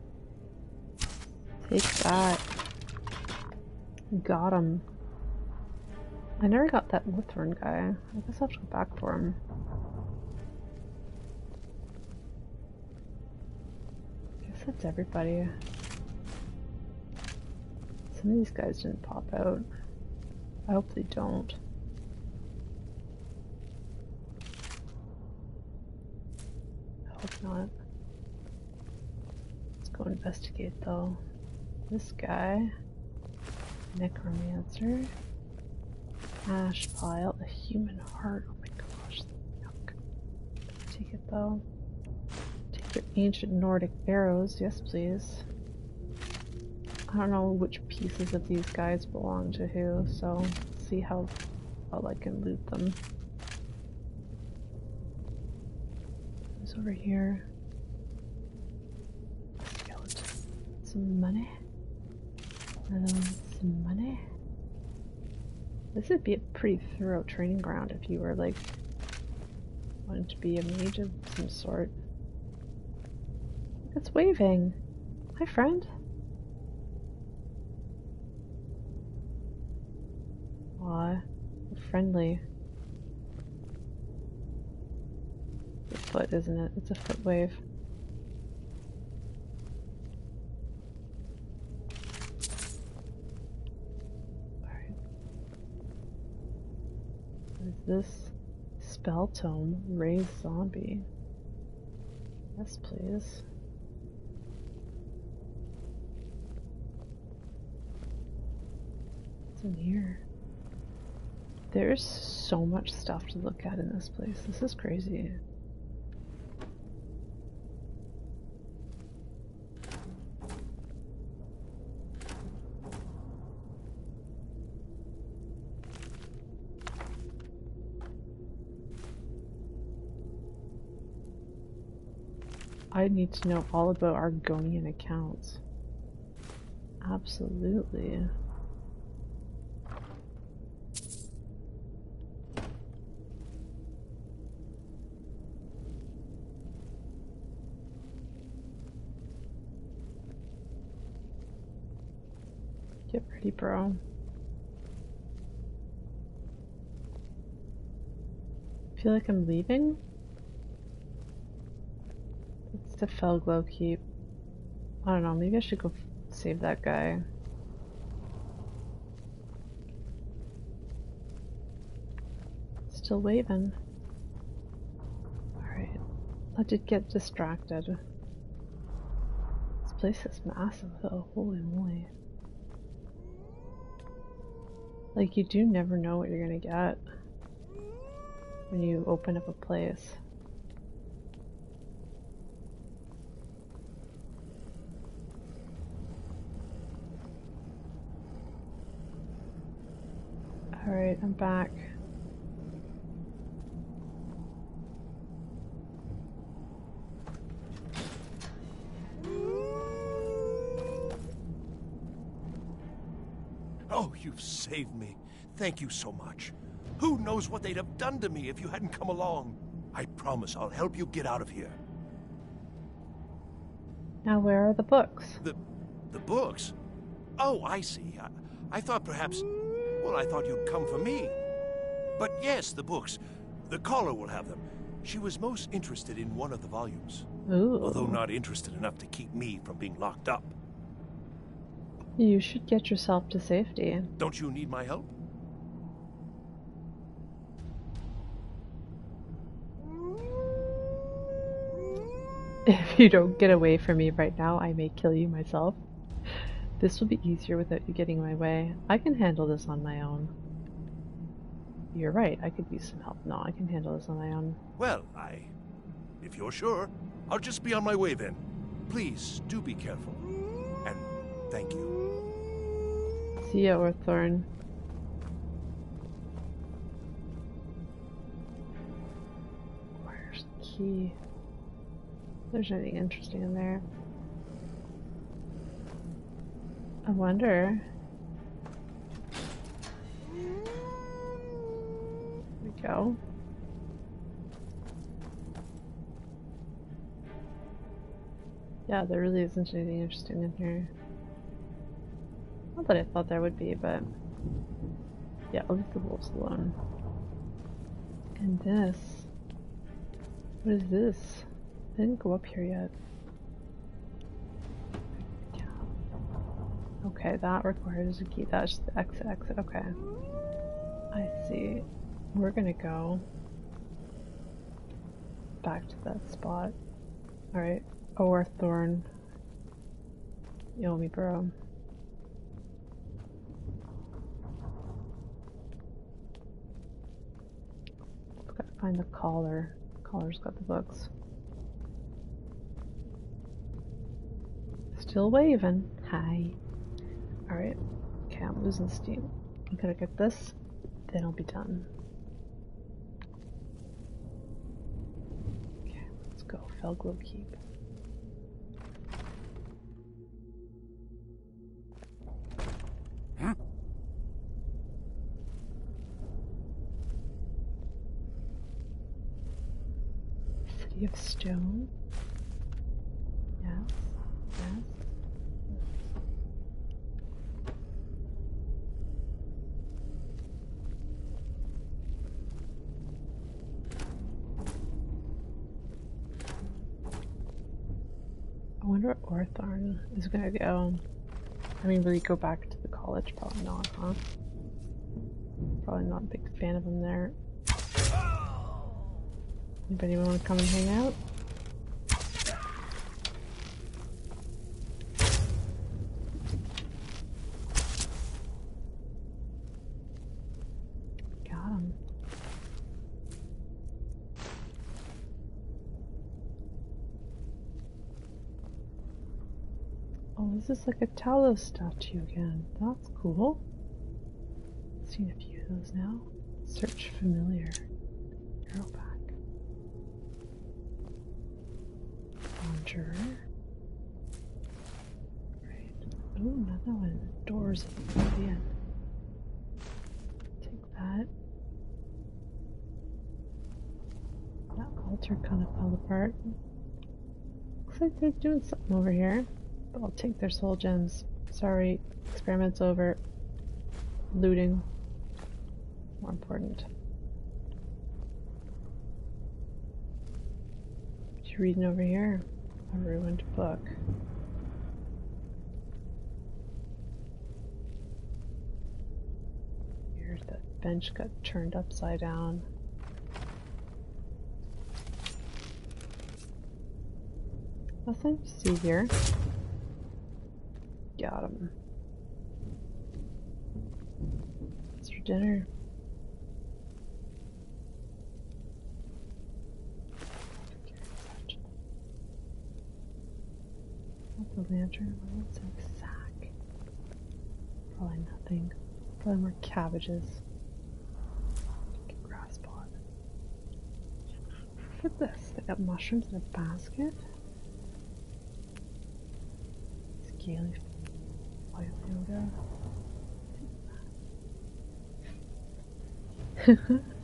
Take that. Got him. I never got that Lutheran guy. I guess I'll have to go back for him. I guess that's everybody. Some of these guys didn't pop out. I hope they don't. I hope not. Go investigate though. This guy, necromancer, ash pile, a human heart. Oh my gosh, yuck. Take it though. Take your ancient Nordic arrows, yes please. I don't know which pieces of these guys belong to who, so let's see how well I can loot them. Who's over here? Some money. Some money. This would be a pretty thorough training ground if you were like wanting to be a mage of some sort. It's waving. Hi, friend. Aw, friendly. It's a foot, isn't it? It's a foot wave. This spell tome, raise zombie. Yes, please. in here? There's so much stuff to look at in this place. This is crazy. I need to know all about Argonian accounts. Absolutely. Get ready, bro. Feel like I'm leaving? It's the Felglow Keep. I don't know, maybe I should go save that guy. Still waving. Alright. I did get distracted. This place is massive though, holy moly. Like, you do never know what you're gonna get when you open up a place. Alright, I'm back. Oh, you've saved me. Thank you so much. Who knows what they'd have done to me if you hadn't come along? I promise I'll help you get out of here. Now where are the books? The books? Oh, I see. I thought perhaps... Well, I thought you'd come for me. But yes, the books. The caller will have them. She was most interested in one of the volumes. Ooh. Although not interested enough to keep me from being locked up. You should get yourself to safety. Don't you need my help? If you don't get away from me right now, I may kill you myself. This will be easier without you getting in my way. I can handle this on my own. You're right, I could use some help. No, I can handle this on my own. Well, if you're sure, I'll just be on my way then. Please, do be careful. And thank you. See ya, Orthorn. Where's the key? If there's anything interesting in there. I wonder. There we go. Yeah, there really isn't anything interesting in here. Not that I thought there would be, but yeah, I'll leave the wolves alone. And this. What is this? I didn't go up here yet. Okay, that requires a key. That's just the exit. Okay. I see. We're gonna go back to that spot. Alright. Orthorn. You owe me, bro. I've got to find the collar. Collar's got the books. Still waving. Hi. Alright. Okay, I'm losing steam. I'm gonna get this, then I'll be done. Okay, let's go. Felglow Keep. Huh? City of Stone? Yes. Yes. I wonder what Orthorn is gonna go. I mean, will he go back to the college? Probably not, huh? Probably not a big fan of him there. Anybody want to come and hang out? Oh, this is like a Talos statue again. That's cool. Seen a few of those now. Search familiar. Arrow back. Conjurer. Right. Oh, another one. The doors at the end. Take that. That altar kind of fell apart. Looks like they're doing something over here. But I'll take their soul gems. Sorry, experiment's over. Looting. More important. What you reading over here? A ruined book. Weird, that bench got turned upside down. Nothing to see here. Got him. What's for dinner? Not the lantern. What's in the sack? Probably nothing. Probably more cabbages. Get grass pot. Look at this. They got mushrooms in a basket. Scaly white yoga.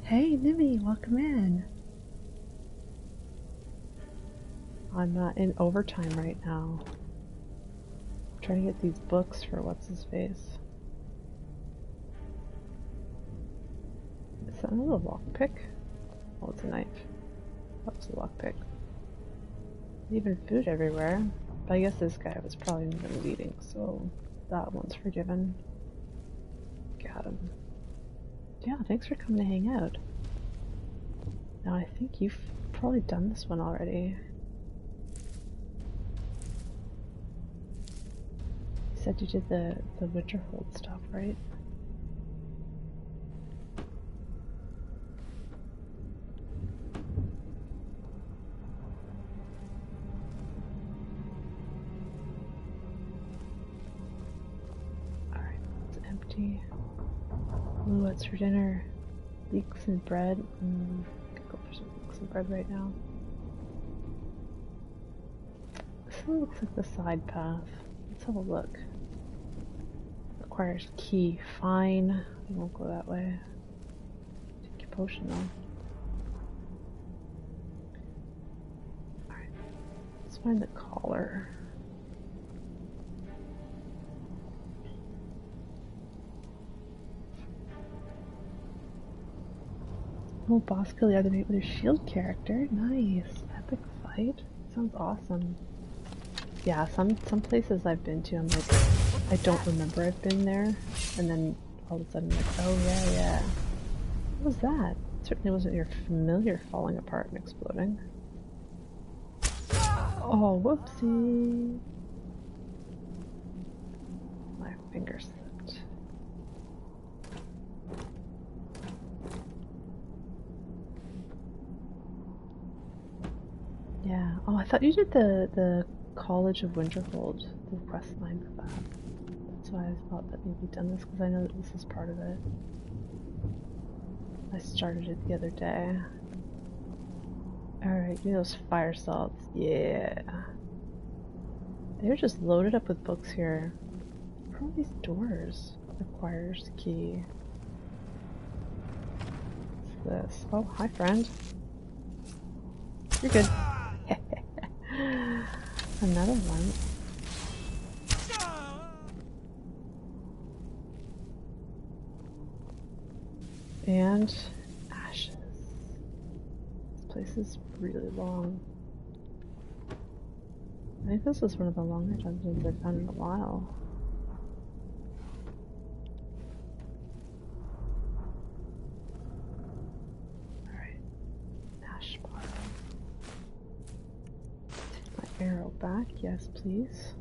Hey, Nimmy, welcome in. I'm not in overtime right now. I'm trying to get these books for what's his face. Is that another lockpick? Oh, it's a knife. That was a lockpick. Even food everywhere. But I guess this guy was probably been eating, so that one's forgiven. Got him. Yeah, thanks for coming to hang out. Now I think you've probably done this one already. You said you did the Winterhold stuff, right? Alright, it's empty. Ooh, what's for dinner? Leeks and bread. Could go for some leeks and bread right now. This one looks like the side path. Let's have a look. Requires key. Fine. We won't go that way. Take your potion though. Alright. Let's find the collar. Oh, boss kill the other night with a shield character. Nice. Epic fight. Sounds awesome. Yeah, some places I've been to, I'm like, I don't remember I've been there, and then all of a sudden I'm like, oh yeah. What was that? It certainly wasn't your familiar falling apart and exploding. Oh, whoopsie. My finger slipped. Yeah. Oh, I thought you did the College of Winterhold, the quest line for that. That's why I thought that maybe you'd done this, because I know that this is part of it. I started it the other day. Alright, give me those fire salts. Yeah. They're just loaded up with books here. What are all these doors? Requires key. What's this? Oh, hi friend. You're good. Another one. And ashes. This place is really long. I think this is one of the longer dungeons I've done in a while. Alright. Ash bottom. Arrow back, yes please.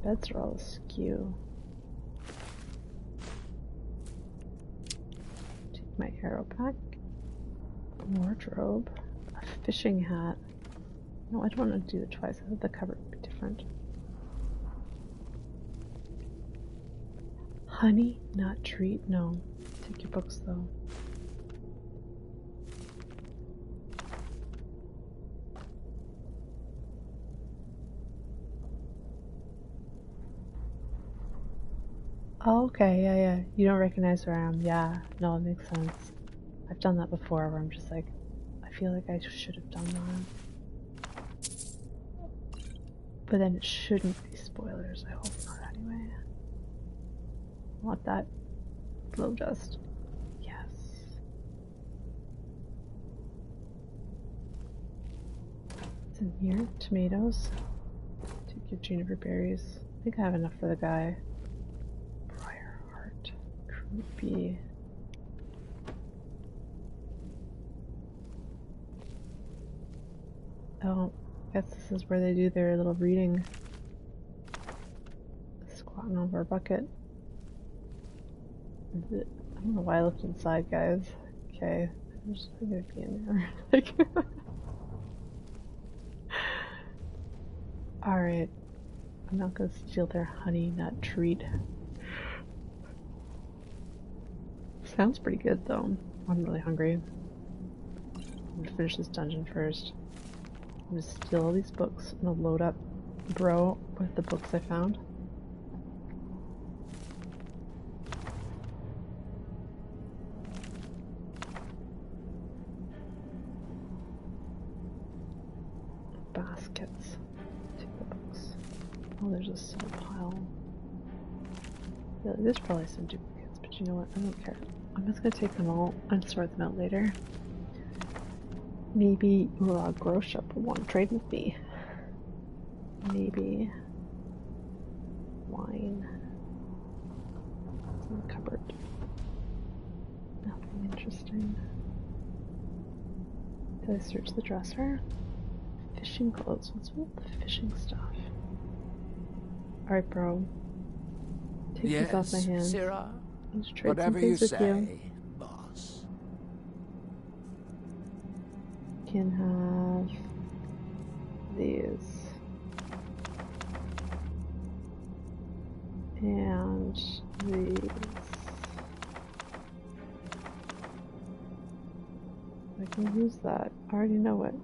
Beds are all askew. Take my arrow back. Wardrobe. A fishing hat. No, I don't want to do it twice. I thought the cover would be different. Honey, not treat. No. Take your books, though. Oh, okay, yeah. You don't recognize where I am. Yeah, no, it makes sense. I've done that before where I'm just like, I feel like I should have done that. But then it shouldn't be spoilers. I hope not anyway. I want that glow dust. Yes. What's in here? Tomatoes. Take your juniper berries. I think I have enough for the guy. Creepy. Oh, I guess this is where they do their little reading. Squatting over a bucket. I don't know why I looked inside, guys. Okay, I'm just gonna be in there. Like, alright. I'm not gonna steal their honey nut treat. Sounds pretty good though. I'm really hungry. I'm gonna finish this dungeon first. I'm gonna steal all these books. I'm gonna load up bro with the books I found. Baskets. Take the books. Oh, there's a salt pile. Yeah, there's probably some duplicates, but you know what? I don't care. I'm just gonna take them all and sort them out later. Maybe grow shop will want to trade with me. Maybe wine. What's in the cupboard? Nothing interesting. Did I search the dresser? Fishing clothes. What's with the fishing stuff? Alright, bro. Take these off my hands. Sirrah? Whatever you say, boss. Can have these. And these. I can use that. I already know it.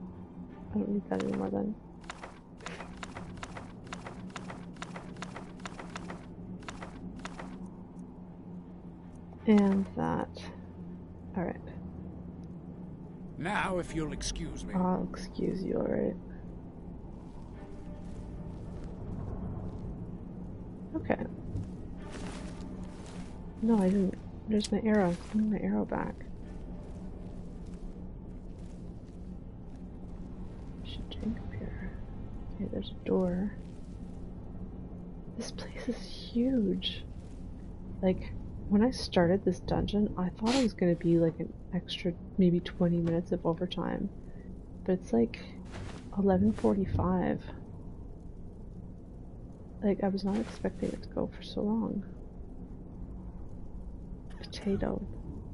I don't need that anymore then. And that. Alright. Now, if you'll excuse me. I'll excuse you, alright. Okay. No, I didn't. There's my arrow. I need my arrow back. I should drink up here. Okay, there's a door. This place is huge. Like, when I started this dungeon, I thought it was going to be like an extra maybe 20 minutes of overtime. But it's like 11:45. Like, I was not expecting it to go for so long. Potato.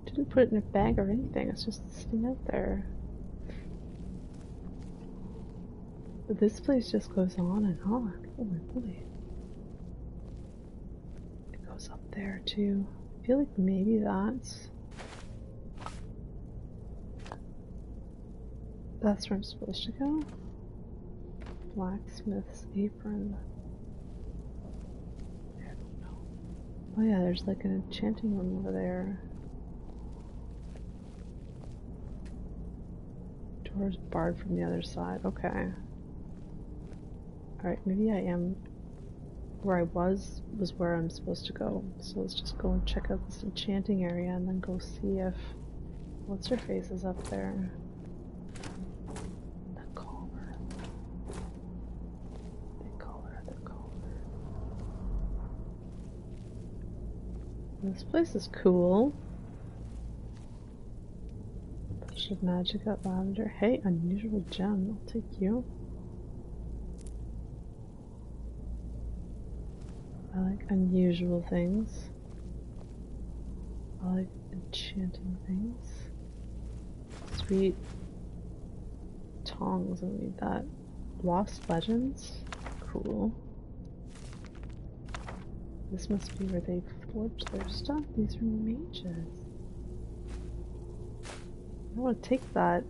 Didn't put it in a bag or anything, it's just sitting out there. But this place just goes on and on. Holy moly. It goes up there too. I feel like maybe that's where I'm supposed to go. Blacksmith's apron. I don't know. Oh yeah, there's like an enchanting room over there. Door's barred from the other side. Okay. Alright, maybe I am where I was where I'm supposed to go. So let's just go and check out this enchanting area and then go see if what's her face is up there. The collar. The collar. This place is cool. Push of magic at lavender. Hey, unusual gem. I'll take you. I like unusual things. I like enchanting things. Sweet tongs, I don't need that. Lost Legends? Cool. This must be where they forged their stuff. These are mages. I want to take that.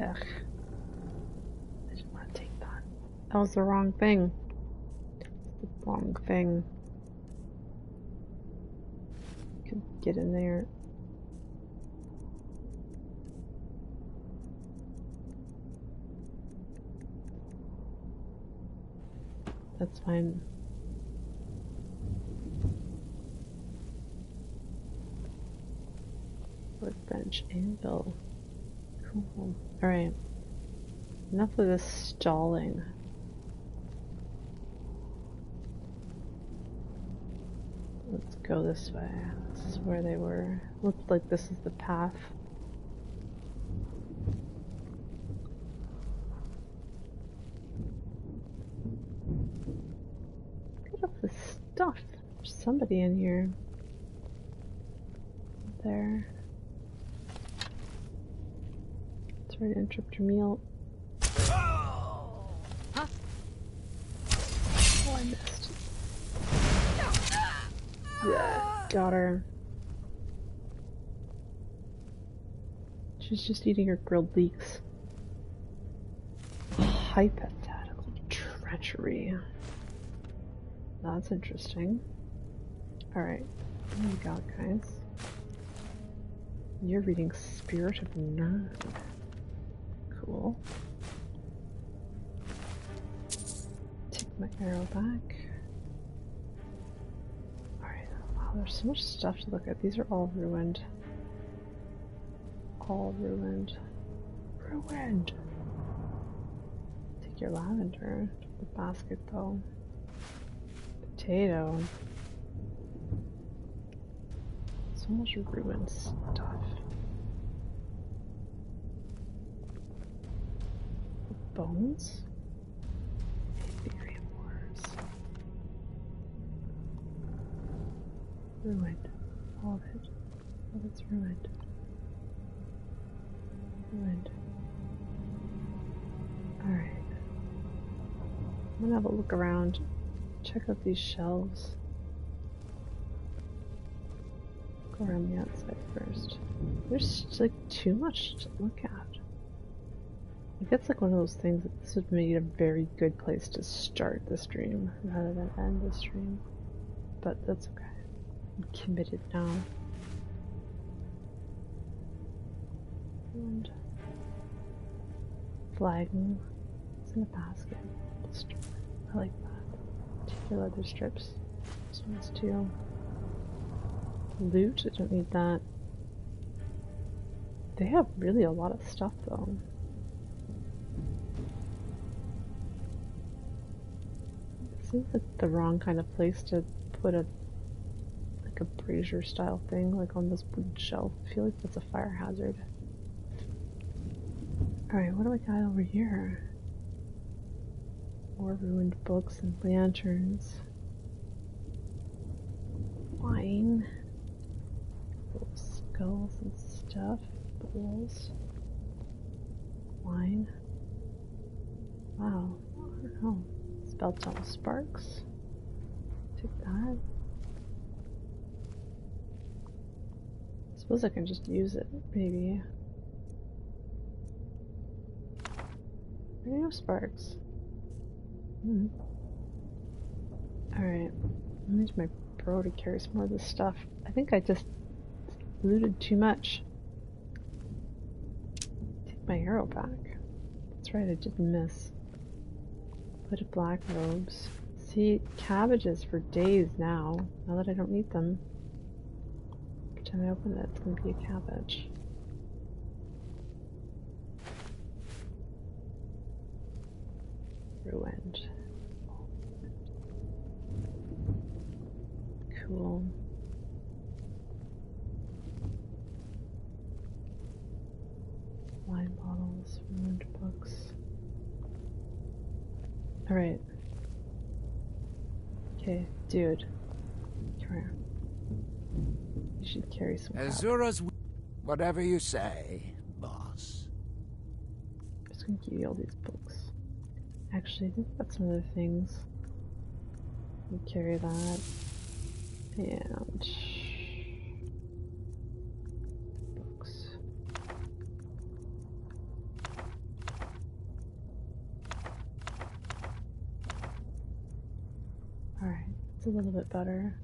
Ugh. I didn't want to take that. That was the wrong thing. The wrong thing. Could get in there. That's fine. Workbench, anvil. Cool. Alright. Enough of this stalling. Let's go this way. This is where they were. Looks like this is the path. Look at this stuff. There's somebody in here. There. Sorry to interrupt your meal. Huh? Oh, I missed. Yeah, got her. She's just eating her grilled leeks. Hypothetical treachery. That's interesting. Alright, what do we got, guys? You're reading Spirit of Nerd. Cool. Take my arrow back. Alright, wow, there's so much stuff to look at. These are all ruined. All ruined. Ruined! Take your lavender. The basket, though. Potato. So much ruined stuff. Bones? Ethereum ores. Ruined. All of it. All of it's ruined. Ruined. Alright. I'm gonna have a look around. Check out these shelves. Go around the outside first. There's like too much to look at. I guess like one of those things that this would make a very good place to start the stream rather than end the stream. But that's okay. I'm committed now. And flagging. It's in a basket. I like that. Take your leather strips. This one's too. Loot, I don't need that. They have really a lot of stuff though. Seems like the wrong kind of place to put a like a brazier style thing like on this wooden shelf. I feel like that's a fire hazard. Alright, what do we got over here? More ruined books and lanterns. Wine. Little skulls and stuff. Bowls. Wine. Wow. I don't know. Belts on sparks. Take that. I suppose I can just use it, maybe. There are no sparks. Alright. I need my bro to carry some more of this stuff. I think I just looted too much. Take my arrow back. That's right, I didn't miss. Bit of black robes. See, cabbages for days now. Now that I don't need them. Every time I open it, it's gonna be a cabbage. Ruined. Cool. Wine bottles, ruined books. Alright. Okay, dude. Come here. You should carry some Azura's... Whatever you say, boss. I'm just gonna give you all these books. Actually, I think that's some other things. We carry that. And books. Alright, it's a little bit better.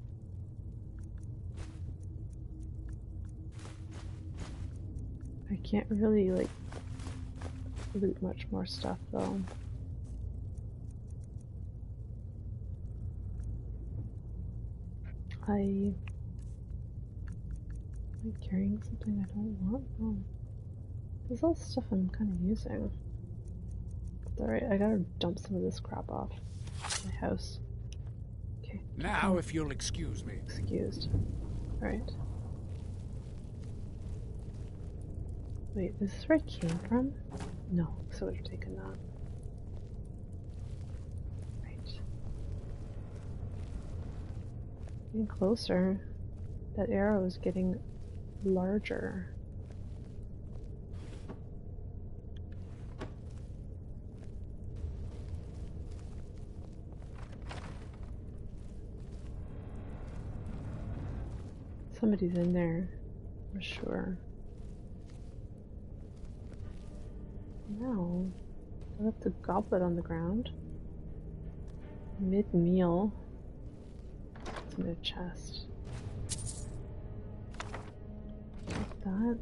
I can't really, like, loot much more stuff, though. Am I carrying something I don't want? Oh. There's all stuff I'm kind of using. It's alright, I gotta dump some of this crap off my house. Okay. Now, if you'll excuse me. Excused. Alright. Wait, is this where I came from? No, so I would have taken that. Right. Getting closer. That arrow is getting larger. Somebody's in there, for sure. No. I left a goblet on the ground. Mid-meal. It's in a chest. Take that.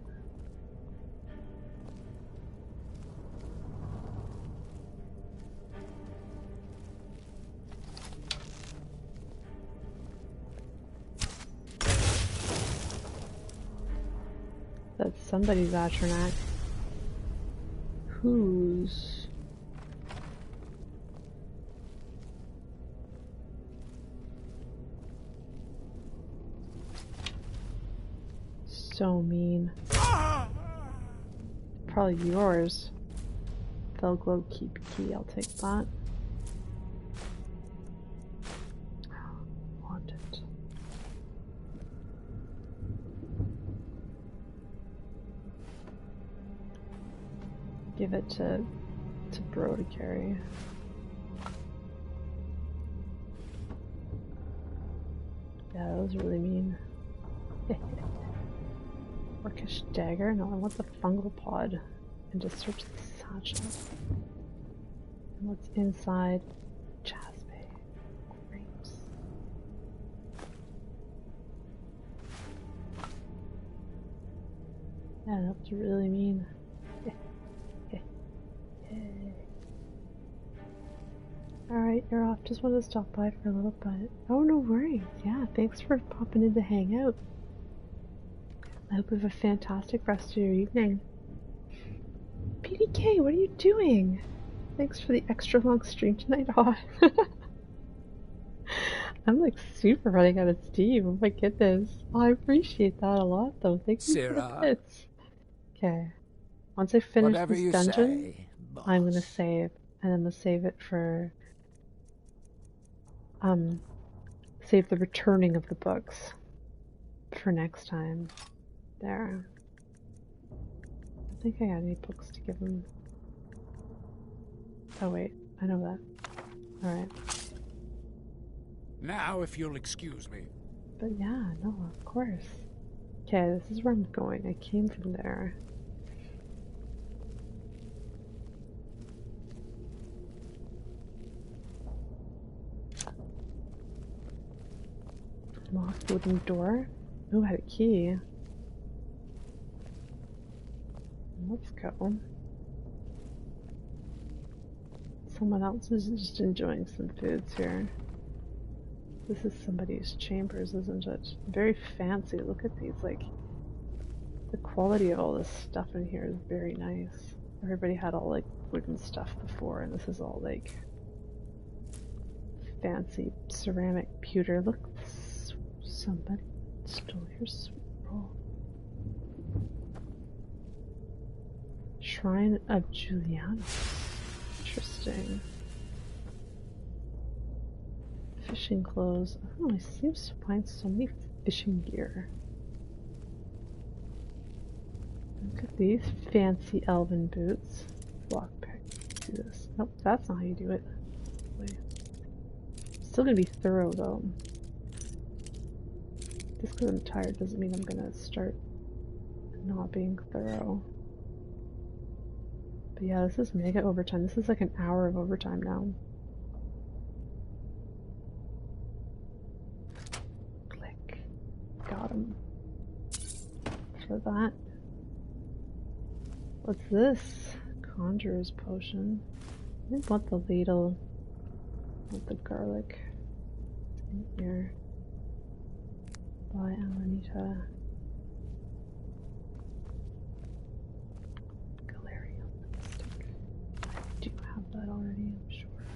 That's somebody's atronach. Whose? So mean. Probably yours. Felglow keep key, I'll take that. Want it. Give it to Bro to carry. Yeah, that was really mean. Orcish dagger? No, I want the fungal pod. And just search the satchel. And what's inside? Jaspay. Grapes. Yeah, that was really mean. Alright, you're off. Just wanted to stop by for a little bit. Oh, no worries. Yeah, thanks for popping in to hang out. I hope you have a fantastic rest of your evening. PDK, what are you doing? Thanks for the extra long stream tonight. Oh. I'm like super running out of steam. Oh my goodness. Oh, I appreciate that a lot though. Thank you for the bits. Okay. Once I finish Whatever this you dungeon, say, I'm gonna save. And I'm gonna save it for save the returning of the books for next time. There. I think I got any books to give him. Oh wait, I know that. Alright. Now, if you'll excuse me. But yeah, no, of course. Okay, this is where I'm going. I came from there. Locked wooden door. Ooh, I had a key. Let's go. Someone else is just enjoying some foods here. This is somebody's chambers, isn't it? Very fancy. Look at these, like, the quality of all this stuff in here is very nice. Everybody had all, like, wooden stuff before, and this is all, like, fancy ceramic pewter. Look, somebody stole your scroll. Shrine of Juliana. Interesting. Fishing clothes. Oh, he seems to find so many fishing gear. Look at these fancy elven boots. Lockpick. do this. Nope, that's not how you do it. Wait. Still gonna be thorough though. Just because I'm tired doesn't mean I'm gonna start not being thorough. But yeah, this is mega overtime. This is like an hour of overtime now. Click. Got him. For that. What's this? Conjurer's potion. I didn't want the ladle. With the garlic. It's in here. By Amanita. Galarian lipstick. I do have that already, I'm sure.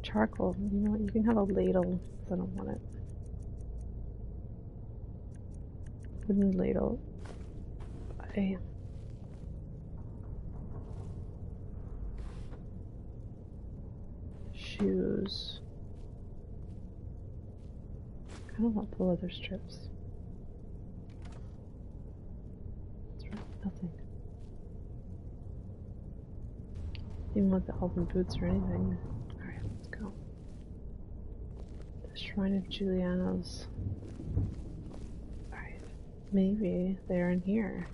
Charcoal. You know what? You can have a ladle, because I don't want it. Wooden ladle. Bye. Shoes. I kind of want the leather strips. That's right, nothing. Didn't want the elven boots or anything. Alright, let's go. The Shrine of Julianos. Alright, maybe they're in here.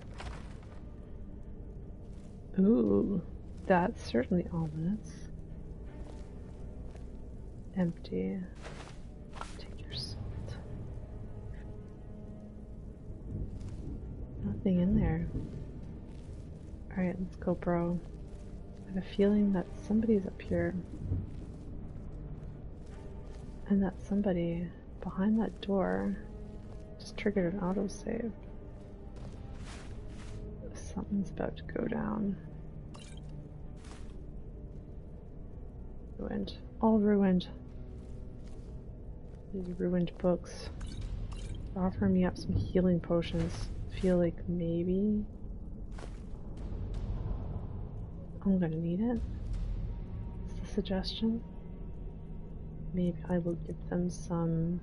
Ooh, that's certainly ominous. Empty. Take your salt. Nothing in there. Alright, let's go, bro. I have a feeling that somebody's up here. And that somebody behind that door just triggered an autosave. Something's about to go down. Ruined. All ruined. These ruined books. Offer me up some healing potions. Feel like maybe I'm gonna need it. It's the suggestion. Maybe I will give them some.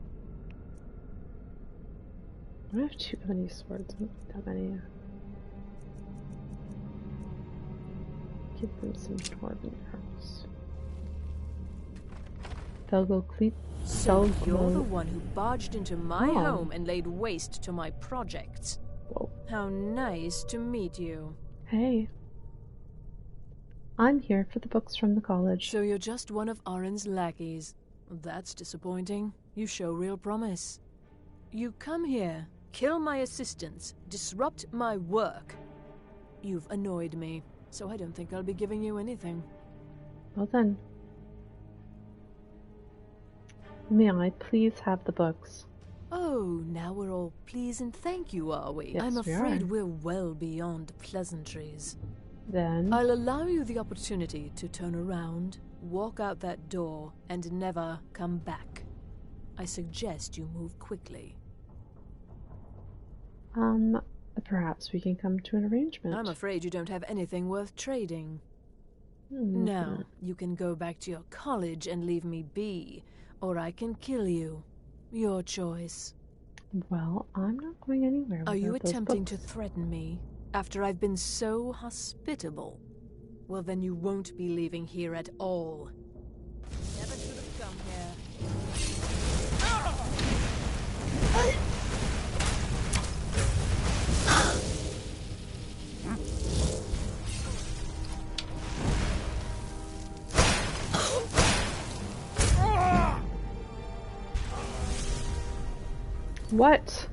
I don't have too many swords. I don't need that many. Give them some dwarven arrows. So you're the one who barged into my home and laid waste to my projects. Whoa. How nice to meet you. Hey. I'm here for the books from the college. So you're just one of Oren's lackeys. That's disappointing. You show real promise. You come here, kill my assistants, disrupt my work. You've annoyed me, so I don't think I'll be giving you anything. Well then. May I please have the books? Oh, now we're all please and thank you, are we? Yes, I'm afraid we are. we're well beyond pleasantries. Then I'll allow you the opportunity to turn around, walk out that door, and never come back. I suggest you move quickly. Perhaps we can come to an arrangement. I'm afraid you don't have anything worth trading. Now, you can go back to your college and leave me be, or I can kill you. Your choice. Well, I'm not going anywhere. Are you attempting to threaten me after I've been so hospitable? Well, then you won't be leaving here at all. Never should have come here. What?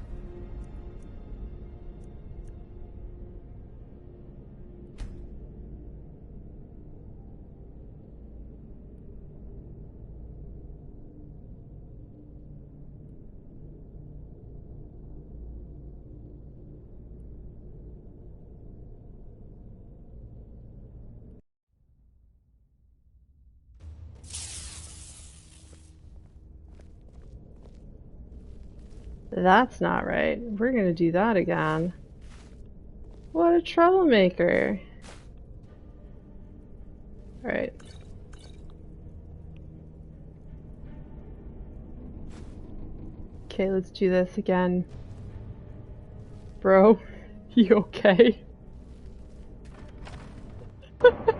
That's not right. We're gonna do that again. What a troublemaker. Alright. Okay, let's do this again. Bro, you okay?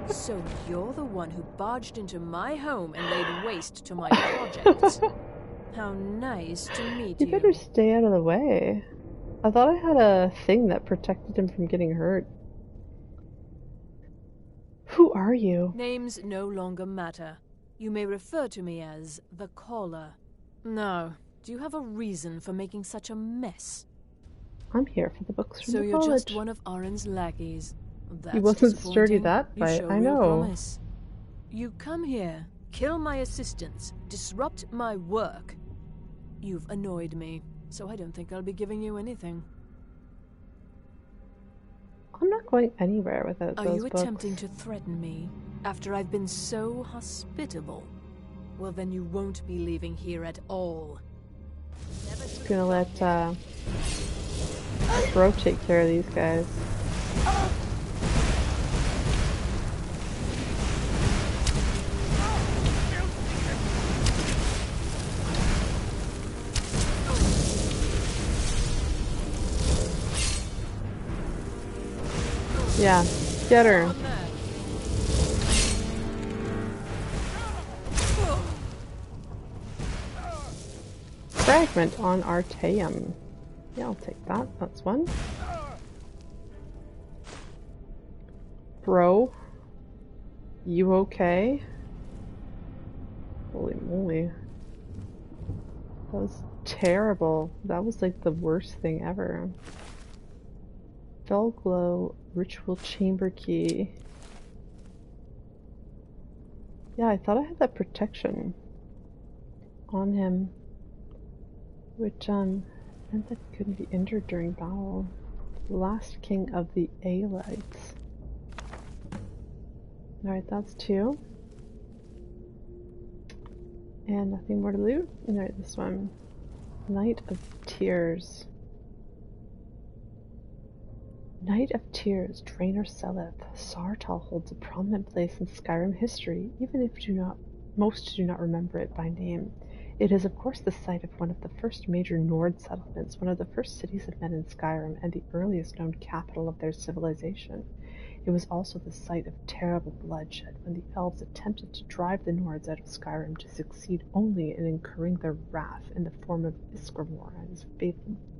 So you're the one who barged into my home and laid waste to my projects. How nice to meet you. You better stay out of the way. I thought I had a thing that protected him from getting hurt. Who are you? Names no longer matter. You may refer to me as the Caller. Now, do you have a reason for making such a mess? I'm here for the books from so the you're college. just one of Aaron's lackeys. That's He wasn't sturdy disappointing. that You fight, show I real know. promise. You come here, kill my assistants, disrupt my work. You've annoyed me, so I don't think I'll be giving you anything. I'm not going anywhere without those Are you books. attempting to threaten me after I've been so hospitable? Well, then you won't be leaving here at all. Just gonna let Bro take care of these guys. Yeah, get her. Fragment on Arteum. Yeah, I'll take that. That's one. Bro, you okay? Holy moly. That was terrible. That was like the worst thing ever. Fell glow, ritual chamber key. Yeah, I thought I had that protection on him, which meant that he couldn't be injured during battle. Last king of the Aelites. Alright, that's two. And nothing more to loot. Alright, this one. Night of Tears. Night of Tears, Draenor Seleth. Sartall holds a prominent place in Skyrim history, even if most do not remember it by name. It is of course the site of one of the first major Nord settlements, one of the first cities of men in Skyrim, and the earliest known capital of their civilization. It was also the site of terrible bloodshed when the elves attempted to drive the Nords out of Skyrim to succeed only in incurring their wrath in the form of Isgramor and his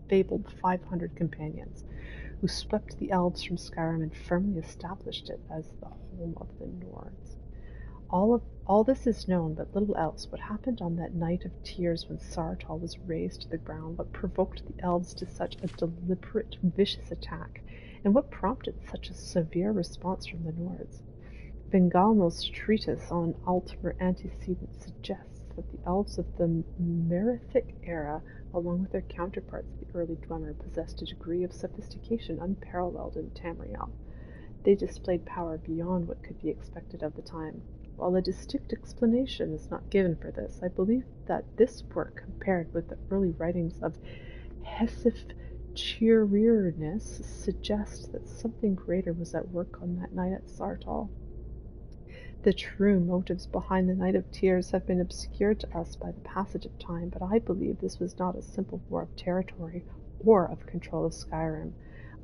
fabled 500 companions, who swept the elves from Skyrim and firmly established it as the home of the Nords. All this is known, but little else. What happened on that night of tears when Sartall was razed to the ground? What provoked the elves to such a deliberate, vicious attack? And what prompted such a severe response from the Nords? Vengalmo's treatise on Alter Antecedents suggests that the elves of the Merithic era, along with their counterparts of the early Dwemer, possessed a degree of sophistication unparalleled in Tamriel. They displayed power beyond what could be expected of the time. While a distinct explanation is not given for this, I believe that this work, compared with the early writings of Hesif Chiririnus, suggests that something greater was at work on that night at Sartall. The true motives behind the Night of Tears have been obscured to us by the passage of time, but I believe this was not a simple war of territory or of control of Skyrim.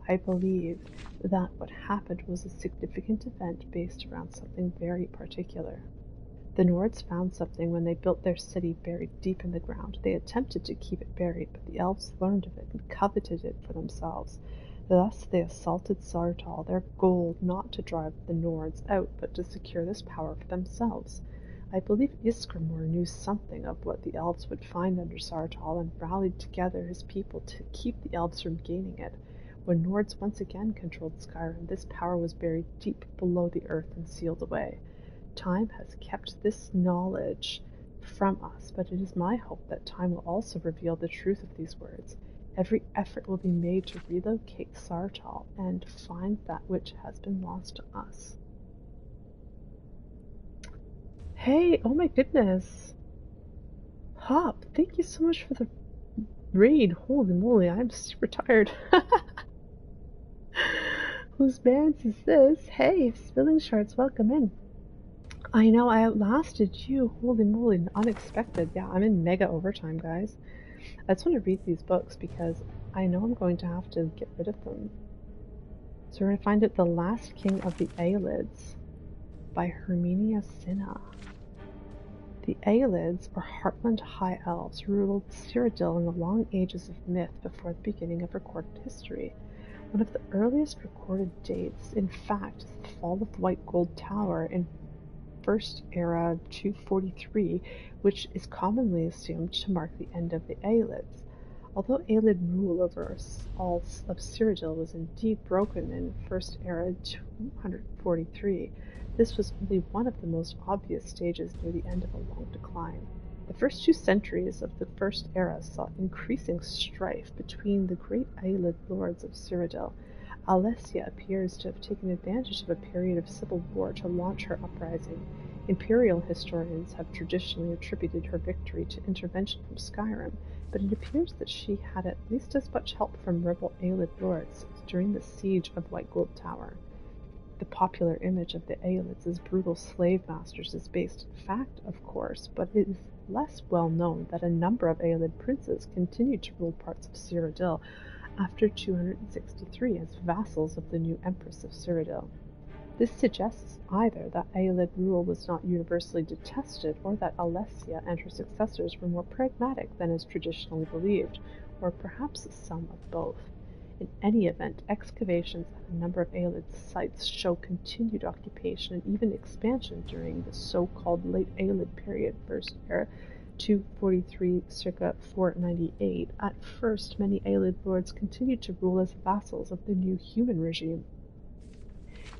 I believe that what happened was a significant event based around something very particular. The Nords found something when they built their city buried deep in the ground. They attempted to keep it buried, but the elves learned of it and coveted it for themselves. Thus they assaulted Sartall, their goal not to drive the Nords out, but to secure this power for themselves. I believe Isgramor knew something of what the elves would find under Sartall and rallied together his people to keep the elves from gaining it. When Nords once again controlled Skyrim, this power was buried deep below the earth and sealed away. Time has kept this knowledge from us, but it is my hope that time will also reveal the truth of these words. Every effort will be made to relocate Sartall and find that which has been lost to us. Hey, oh my goodness. Hop, thank you so much for the raid. Holy moly, I'm super tired. Whose bands is this? Hey, Spilling Shards, welcome in. I know, I outlasted you. Holy moly, unexpected. Yeah, I'm in mega overtime, guys. I just want to read these books because I know I'm going to have to get rid of them. So we're going to find it, The Last King of the Aelids. by Herminia Cinna. The Aelids, or Heartland High Elves, ruled Cyrodiil in the long ages of myth before the beginning of recorded history. One of the earliest recorded dates, in fact, is the fall of White Gold Tower in First Era 243, which is commonly assumed to mark the end of the Aelids. Although Aelid rule over all of Cyrodiil was indeed broken in First Era 243, this was only one of the most obvious stages near the end of a long decline. The first 2 centuries of the First Era saw increasing strife between the great Aelid lords of Cyrodiil. Alessia appears to have taken advantage of a period of civil war to launch her uprising. Imperial historians have traditionally attributed her victory to intervention from Skyrim, but it appears that she had at least as much help from rebel Aelid lords during the siege of White Gold Tower. The popular image of the Aelids as brutal slave masters is based in fact, of course, but it is less well known that a number of Aelid princes continued to rule parts of Cyrodiil after 263 as vassals of the new Empress of Cyrodiil. This suggests either that Aelid rule was not universally detested, or that Alessia and her successors were more pragmatic than is traditionally believed, or perhaps some of both. In any event, excavations at a number of Aelid sites show continued occupation and even expansion during the so-called Late Aelid period, First Era 243 circa 498. At first, many Aelid lords continued to rule as vassals of the new human regime.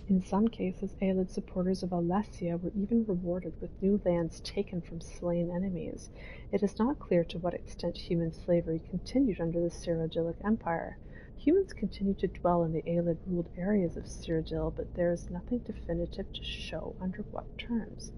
In some cases, Aelid supporters of Alessia were even rewarded with new lands taken from slain enemies. It is not clear to what extent human slavery continued under the Cyrodiilic Empire. Humans continued to dwell in the Aelid-ruled areas of Cyrodiil, but there is nothing definitive to show under what terms.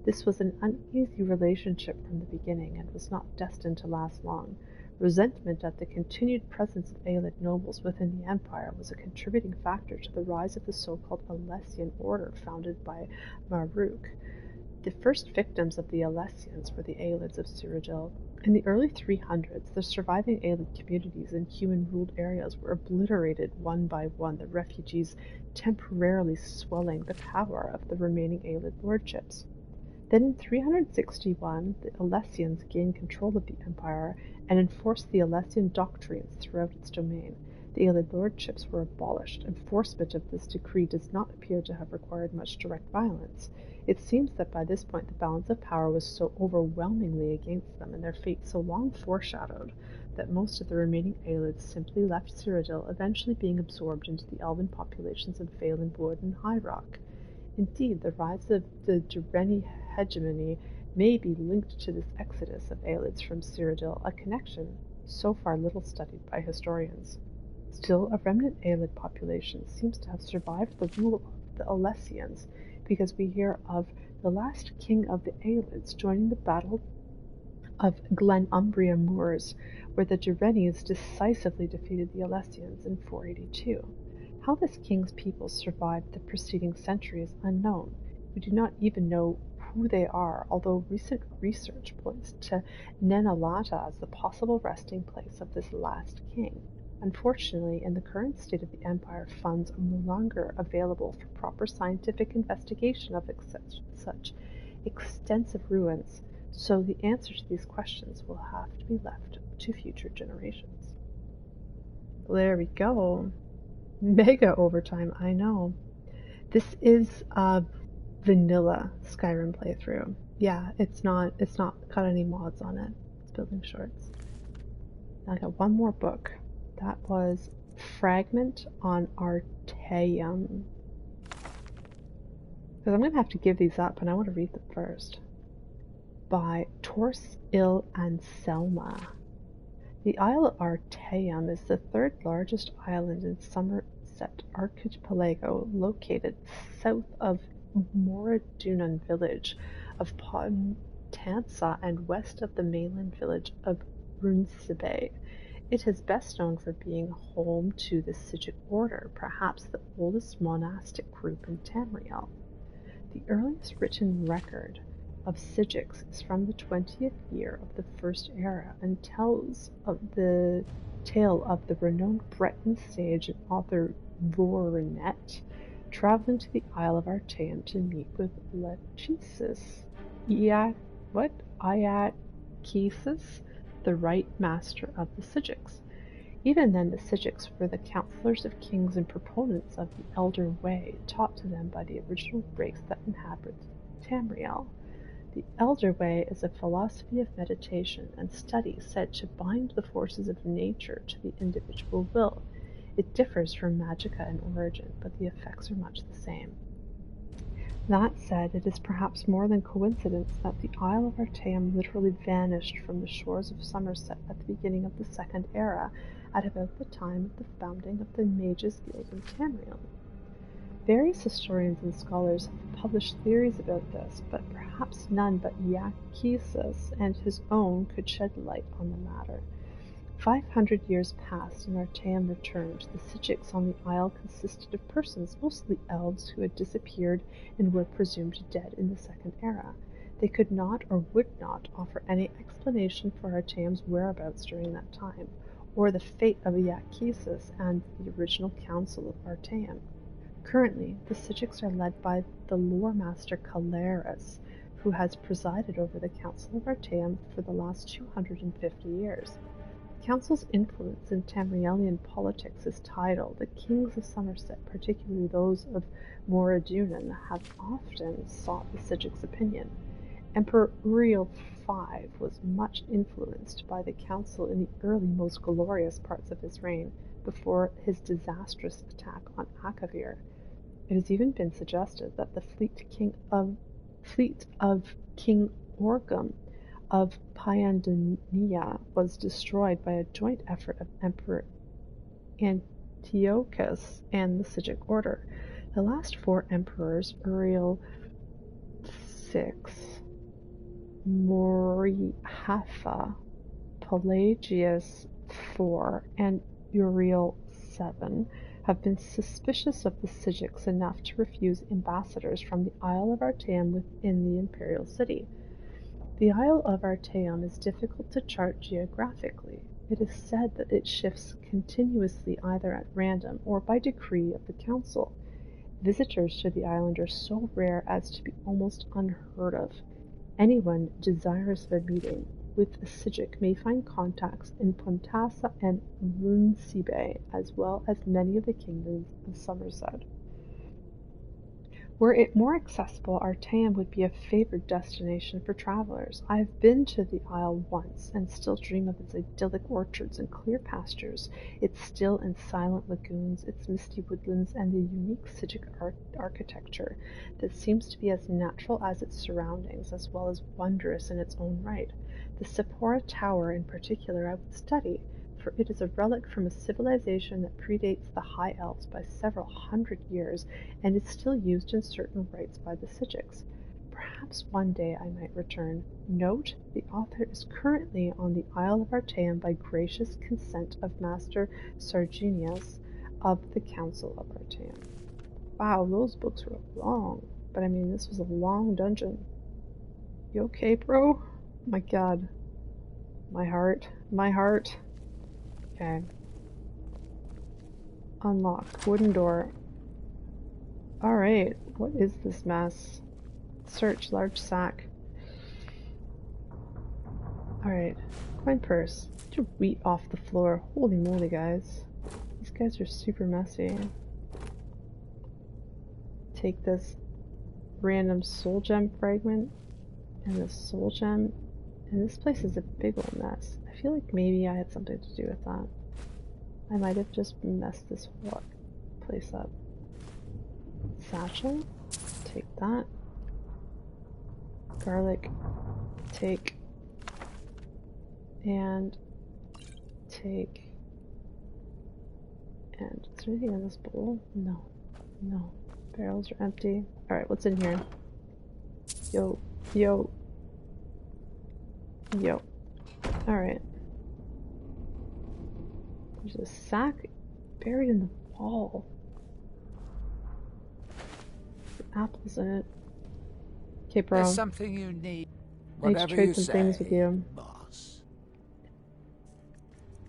This was an uneasy relationship from the beginning and was not destined to last long. Resentment at the continued presence of Aelid nobles within the empire was a contributing factor to the rise of the so-called Alessian order founded by Maruk. The first victims of the Alessians were the Aelids of Cyrodiil. In the early 300s, the surviving Aelid communities in human-ruled areas were obliterated one by one, the refugees temporarily swelling the power of the remaining Aelid lordships. Then in 361, the Alessians gained control of the empire and enforced the Alessian doctrines throughout its domain. The Aelid lordships were abolished. Enforcement of this decree does not appear to have required much direct violence. It seems that by this point the balance of power was so overwhelmingly against them, and their fate so long foreshadowed, that most of the remaining Aelids simply left Cyrodiil, eventually being absorbed into the elven populations of Valen Wood and High Rock. Indeed, the rise of the Durrani hegemony may be linked to this exodus of Aelids from Cyrodiil, a connection so far little studied by historians. Still, a remnant Aelid population seems to have survived the rule of the Alessians, because we hear of the last king of the Aelids joining the battle of Glenumbria Moors, where the Durranis decisively defeated the Alessians in 482. How this king's people survived the preceding century is unknown. We do not even know who they are, although recent research points to Nenalata as the possible resting place of this last king. Unfortunately, in the current state of the empire, funds are no longer available for proper scientific investigation of such extensive ruins, so the answer to these questions will have to be left to future generations. There we go. Mega overtime, I know. This is a vanilla Skyrim playthrough. Yeah, it's not got any mods on it. It's building shorts. Now I got one more book. That was Fragment on Artaeum. Because I'm going to have to give these up, and I want to read them first. By Tors Il and Selma. The Isle of Artaeum is the third largest island in Somerset Archipelago, located south of Moradunan village of Pontansa and west of the mainland village of Runcibe. It is best known for being home to the Sigil order, perhaps the oldest monastic group in Tamriel. The earliest written record of Sigics is from the 20th year of the First Era and tells of the tale of the renowned Breton sage and author Vorinet, traveling to the Isle of Artaeum to meet with Lachesis. Iachesis, the right master of the Sigics. Even then, the Sigics were the counselors of kings and proponents of the Elder Way taught to them by the original race that inhabits Tamriel. The Elder Way is a philosophy of meditation and study said to bind the forces of nature to the individual will. It differs from Magicka in origin, but the effects are much the same. That said, it is perhaps more than coincidence that the Isle of Artaeum literally vanished from the shores of Somerset at the beginning of the Second Era, at about the time of the founding of the Mages Guild in Tamriel. Various historians and scholars have published theories about this, but perhaps none but Iachesis and his own could shed light on the matter. 500 years passed and Artaeum returned. The Sigics on the isle consisted of persons, mostly elves, who had disappeared and were presumed dead in the Second Era. They could not or would not offer any explanation for Artaeum's whereabouts during that time, or the fate of Iachesis and the original council of Artaeum. Currently, the Sigics are led by the lore master Caleris, who has presided over the Council of Artaeum for the last 250 years. The Council's influence in Tamrielian politics is tidal. The kings of Somerset, particularly those of Moradunnan, have often sought the Sigics' opinion. Emperor Uriel V was much influenced by the Council in the early, most glorious parts of his reign, before his disastrous attack on Akavir. It has even been suggested that the fleet of King Orgum of Pyandonia was destroyed by a joint effort of Emperor Antiochus and the Sigic Order. The last four emperors, Uriel VI, Morihafa, Pelagius IV, and Uriel VII, have been suspicious of the Sigics enough to refuse ambassadors from the Isle of Artaeum within the imperial city. The Isle of Artaeum is difficult to chart geographically. It is said that it shifts continuously either at random or by decree of the council. Visitors to the island are so rare as to be almost unheard of. Anyone desirous of a meeting with a Sigic may find contacts in Pontassa and Runcibe, as well as many of the kingdoms of Somerset. Were it more accessible, Artaeum would be a favored destination for travelers. I have been to the isle once, and still dream of its idyllic orchards and clear pastures, its still and silent lagoons, its misty woodlands, and the unique Sigic architecture that seems to be as natural as its surroundings, as well as wondrous in its own right. The Sephora Tower in particular I would study, for it is a relic from a civilization that predates the High Elves by several hundred years, and is still used in certain rites by the Sigics. Perhaps one day I might return. Note, the author is currently on the Isle of Artaeum by gracious consent of Master Sarginius of the Council of Artaeum. Wow, those books were long, but I mean, this was a long dungeon. You okay, bro? My god. My heart. Okay. Unlock. Wooden door. Alright, what is this mess? Search. Large sack. Alright. Coin purse. Get your wheat off the floor. Holy moly, guys. These guys are super messy. Take this random soul gem fragment and this soul gem. And this place is a big old mess. I feel like maybe I had something to do with that. I might have just messed this whole place up. Satchel. Take that. Garlic. Take. And take. And is there anything in this bowl? No. No. Barrels are empty. Alright, what's in here? Yo. Alright. There's a sack buried in the wall. With apples in it. Okay, bro. There's something you need. I need to Whatever trade you some say, things with you. boss.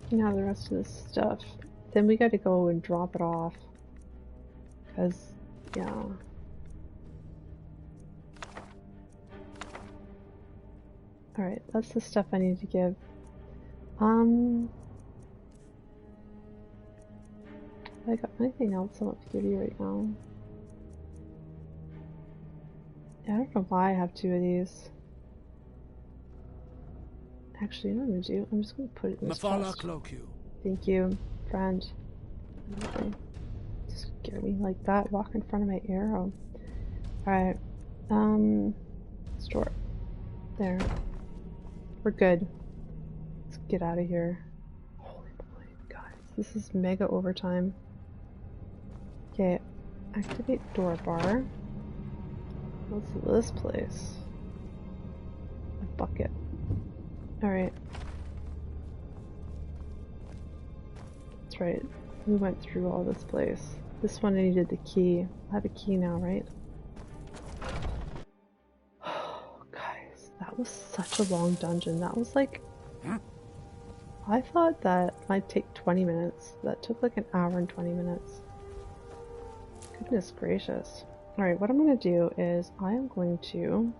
You can have the rest of this stuff. Then we gotta go and drop it off. Because Yeah. Alright, that's the stuff I need to give. I got anything else I want to give you right now? Yeah, I don't know why I have 2 of these. Actually, you know what I'm gonna do? I'm just gonna put it in this chest. Thank you, friend. Okay. Just scare me like that, walk in front of my arrow. Alright. Store. There. We're good. Let's get out of here. Holy moly, guys. This is mega overtime. Okay. Activate door bar. What's this place? A bucket. Alright. That's right. We went through all this place. This one I needed the key. I have a key now, right? Guys, that was such a long dungeon. That was like... I thought that might take 20 minutes. That took like an hour and 20 minutes. Goodness gracious. Alright, what I'm going to do is I am going to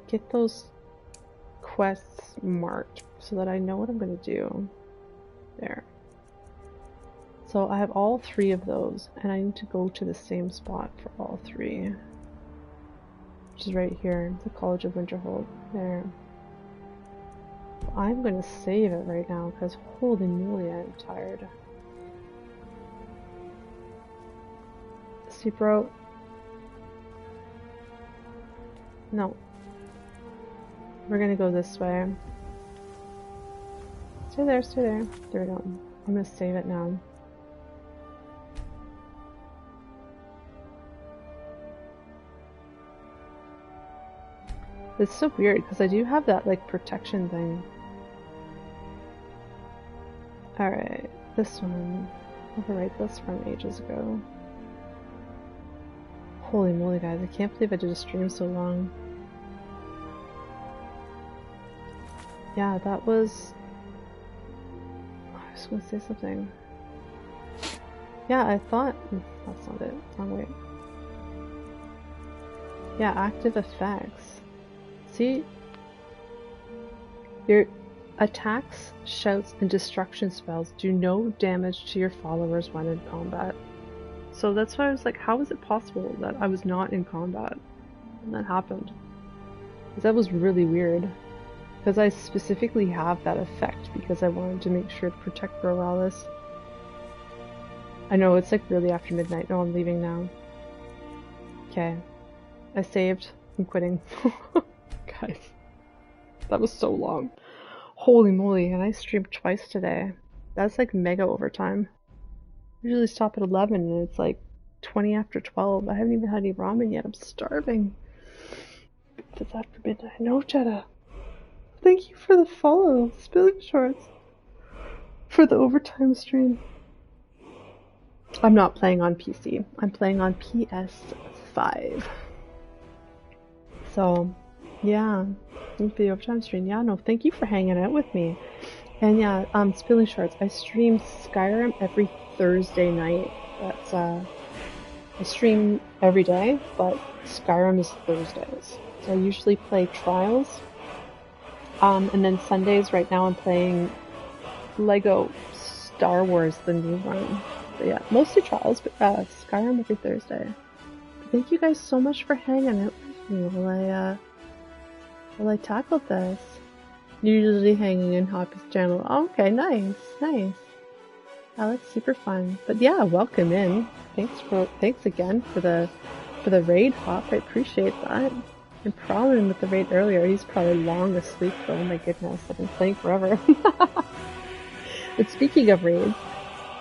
get those quests marked so that I know what I'm going to do. There. So I have all 3 of those, and I need to go to the same spot for all 3. Which is right here, the College of Winterhold. There. I'm going to save it right now, because holy moly, I'm tired. See, bro? No. We're gonna go this way. Stay there, stay there. There we go. I'm gonna save it now. It's so weird because I do have that like protection thing. Alright, this one. Overwrite this from ages ago. Holy moly, guys, I can't believe I did a stream so long. Yeah, that was... I was gonna say something. Yeah, I thought... That's not it. Wrong way. Yeah, active effects. See? Your attacks, shouts, and destruction spells do no damage to your followers when in combat. So that's why I was like, how is it possible that I was not in combat when that happened? Because that was really weird. Because I specifically have that effect because I wanted to make sure to protect Rolaine. I know, it's like really after midnight. No, I'm leaving now. Okay. I saved. I'm quitting. Guys. That was so long. Holy moly, and I streamed twice today. That's like mega overtime. I usually stop at 11 and it's like 20 after 12. I haven't even had any ramen yet. I'm starving. It's after midnight. No, Jetta. Thank you for the follow, Spilling Shorts. For the overtime stream. I'm not playing on PC. I'm playing on PS5. So, yeah. For the overtime stream. Yeah, no, thank you for hanging out with me. And yeah, Spilling Shorts. I stream Skyrim every Thursday night. That's I stream every day, but Skyrim is Thursdays. So I usually play Trials. And then Sundays, right now I'm playing Lego Star Wars, the new one. But yeah, mostly Trials, but Skyrim every Thursday. But thank you guys so much for hanging out with me while I tackled this. Usually hanging in Hoppy's channel. Oh, okay, nice, nice. Oh, that's super fun. But yeah, welcome in. Thanks again for the raid, Hop. I appreciate that. And Prowling with the raid earlier. He's probably long asleep though. Oh my goodness, I've been playing forever. But speaking of raids,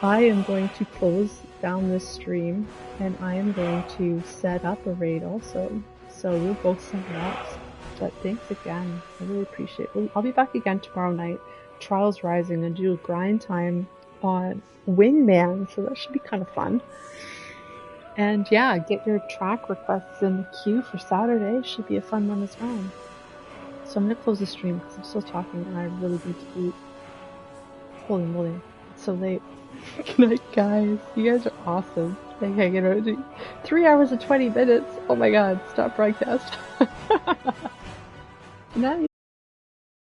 I am going to close down this stream and I am going to set up a raid also. So we'll go somewhere else. But thanks again. I really appreciate it. I'll be back again tomorrow night. Trials Rising, and do a grind time on Wingman, so that should be kind of fun. And yeah, get your track requests in the queue for Saturday. Should be a fun one as well. So I'm going to close the stream because I'm still talking and I really need to eat. Holy moly, it's so late. Good night, guys. You guys are awesome. Like hanging out. 3 hours and 20 minutes. Oh my god, stop broadcast. Good night.